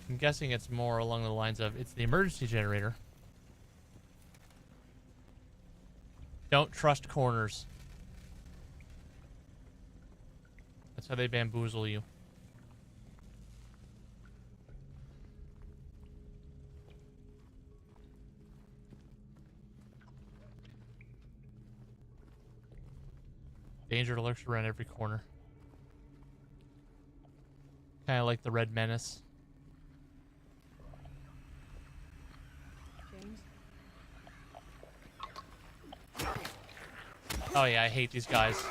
I'm guessing it's more along the lines of it's the emergency generator. Don't trust corners. That's how they bamboozle you. Danger lurks around every corner. Kind of like the Red Menace. James? Oh yeah, I hate these guys.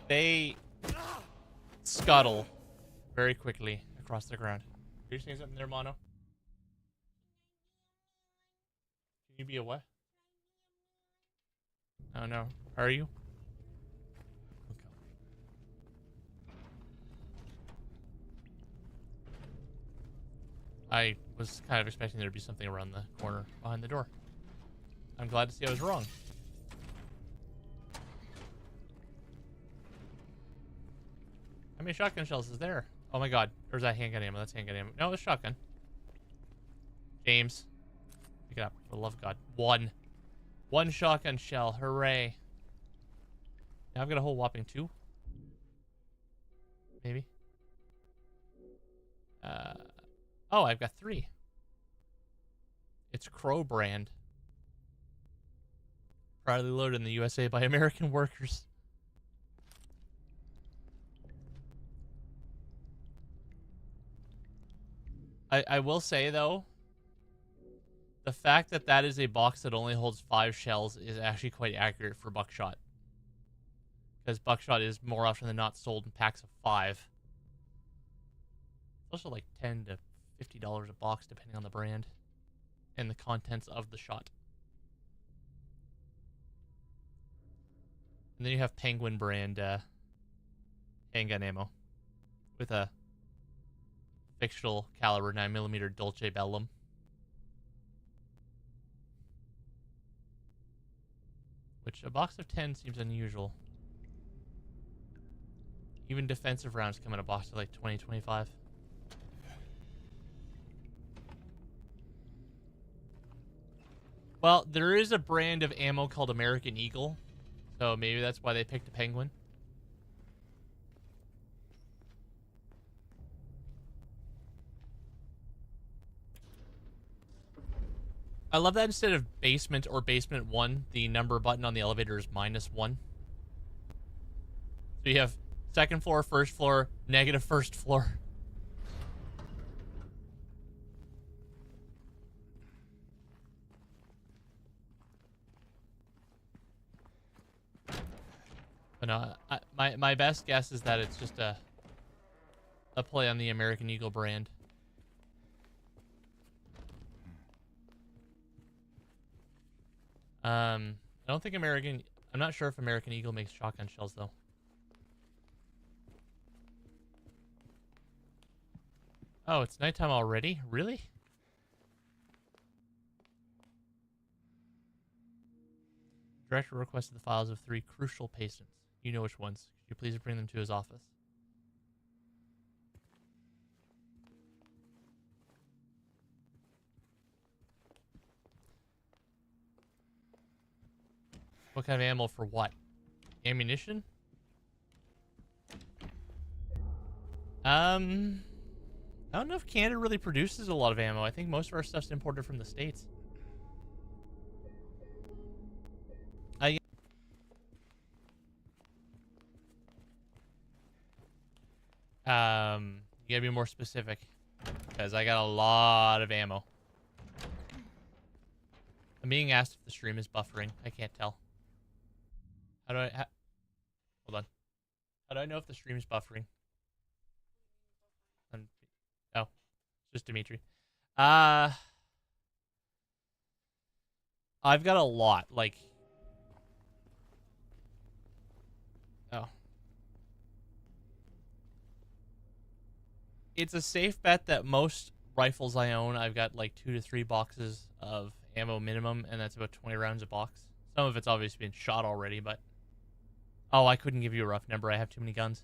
They scuttle very quickly across the ground. Are you saying something there, Mono? Can you be a what? Oh no. Are you? Okay. I was kind of expecting there to be something around the corner behind the door. I'm glad to see I was wrong. How many shotgun shells is there? Oh my god. Or is that handgun ammo? That's handgun ammo. No, it's shotgun. James. Pick it up. For the love of God. One shotgun shell. Hooray. Now I've got a whole whopping 2. Maybe. Oh, I've got 3. It's Crow brand. Proudly loaded in the USA by American workers. I will say, though, the fact that that is a box that only holds 5 shells is actually quite accurate for buckshot. Because buckshot is more often than not sold in packs of 5. It's also like $10 to $50 a box, depending on the brand and the contents of the shot. And then you have Penguin brand handgun ammo with a fictional caliber 9mm Dolce Bellum. Which a box of 10 seems unusual. Even defensive rounds come in a box of like 20, 25. Well, there is a brand of ammo called American Eagle, so maybe that's why they picked a Penguin. I love that instead of basement or basement 1, the number button on the elevator is -1. So you have second floor, first floor, negative first floor. But no, My best guess is that it's just a play on the American Eagle brand. I don't think I'm not sure if American Eagle makes shotgun shells though. Oh, it's nighttime already? Really? Director requested the files of 3 crucial patients. You know which ones. Could you please bring them to his office? What kind of ammo for what? Ammunition? I don't know if Canada really produces a lot of ammo. I think most of our stuff's imported from the States. You gotta be more specific, because I got a lot of ammo. I'm being asked if the stream is buffering. I can't tell. How do I... hold on. How do I know if the stream is buffering? Oh, it's just Dimitri. I've got a lot, like... Oh. It's a safe bet that most rifles I own, I've got like 2 to 3 boxes of ammo minimum, and that's about 20 rounds a box. Some of it's obviously been shot already, but... Oh, I couldn't give you a rough number. I have too many guns.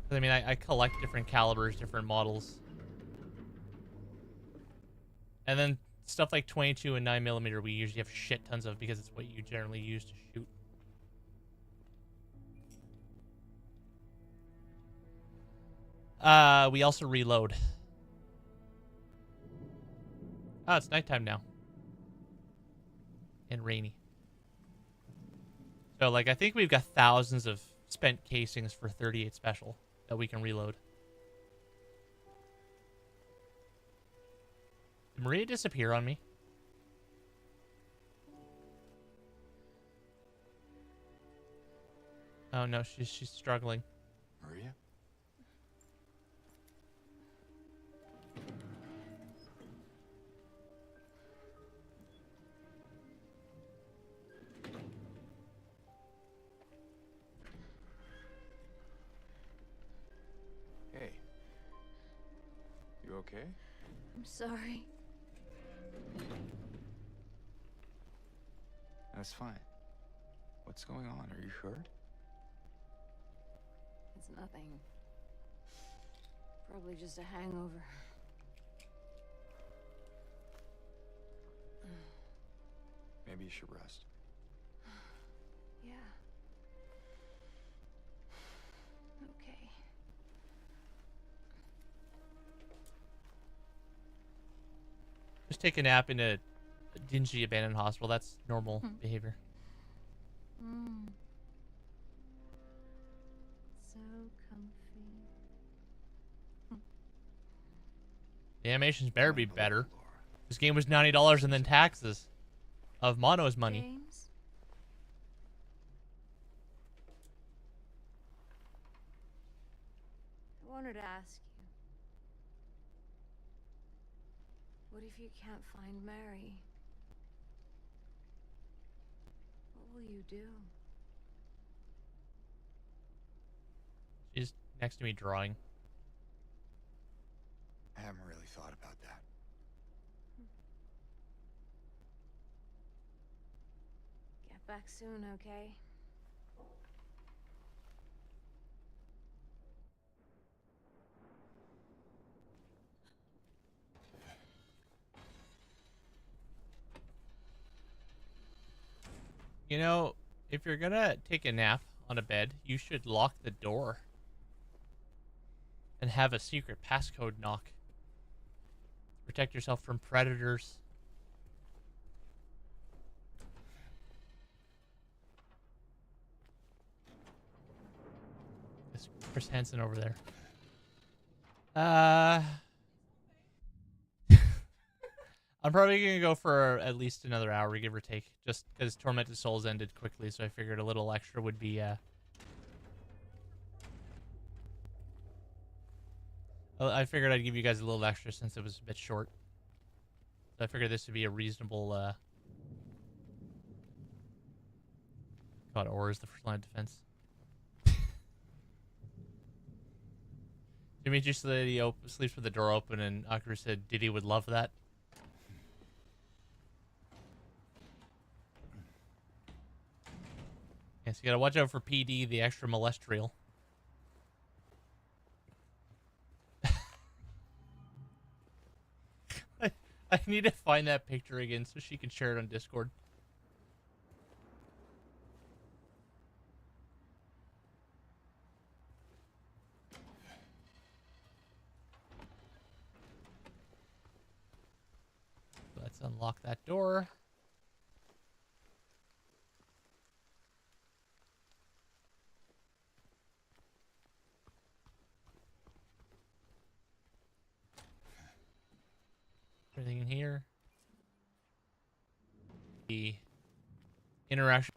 I mean, I collect different calibers, different models. And then stuff like 22 and 9mm we usually have shit tons of because it's what you generally use to shoot. We also reload. Oh, it's nighttime now. And rainy. So, like, I think we've got thousands of spent casings for 38 special that we can reload. Did Maria disappear on me? Oh no, she's struggling. Maria? Hey. You okay? I'm sorry. That's fine. What's going on? Are you hurt? It's nothing. Probably just a hangover. Maybe you should rest. Yeah. Okay. Just take a nap in a dingy abandoned hospital. That's normal behavior. So comfy. The animations better be better. This game was $90 and then taxes of Mono's money. James? I wanted to ask you. What if you can't find Mary? What will you do? She's next to me drawing. I haven't really thought about that. Get back soon, okay? You know, if you're gonna take a nap on a bed, you should lock the door. And have a secret passcode knock. Protect yourself from predators. There's Chris Hansen over there. I'm probably gonna go for at least another hour, give or take, just because Tormented Souls ended quickly, so I figured a little extra would be I figured I'd give you guys a little extra since it was a bit short. So I figured this would be a reasonable God, or is the first line of defense. Demetrius said he sleeps with the door open, and Akira said Diddy would love that. Yes, you gotta watch out for PD, the extra molestrial. I need to find that picture again so she can share it on Discord. Let's unlock that door. Anything in here? The interaction.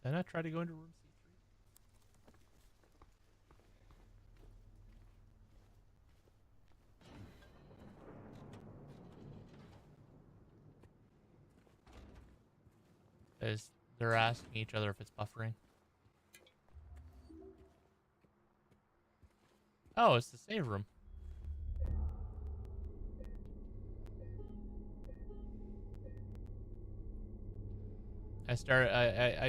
Did I not try to go into room C3? As they're asking each other if it's buffering. Oh, it's the save room. I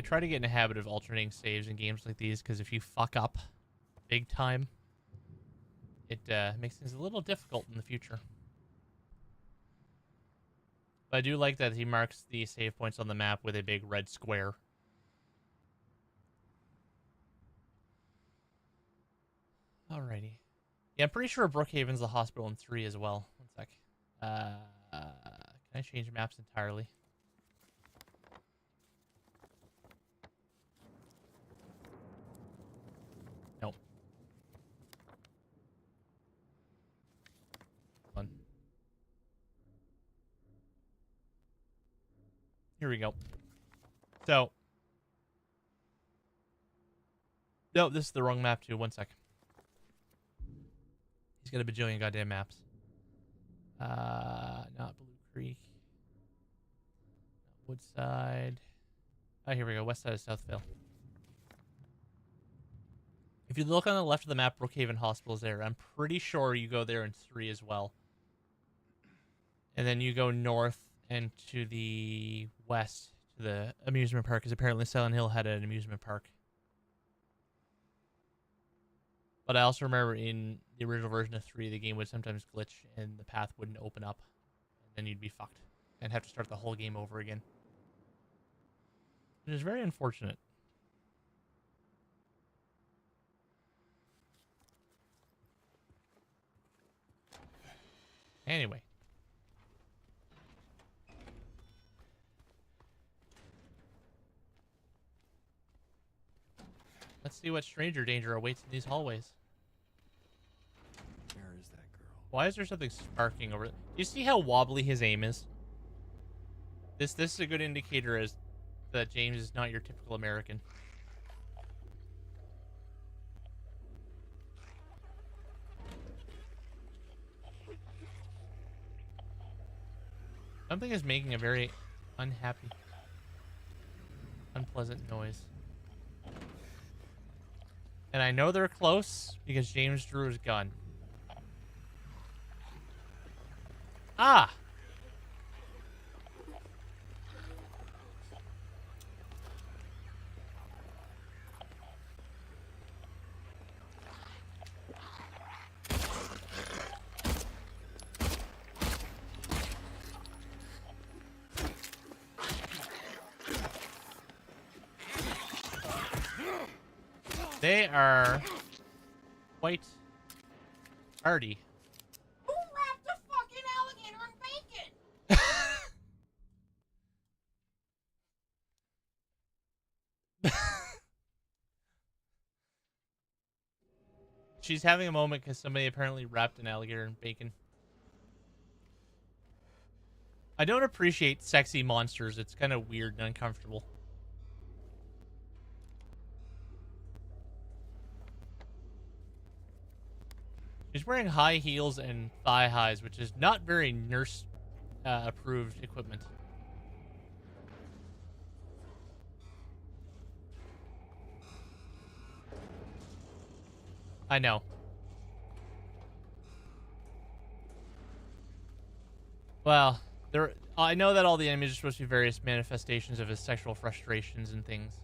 try to get in a habit of alternating saves in games like these, because if you fuck up big time, it makes things a little difficult in the future. But I do like that he marks the save points on the map with a big red square. Alrighty. Yeah, I'm pretty sure Brookhaven's the hospital in 3 as well. One sec. Can I change maps entirely? Nope. Fun. Here we go. So. No, this is the wrong map too. One sec. He's got a bajillion goddamn maps. Not Blue Creek. Not Woodside. Oh, here we go. West side of Southville. If you look on the left of the map, Brookhaven Hospital is there. I'm pretty sure you go there in 3 as well. And then you go north and to the west to the amusement park, because apparently Silent Hill had an amusement park. But I also remember in the original version of 3, the game would sometimes glitch and the path wouldn't open up. And then you'd be fucked and have to start the whole game over again. Which is very unfortunate. Anyway. Let's see what stranger danger awaits in these hallways. Where is that girl? Why is there something sparking over it? Do you see how wobbly his aim is? This is a good indicator as that James is not your typical American. Something is making a very unhappy, unpleasant noise. And I know they're close because James drew his gun. Ah! They are quite hardy. Who wrapped a fucking alligator in bacon? she's having a moment because somebody apparently wrapped an alligator in bacon. I don't appreciate sexy monsters. It's kind of weird and uncomfortable. She's wearing high heels and thigh highs, which is not very nurse approved equipment. I know. Well, I know that all the enemies are supposed to be various manifestations of his sexual frustrations and things.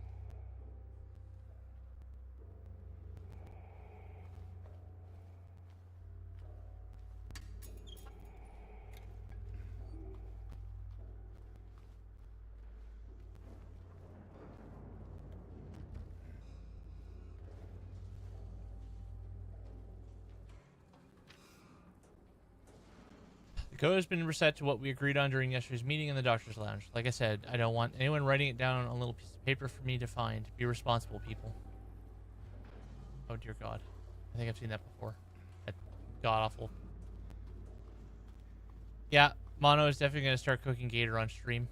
The code has been reset to what we agreed on during yesterday's meeting in the doctor's lounge. Like I said, I don't want anyone writing it down on a little piece of paper for me to find. Be responsible, people. Oh, dear God. I think I've seen that before. That god-awful. Yeah, Mono is definitely going to start cooking gator on stream.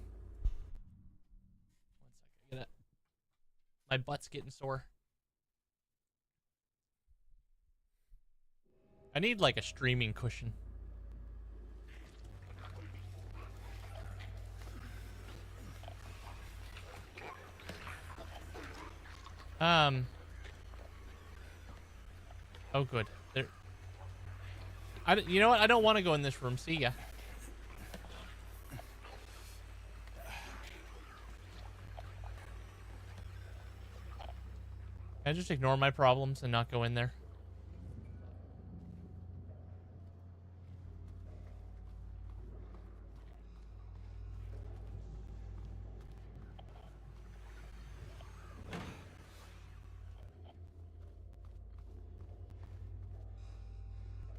1 second. My butt's getting sore. I need, like, a streaming cushion. Oh, good. There. You know what? I don't want to go in this room. See ya. Can I just ignore my problems and not go in there?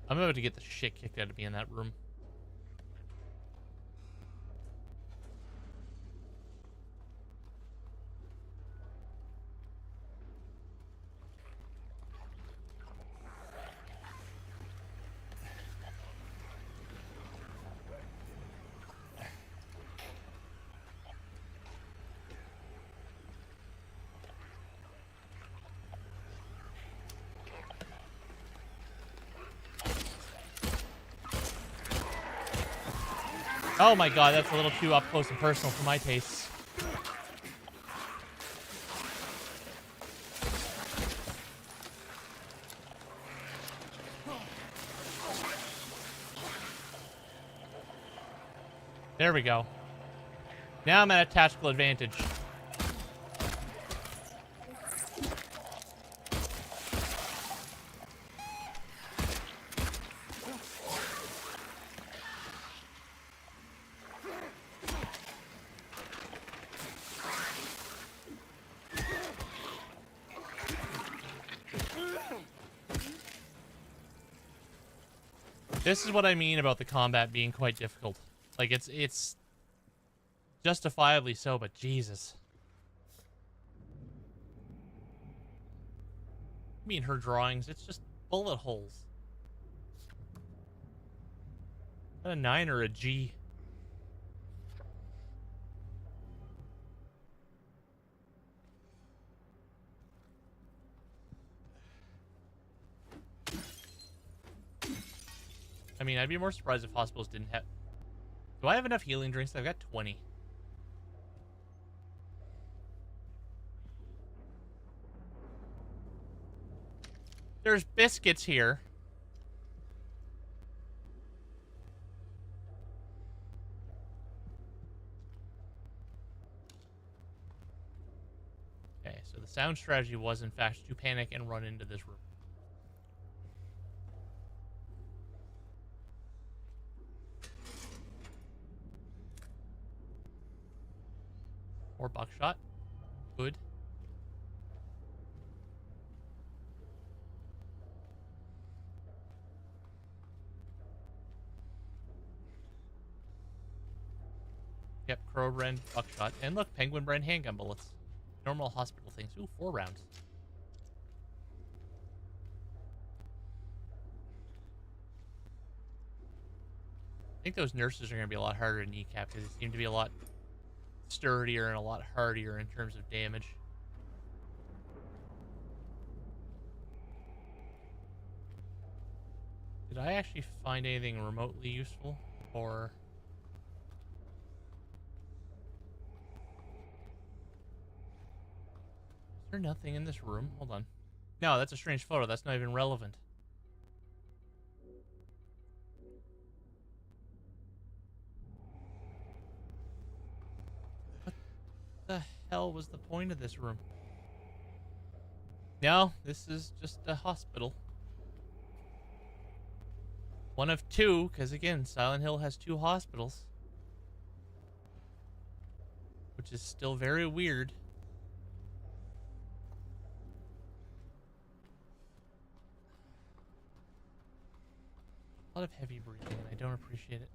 I'm about to get the shit kicked out of me in that room. Oh my God, that's a little too up close and personal for my tastes. There we go. Now I'm at a tactical advantage. This is what I mean about the combat being quite difficult. Like, it's justifiably so, but Jesus. I mean, her drawings, it's just bullet holes. A 9 or a G? I mean, I'd be more surprised if hospitals didn't have... Do I have enough healing drinks? I've got 20. There's biscuits here. Okay, so the sound strategy was, in fact, to panic and run into this room. Or buckshot. Good. Yep, crow brand buckshot. And look, penguin brand handgun bullets. Normal hospital things. Ooh, 4 rounds. I think those nurses are going to be a lot harder to kneecap because they seem to be a lot sturdier and a lot hardier in terms of damage. Did I actually find anything remotely useful? Or... is there nothing in this room? Hold on. No, that's a strange photo. That's not even relevant. What the hell was the point of this room? No, this is just a hospital. One of two, because again, Silent Hill has 2 hospitals. Which is still very weird. A lot of heavy breathing, and I don't appreciate it.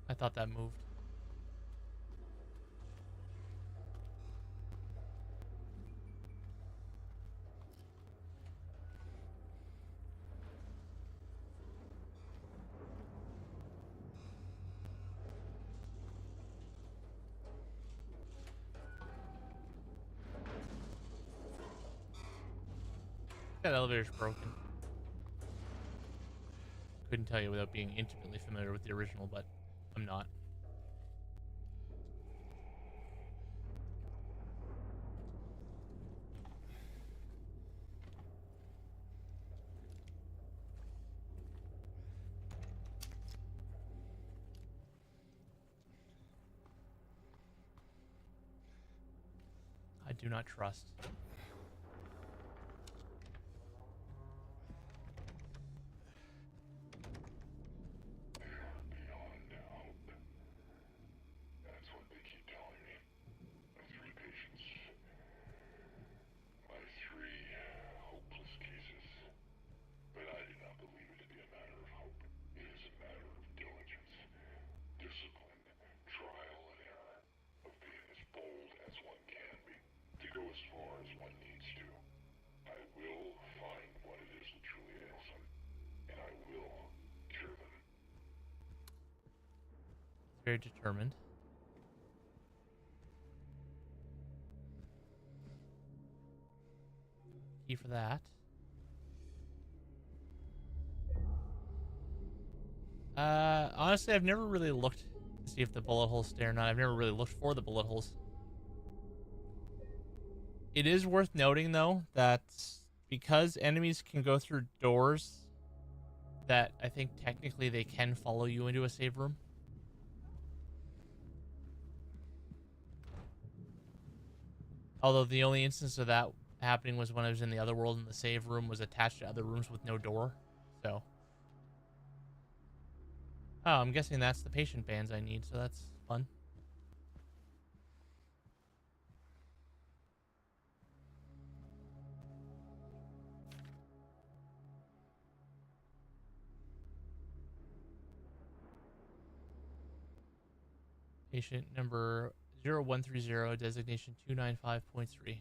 I thought that moved. That elevator's broken. Couldn't tell you without being intimately familiar with the original, but I'm not. I do not trust. Very determined. Key for that. Honestly, I've never really looked to see if the bullet holes stay or not. I've never really looked for the bullet holes. It is worth noting, though, that because enemies can go through doors, that I think technically they can follow you into a save room. Although the only instance of that happening was when I was in the other world and the save room was attached to other rooms with no door. So. Oh, I'm guessing that's the patient bands I need, so that's fun. Patient number 0130, designation 295.3.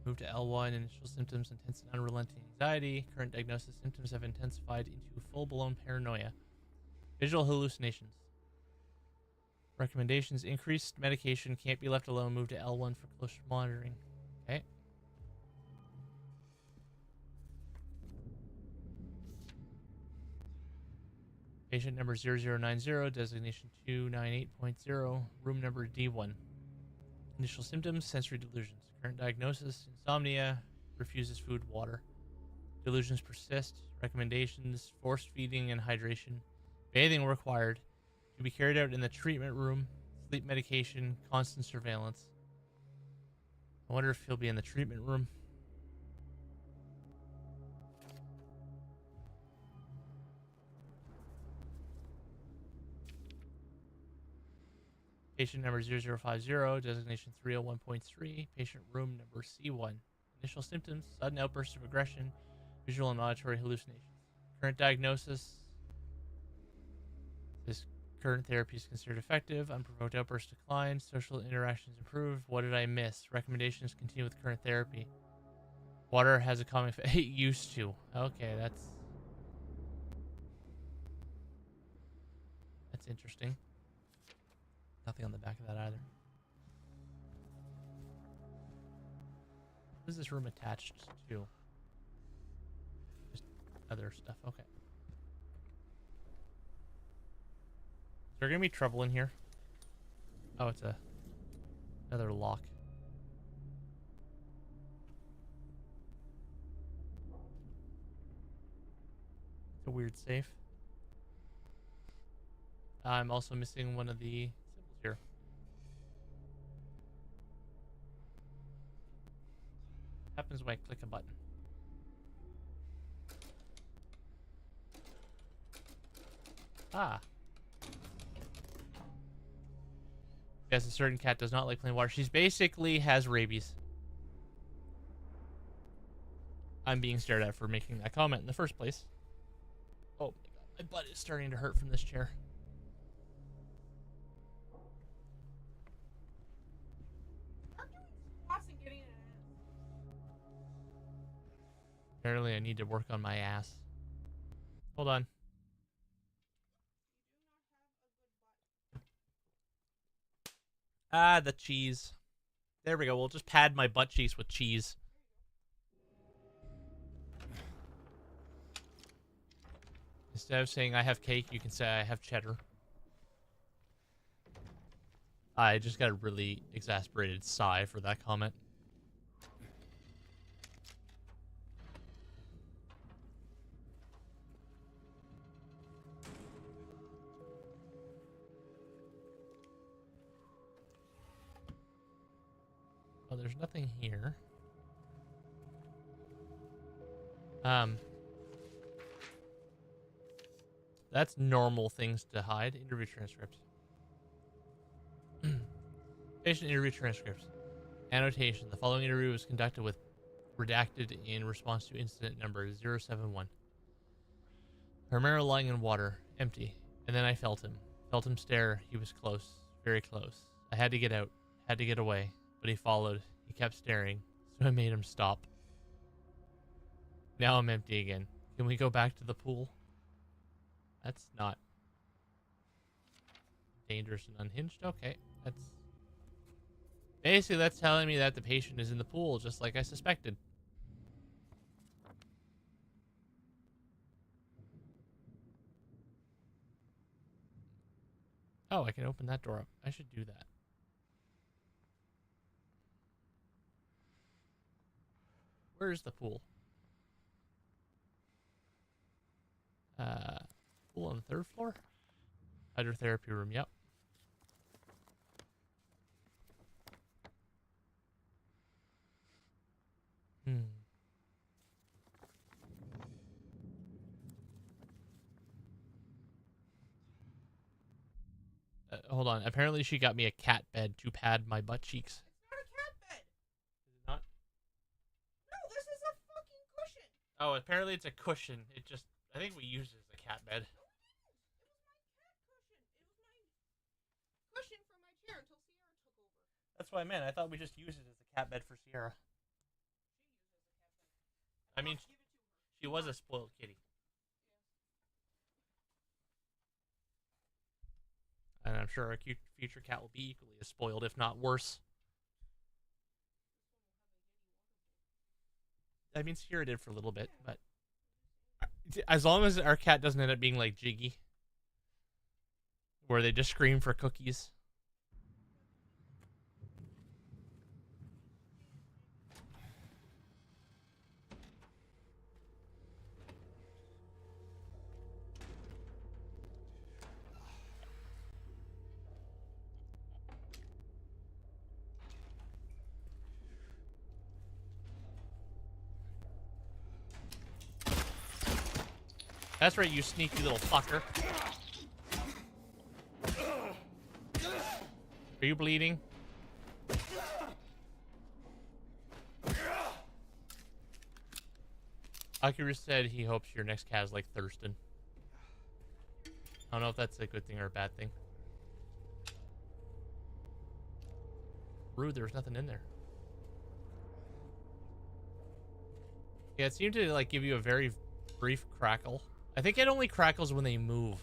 Move to L1, initial symptoms, intense and unrelenting anxiety. Current diagnosis, symptoms have intensified into full-blown paranoia. Visual hallucinations. Recommendations, increased medication, can't be left alone. Move to L1 for close monitoring. Okay. Patient number 0090, designation 298.0, room number D1. Initial symptoms, sensory delusions. Current diagnosis, insomnia, refuses food, water. Delusions persist. Recommendations, forced feeding and hydration. Bathing required. To be carried out in the treatment room. Sleep medication, constant surveillance. I wonder if he'll be in the treatment room. Patient number 0050, designation 301.3, patient room number C1. Initial symptoms, sudden outbursts of aggression, visual and auditory hallucinations. Current diagnosis, This current therapy is considered effective. Unprovoked outbursts decline. Social interactions improve. What did I miss? Recommendations continue with current therapy. Water has a calming effect. It used to. Okay, that's interesting. Nothing on the back of that either. What is this room attached to? Just other stuff. Okay. Is there gonna be trouble in here? Oh, it's another lock. It's a weird safe. I'm also missing one of the symbols here. What happens when I click a button? Ah. Yes, a certain cat does not like plain water. She's basically has rabies. I'm being stared at for making that comment in the first place. Oh my god, my butt is starting to hurt from this chair. Apparently I need to work on my ass. Hold on. Ah, the cheese. There we go. We'll just pad my butt cheeks with cheese. Instead of saying I have cake, you can say I have cheddar. I just got a really exasperated sigh for that comment. Oh, there's nothing here. That's normal things to hide. Interview transcripts. Patient interview transcripts. Annotation. The following interview was conducted with redacted in response to incident number 071. Romero lying in water. Empty. And then I felt him. Felt him stare. He was close. Very close. I had to get out. Had to get away. But he followed. He kept staring. So I made him stop. Now I'm empty again. Can we go back to the pool? That's not dangerous and unhinged. Okay, that's basically that's telling me that the patient is in the pool, just like I suspected. Oh, I can open that door up. I should do that. Where's the pool? Pool on the 3rd floor? Hydrotherapy room, yep. Hold on. Apparently she got me a cat bed to pad my butt cheeks. It's not a cat bed. Is it not? No, this is a fucking cushion. Oh, apparently it's a cushion. It just, I think we used it as a cat bed. It was my cushion for my chair until Sierra took over. That's what I meant. I thought we just used it as a cat bed for Sierra. I mean, she was a spoiled kitty. And I'm sure our future cat will be equally as spoiled, if not worse. I mean, Sierra did for a little bit, but as long as our cat doesn't end up being like Jiggy, where they just scream for cookies. That's right, you sneaky little fucker. Are you bleeding? Akira said he hopes your next cat is like Thurston. I don't know if that's a good thing or a bad thing. Rude, there was nothing in there. Yeah, it seemed to like give you a very brief crackle. I think it only crackles when they move.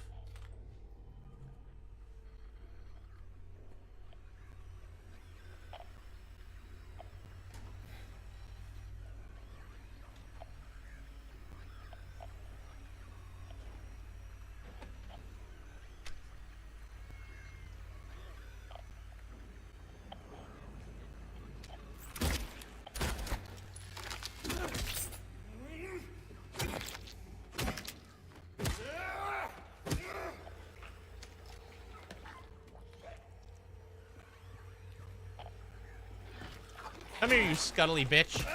Come here, you scuttly bitch.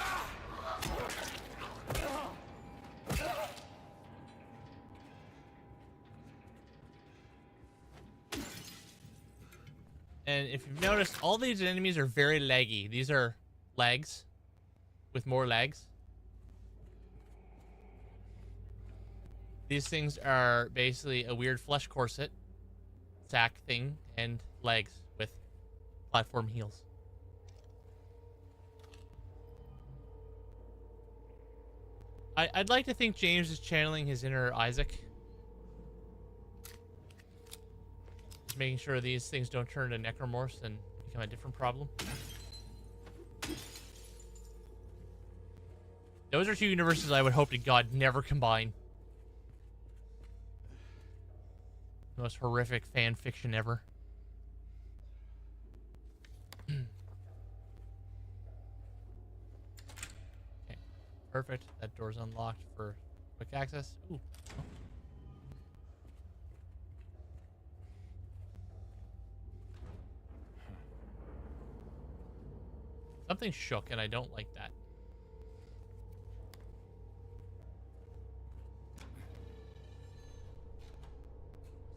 And if you've noticed, all these enemies are very leggy. These are legs with more legs. These things are basically a weird flesh corset, sack thing, and legs with platform heels. I'd like to think James is channeling his inner Isaac. Just making sure these things don't turn into necromorphs and become a different problem. Those are two universes I would hope to God never combine. The most horrific fan fiction ever. Perfect. That door's unlocked for quick access. Ooh. Oh. Something shook, and I don't like that.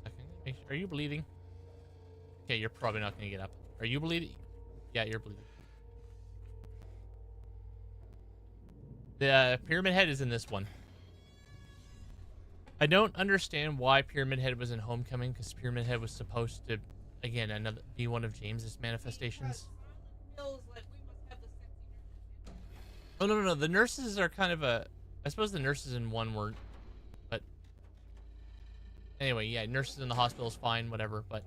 Second. Are you bleeding? Okay, you're probably not going to get up. Are you bleeding? Yeah, you're bleeding. The Pyramid Head is in this one. I don't understand why Pyramid Head was in Homecoming, because Pyramid Head was supposed to, again, be one of James's manifestations. Oh, no. The nurses are kind of a... I suppose the nurses in one weren't, but... Anyway, yeah, nurses in the hospital is fine, whatever, but...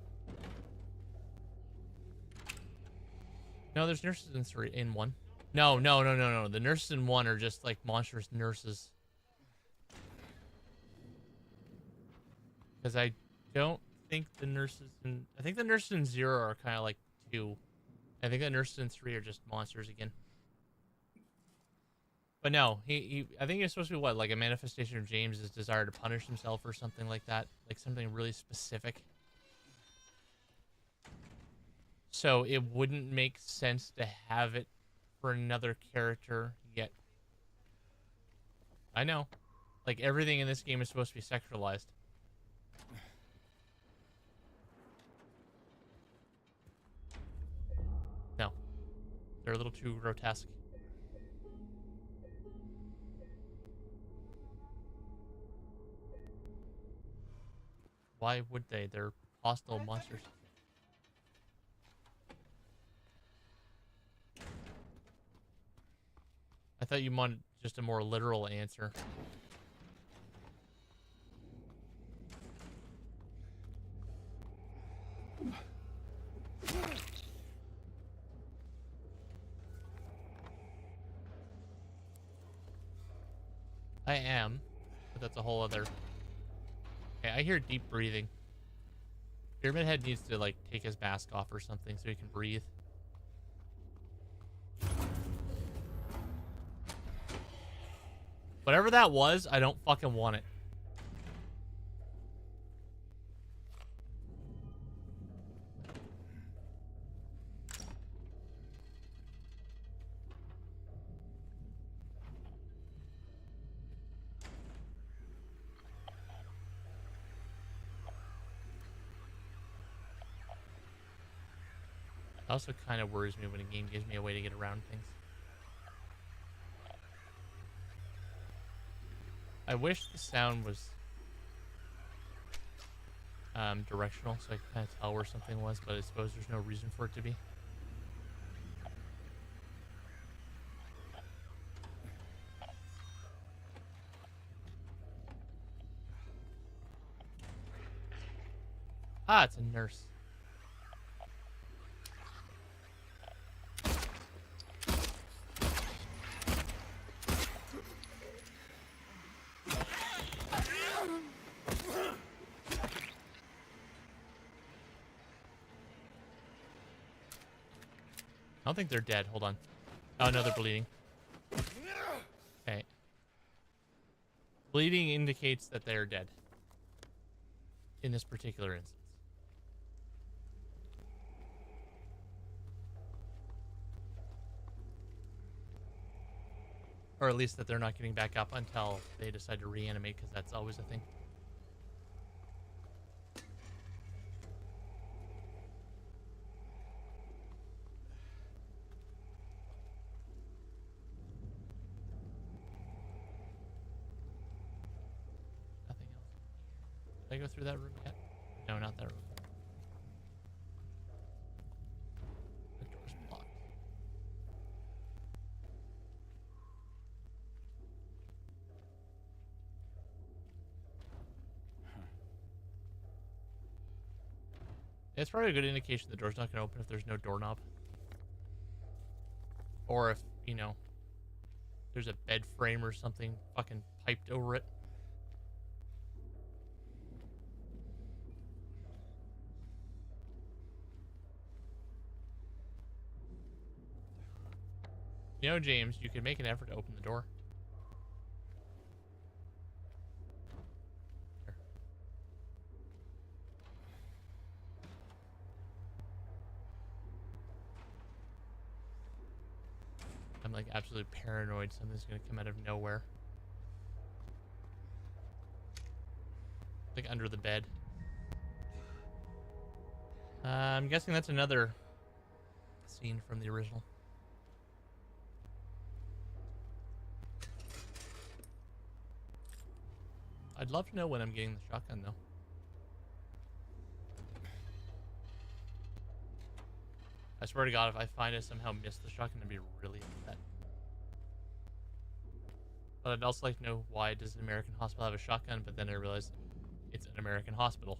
No, there's nurses in one. No. The nurses in one are just like monstrous nurses. Because I don't think the nurses in... I think the nurses in 0 are kind of like 2. I think the nurses in 3 are just monsters again. But no, I think it's supposed to be what? Like a manifestation of James's desire to punish himself or something like that. Like something really specific. So it wouldn't make sense to have it for another character yet. I know. Like, everything in this game is supposed to be sexualized. No. They're a little too grotesque. Why would they? They're hostile monsters. I thought you wanted just a more literal answer. I am, but that's a whole other... Okay, I hear deep breathing. Pyramid Head needs to, like, take his mask off or something so he can breathe. Whatever that was, I don't fucking want it. It also kind of worries me when a game gives me a way to get around things. I wish the sound was... directional, so I can kind of tell where something was, but I suppose there's no reason for it to be. Ah, it's a nurse. I don't think they're dead. Hold on. Oh, no, they're bleeding. Okay. Bleeding indicates that they're dead. In this particular instance. Or at least that they're not getting back up until they decide to reanimate, because that's always a thing. Nothing else. Did I go through that room yet? No, not that room. The door's blocked. It's probably a good indication the door's not going to open if there's no doorknob. Or if, you know, there's a bed frame or something fucking piped over it. You know, James, you could make an effort to open the door. Here. I'm like absolutely paranoid something's gonna come out of nowhere. Like under the bed. I'm guessing that's another scene from the original. I'd love to know when I'm getting the shotgun, though. I swear to God, if I find I somehow missed the shotgun, I'd be really upset. But I'd also like to know, why does an American hospital have a shotgun? But then I realized it's an American hospital.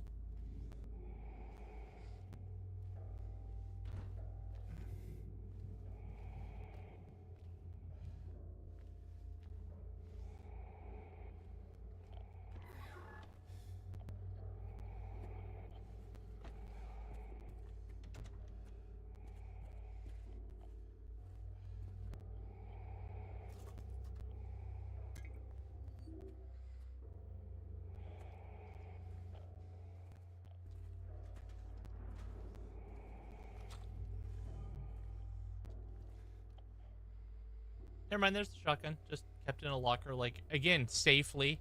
Never mind, there's the shotgun. Just kept in a locker, like, again, safely.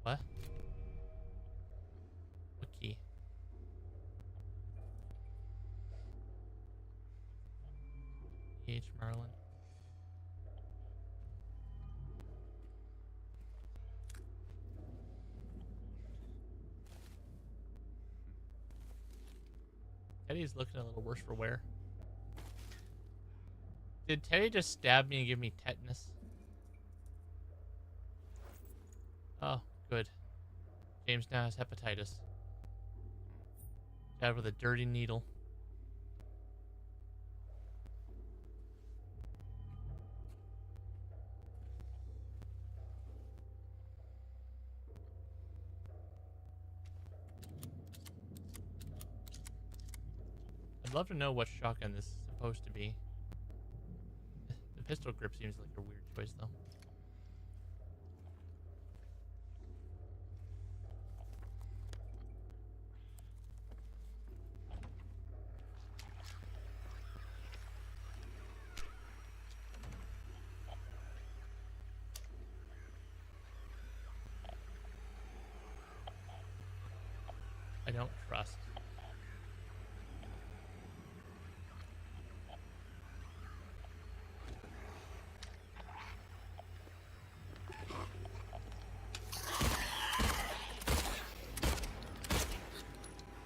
What? What key? H. Marlin. Teddy's looking a little worse for wear. Did Teddy just stab me and give me tetanus? Oh, good. James now has hepatitis. Stabbed with a dirty needle. I'd love to know what shotgun this is supposed to be. The pistol grip seems like a weird choice, though. I don't trust.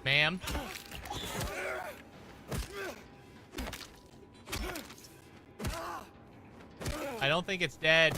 Ma'am? I don't think it's dead.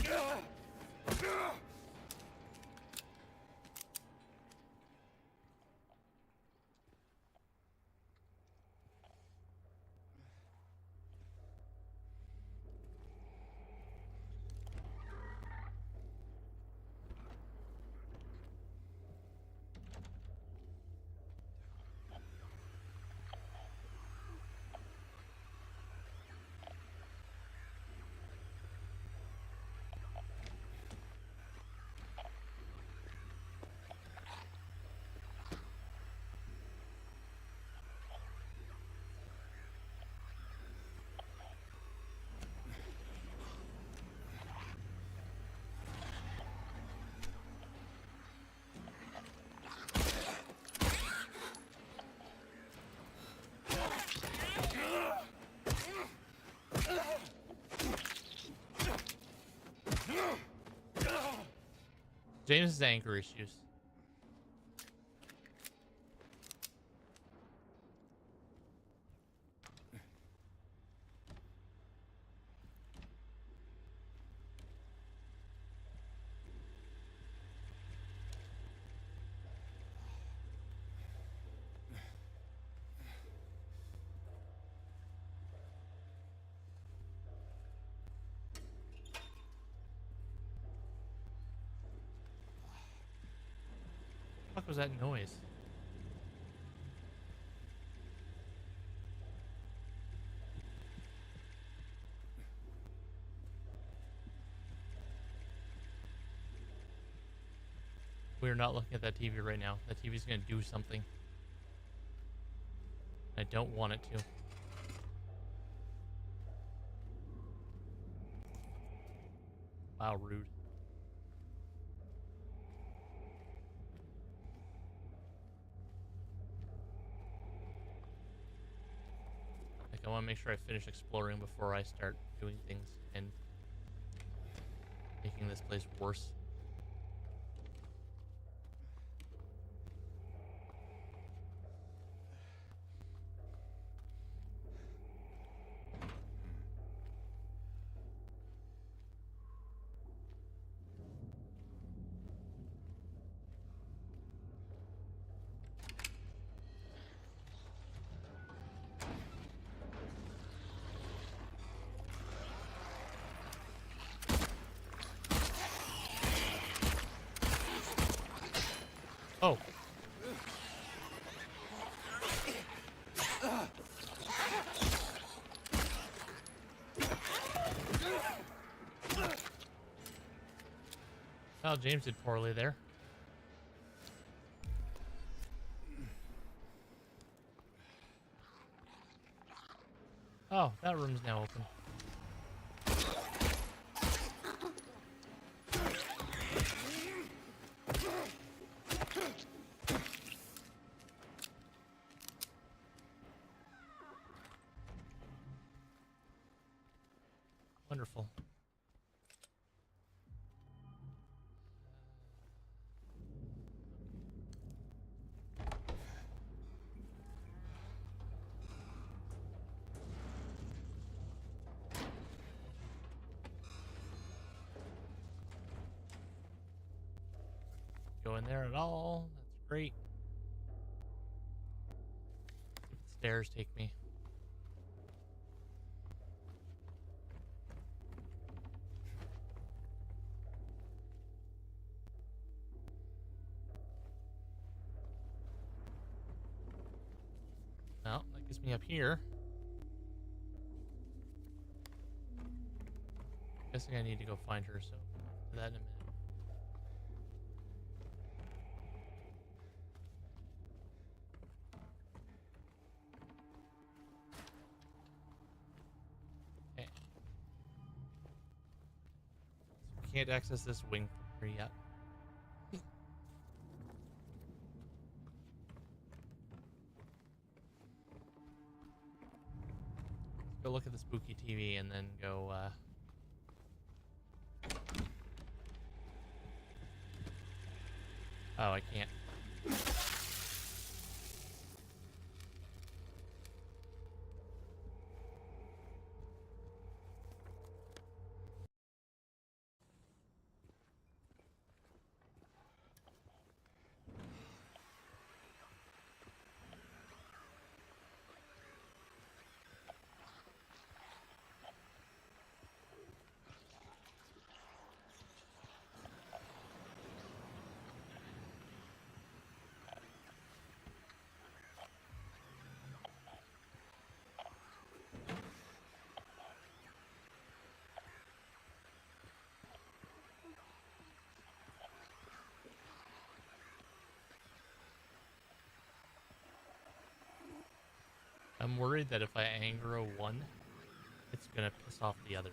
James's anger issues. What was that noise? We're not looking at that TV right now. That TV's gonna do something. I don't want it to. Wow, rude. Like, I want to make sure I finish exploring before I start doing things and making this place worse. Oh. Well, James did poorly there. Oh, that room's now open. Wonderful. Go in there at all. That's great. Stairs take me. Well, that gets me up here. Guessing I need to go find her, so do that in a minute. Okay. So we can't access this wing from here yet. Go look at the spooky TV and then go, Oh, I can't. I'm worried that if I aggro one, it's gonna piss off the others.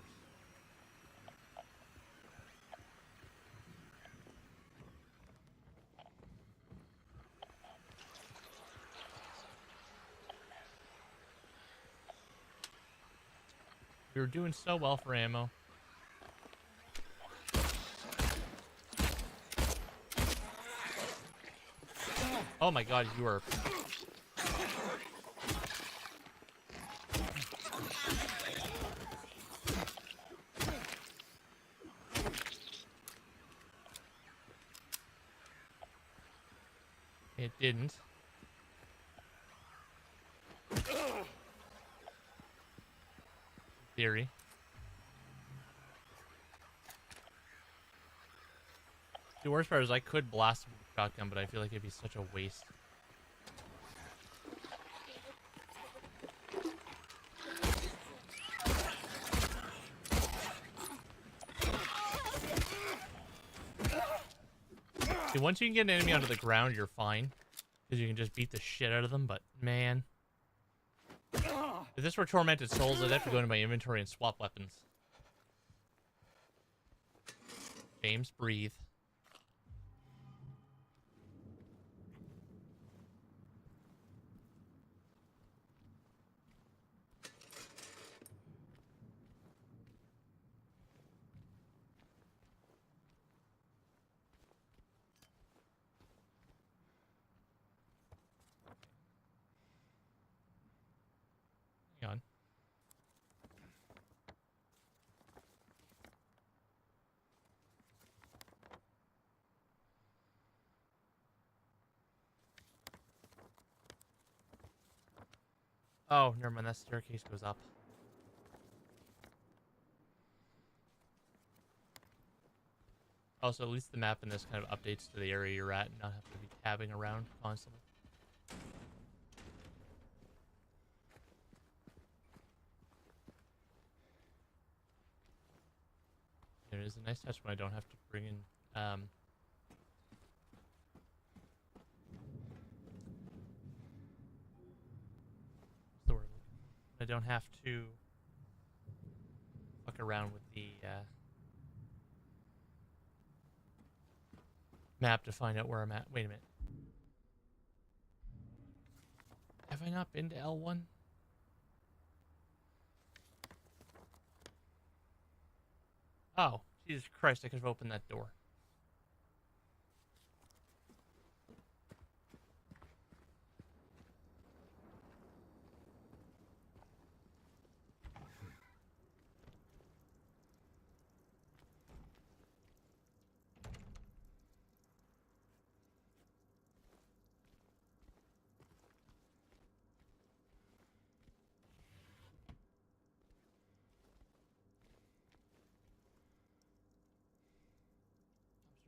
We were doing so well for ammo. Oh my god, you are... It didn't. Theory. The worst part is I could blast him with a shotgun, but I feel like it'd be such a waste. See, once you can get an enemy onto the ground, you're fine. Because you can just beat the shit out of them, but man. If this were Tormented Souls, I'd have to go into my inventory and swap weapons. James, breathe. Hang on. Oh, never mind. That staircase goes up. Also, at least the map in this kind of updates to the area you're at and not have to be tabbing around constantly. It is a nice touch when I don't have to bring in what's the word? I don't have to fuck around with the map to find out where I'm at. Wait a minute. Have I not been to L1? Oh, Jesus Christ, I could have opened that door.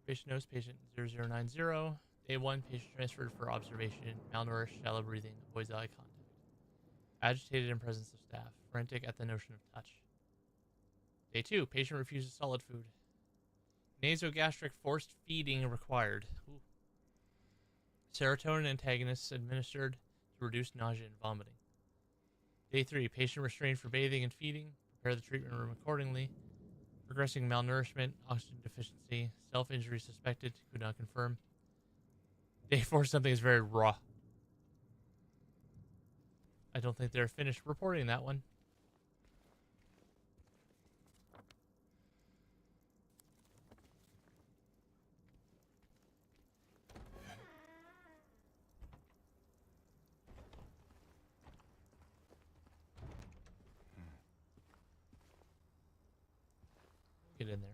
Observation notes, patient 0090. Day 1, patient transferred for observation. Malnourished, shallow breathing, avoids eye contact. Agitated in presence of staff. Frantic at the notion of touch. Day 2, patient refuses solid food. Nasogastric forced feeding required. Ooh. Serotonin antagonists administered to reduce nausea and vomiting. Day 3, patient restrained for bathing and feeding. Prepare the treatment room accordingly. Progressing malnourishment, oxygen deficiency, self-injury suspected, could not confirm. Day 4, something is very raw. I don't think they're finished reporting that one. Get in there.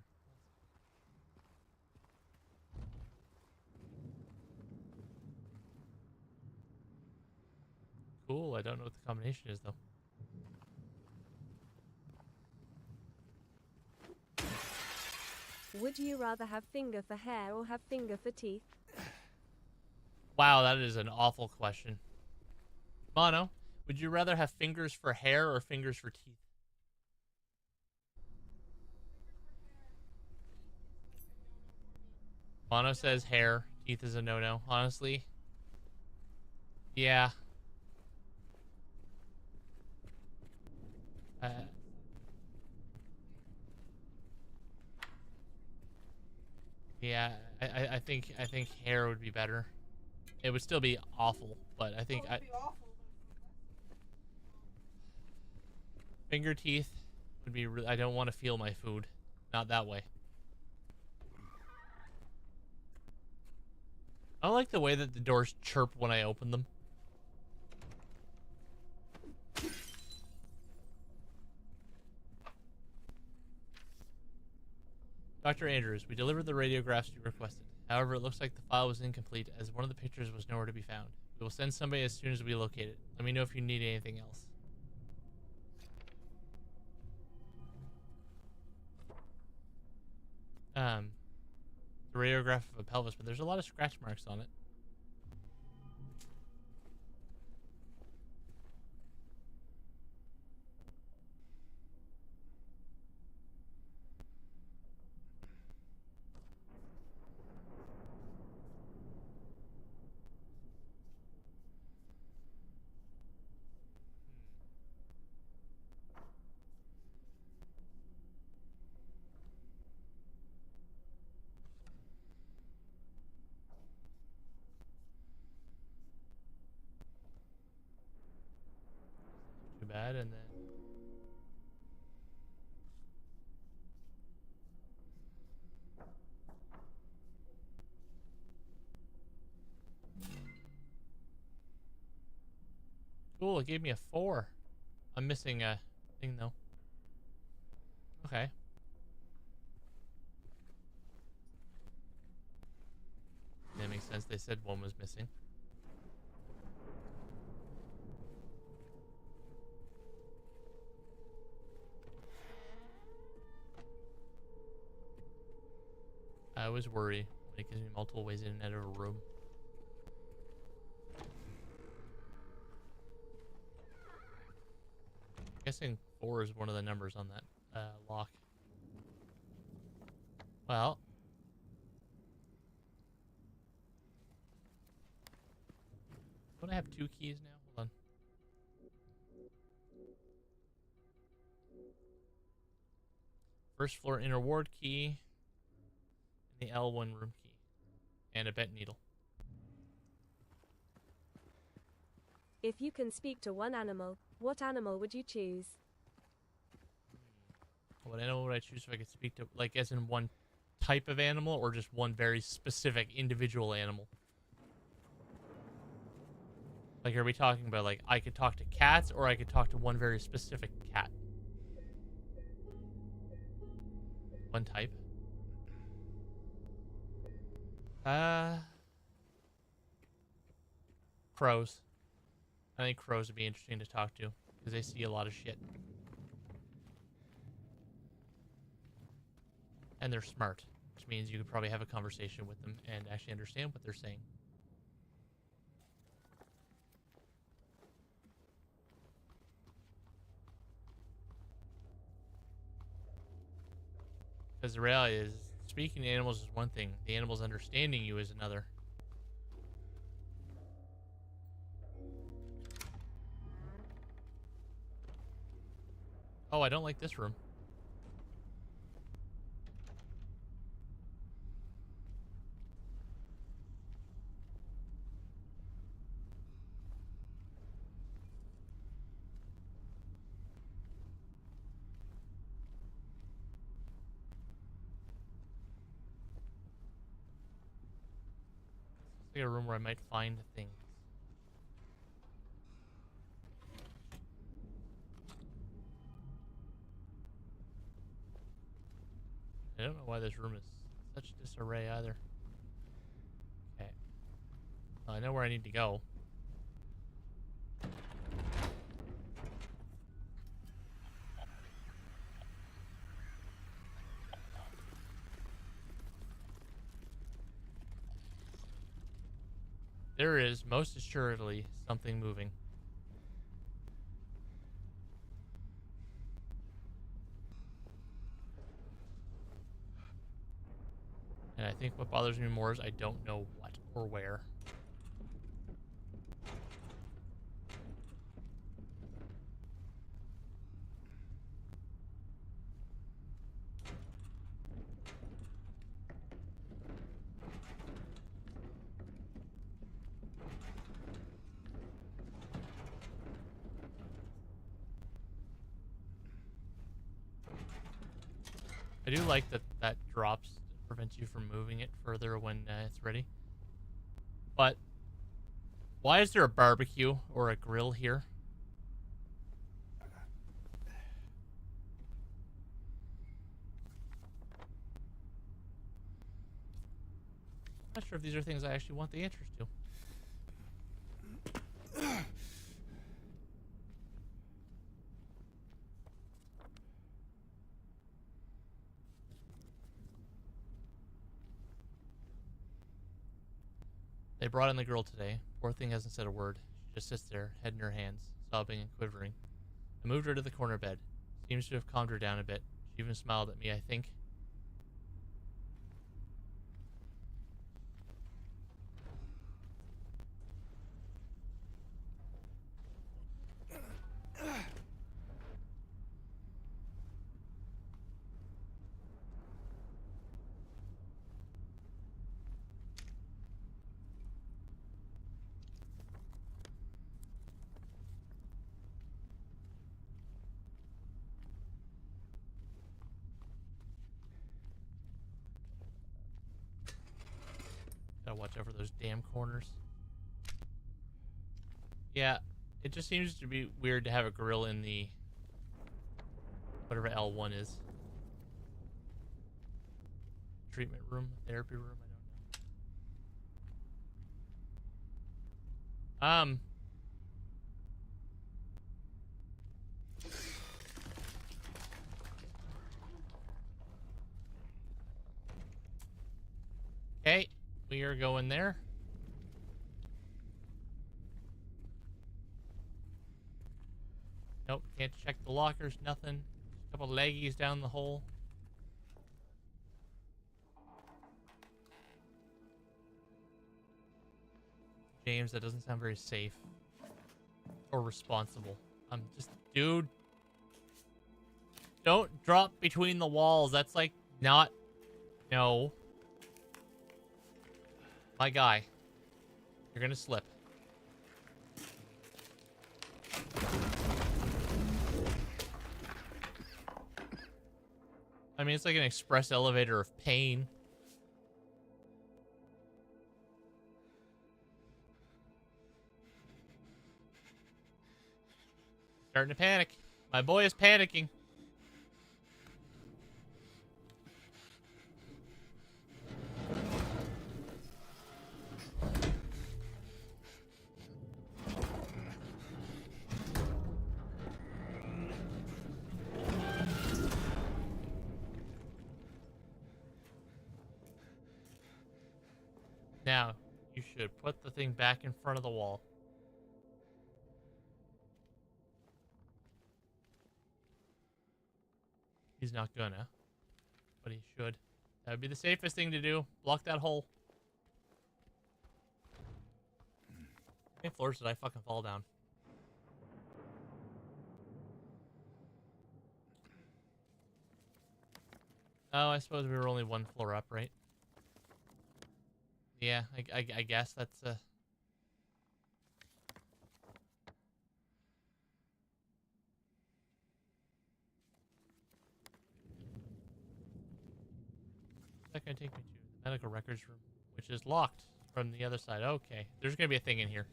Cool, I don't know what the combination is, though. Would you rather have finger for hair or have finger for teeth? Wow, that is an awful question. Mono, would you rather have fingers for hair or fingers for teeth? Mono says hair. Teeth is a no-no. Honestly. Yeah. Yeah, I think hair would be better. It would still be awful, but I think finger teeth would be. I don't want to feel my food, not that way. I don't like the way that the doors chirp when I open them. Dr. Andrews, we delivered the radiographs you requested. However, it looks like the file was incomplete as one of the pictures was nowhere to be found. We will send somebody as soon as we locate it. Let me know if you need anything else. The radiograph of a pelvis, but there's a lot of scratch marks on it. Too bad, and then cool, it gave me a 4. I'm missing a thing though. Okay. That makes sense. They said one was missing. I always worry when it gives me multiple ways in and out of a room. I'm guessing 4 is one of the numbers on that lock. Well. Don't I have 2 keys now? Hold on. First floor inner ward key. And the L1 room key. And a bent needle. If you can speak to one animal, what animal would you choose? What animal would I choose if I could speak to, like, as in one type of animal or just one very specific individual animal? Like, are we talking about, like, I could talk to cats or I could talk to one very specific cat? One type? Crows. I think crows would be interesting to talk to because they see a lot of shit. And they're smart, which means you could probably have a conversation with them and actually understand what they're saying. Because the reality is, speaking to animals is one thing. The animals understanding you is another. Oh, I don't like this room. It's like a room where I might find things. I don't know why this room is such disarray either. Okay. Well, I know where I need to go. There is most assuredly something moving. And I think what bothers me more is I don't know what or where. I do like that that drops prevents you from moving it further when it's ready. But why is there a barbecue or a grill here? I'm not sure if these are things I actually want the answers to. They brought in the girl today. Poor thing hasn't said a word. She just sits there, head in her hands, sobbing and quivering. I moved her to the corner bed. Seems to have calmed her down a bit. She even smiled at me, I think. Gotta watch out for those damn corners. Yeah, it just seems to be weird to have a grill in the... whatever L1 is. Treatment room, therapy room, I don't know. Okay, we are going there. Nope, can't check the lockers, nothing. A couple leggies down the hole. James, that doesn't sound very safe. Or responsible. I'm just... Dude. Don't drop between the walls. That's like not... No. My guy. You're gonna slip. I mean, it's like an express elevator of pain. Starting to panic. My boy is panicking. Now, you should put the thing back in front of the wall. He's not gonna, but he should. That would be the safest thing to do. Block that hole. How many floors did I fucking fall down? Oh, I suppose we were only one floor up, right? Yeah, I guess that's that gonna take me to the medical records room, which is locked from the other side. Okay, there's gonna be a thing in here.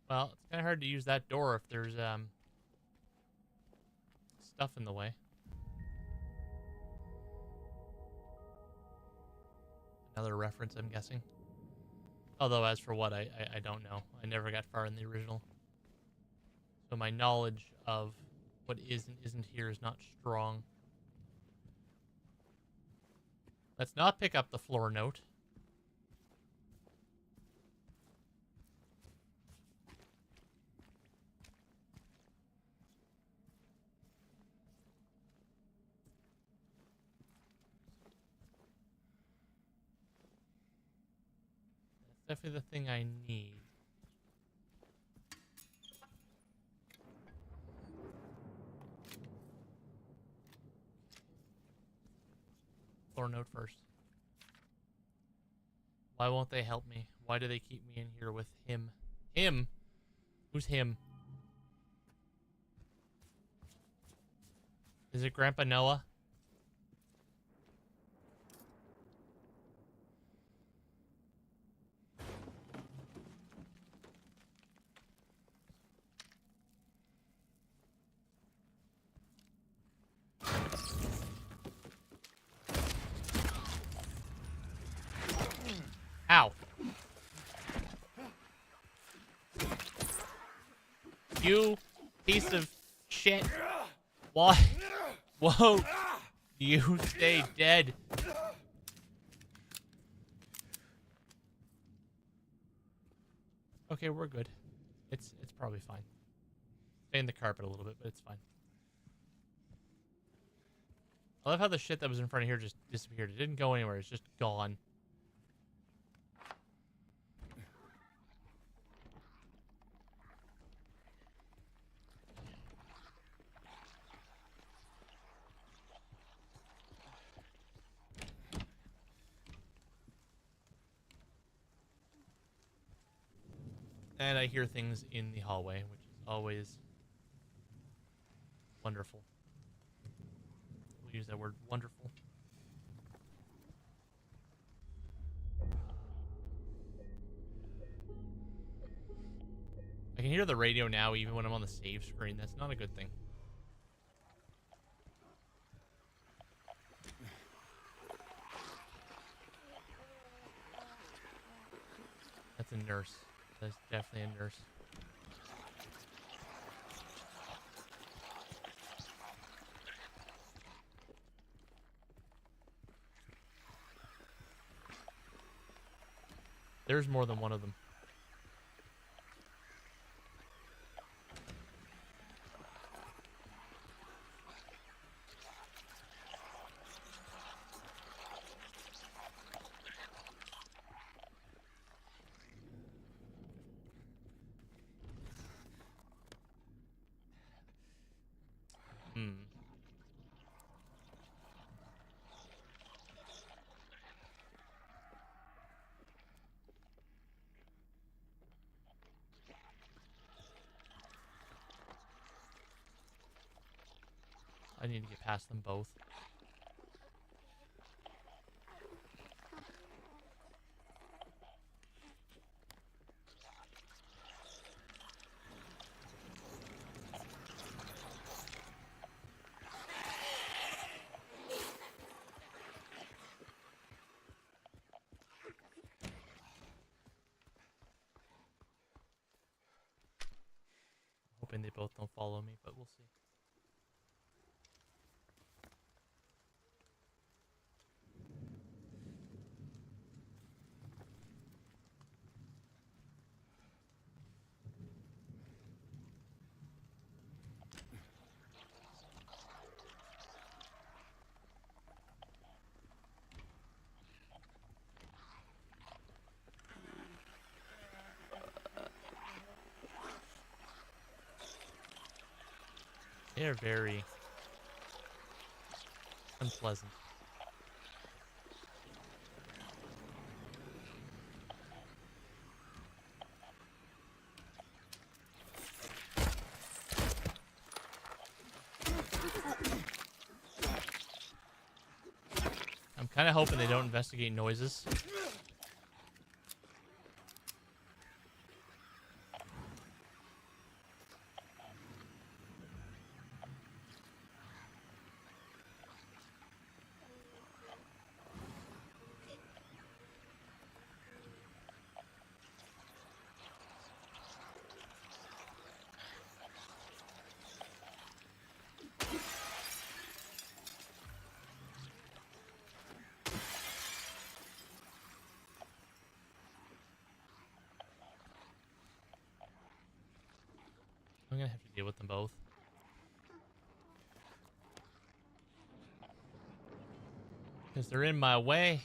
Well, it's kind of hard to use that door if there's stuff in the way. Another reference, I'm guessing. Although, as for what, I don't know. I never got far in the original. So my knowledge of what is and isn't here is not strong. Let's not pick up the floor note. Definitely the thing I need. lore note first. Why won't they help me? Why do they keep me in here with him? Him? Who's him? Is it Grandpa Noah? Ow. You piece of shit. Why? Whoa. You stay dead. Okay, we're good. It's probably fine. Stay in the carpet a little bit, but it's fine. I love how the shit that was in front of here just disappeared. It didn't go anywhere. It's just gone. And I hear things in the hallway, which is always wonderful. We'll use that word, wonderful. I can hear the radio now even when I'm on the save screen. That's not a good thing. That's a nurse. That's definitely a nurse. There's more than one of them. I need to get past them both. Hoping they both don't follow me, but we'll see. They're very unpleasant. I'm kind of hoping they don't investigate noises. I'm gonna have to deal with them both. Because they're in my way.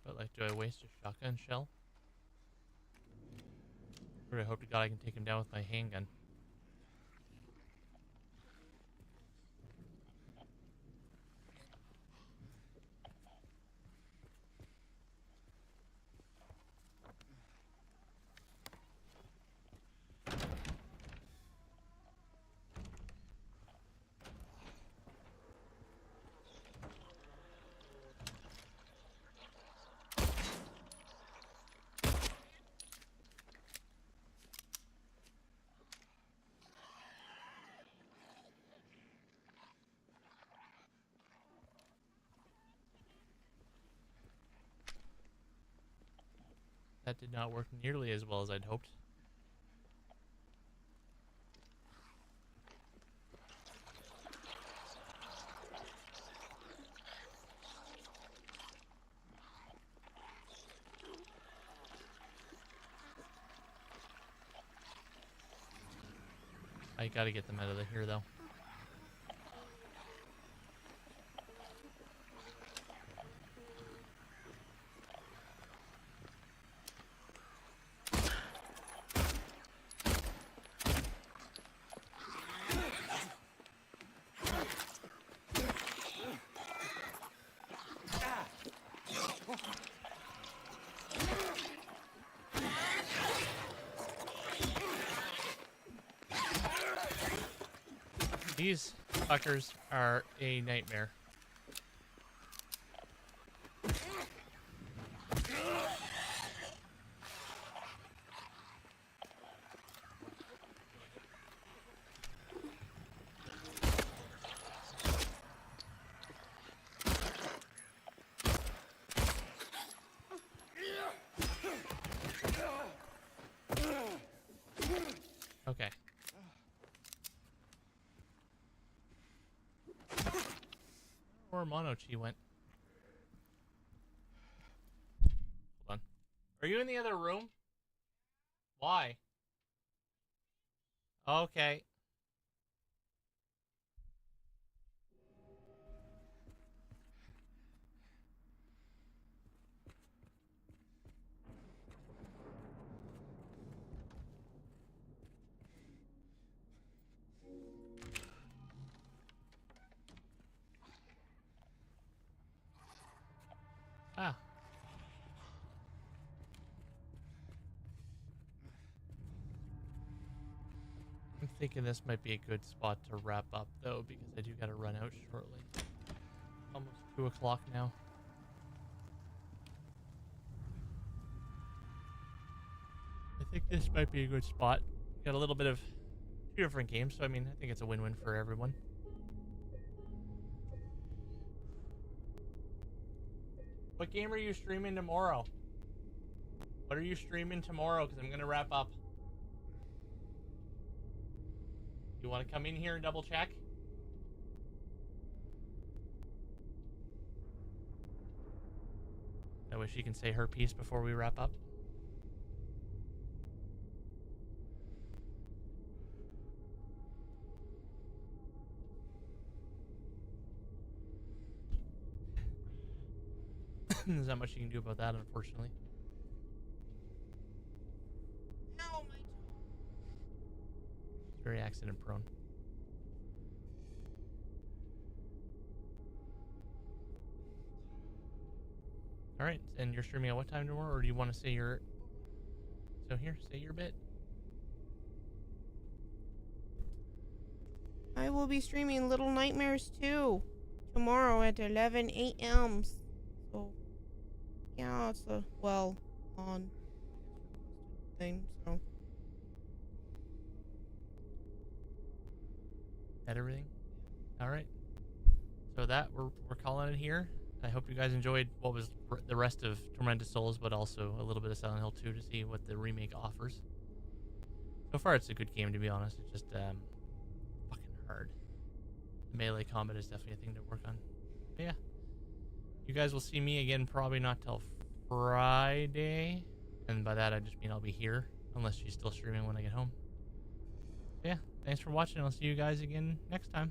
But, like, do I waste a shotgun shell? Or I hope to God I can take him down with my handgun. That did not work nearly as well as I'd hoped. I gotta get them out of here, though. These fuckers are a nightmare. Okay. Where Monochi went. Hold on. Are you in the other room? Why? Okay. Ah. I'm thinking this might be a good spot to wrap up, though, because I do gotta run out shortly. Almost 2 o'clock now. I think this might be a good spot. Got a little bit of 2 different games, so I mean, I think it's a win-win for everyone. What game are you streaming tomorrow? What are you streaming tomorrow? Because I'm going to wrap up. You want to come in here and double check? That way she can say her piece before we wrap up. There's not much you can do about that, unfortunately. Ow, my It's very accident prone. Alright, and you're streaming at what time tomorrow, or do you want to say your... So here, say your bit. I will be streaming Little Nightmares 2 tomorrow at 11 a.m. So, yeah, it's a well on thing, so. That everything? Alright. So that, we're calling it here. I hope you guys enjoyed what was the rest of Tormented Souls, but also a little bit of Silent Hill 2 to see what the remake offers. So far, it's a good game, to be honest. It's just fucking hard. The melee combat is definitely a thing to work on. But yeah. You guys will see me again probably not till Friday. And by that, I just mean I'll be here, unless she's still streaming when I get home. So yeah, thanks for watching. I'll see you guys again next time.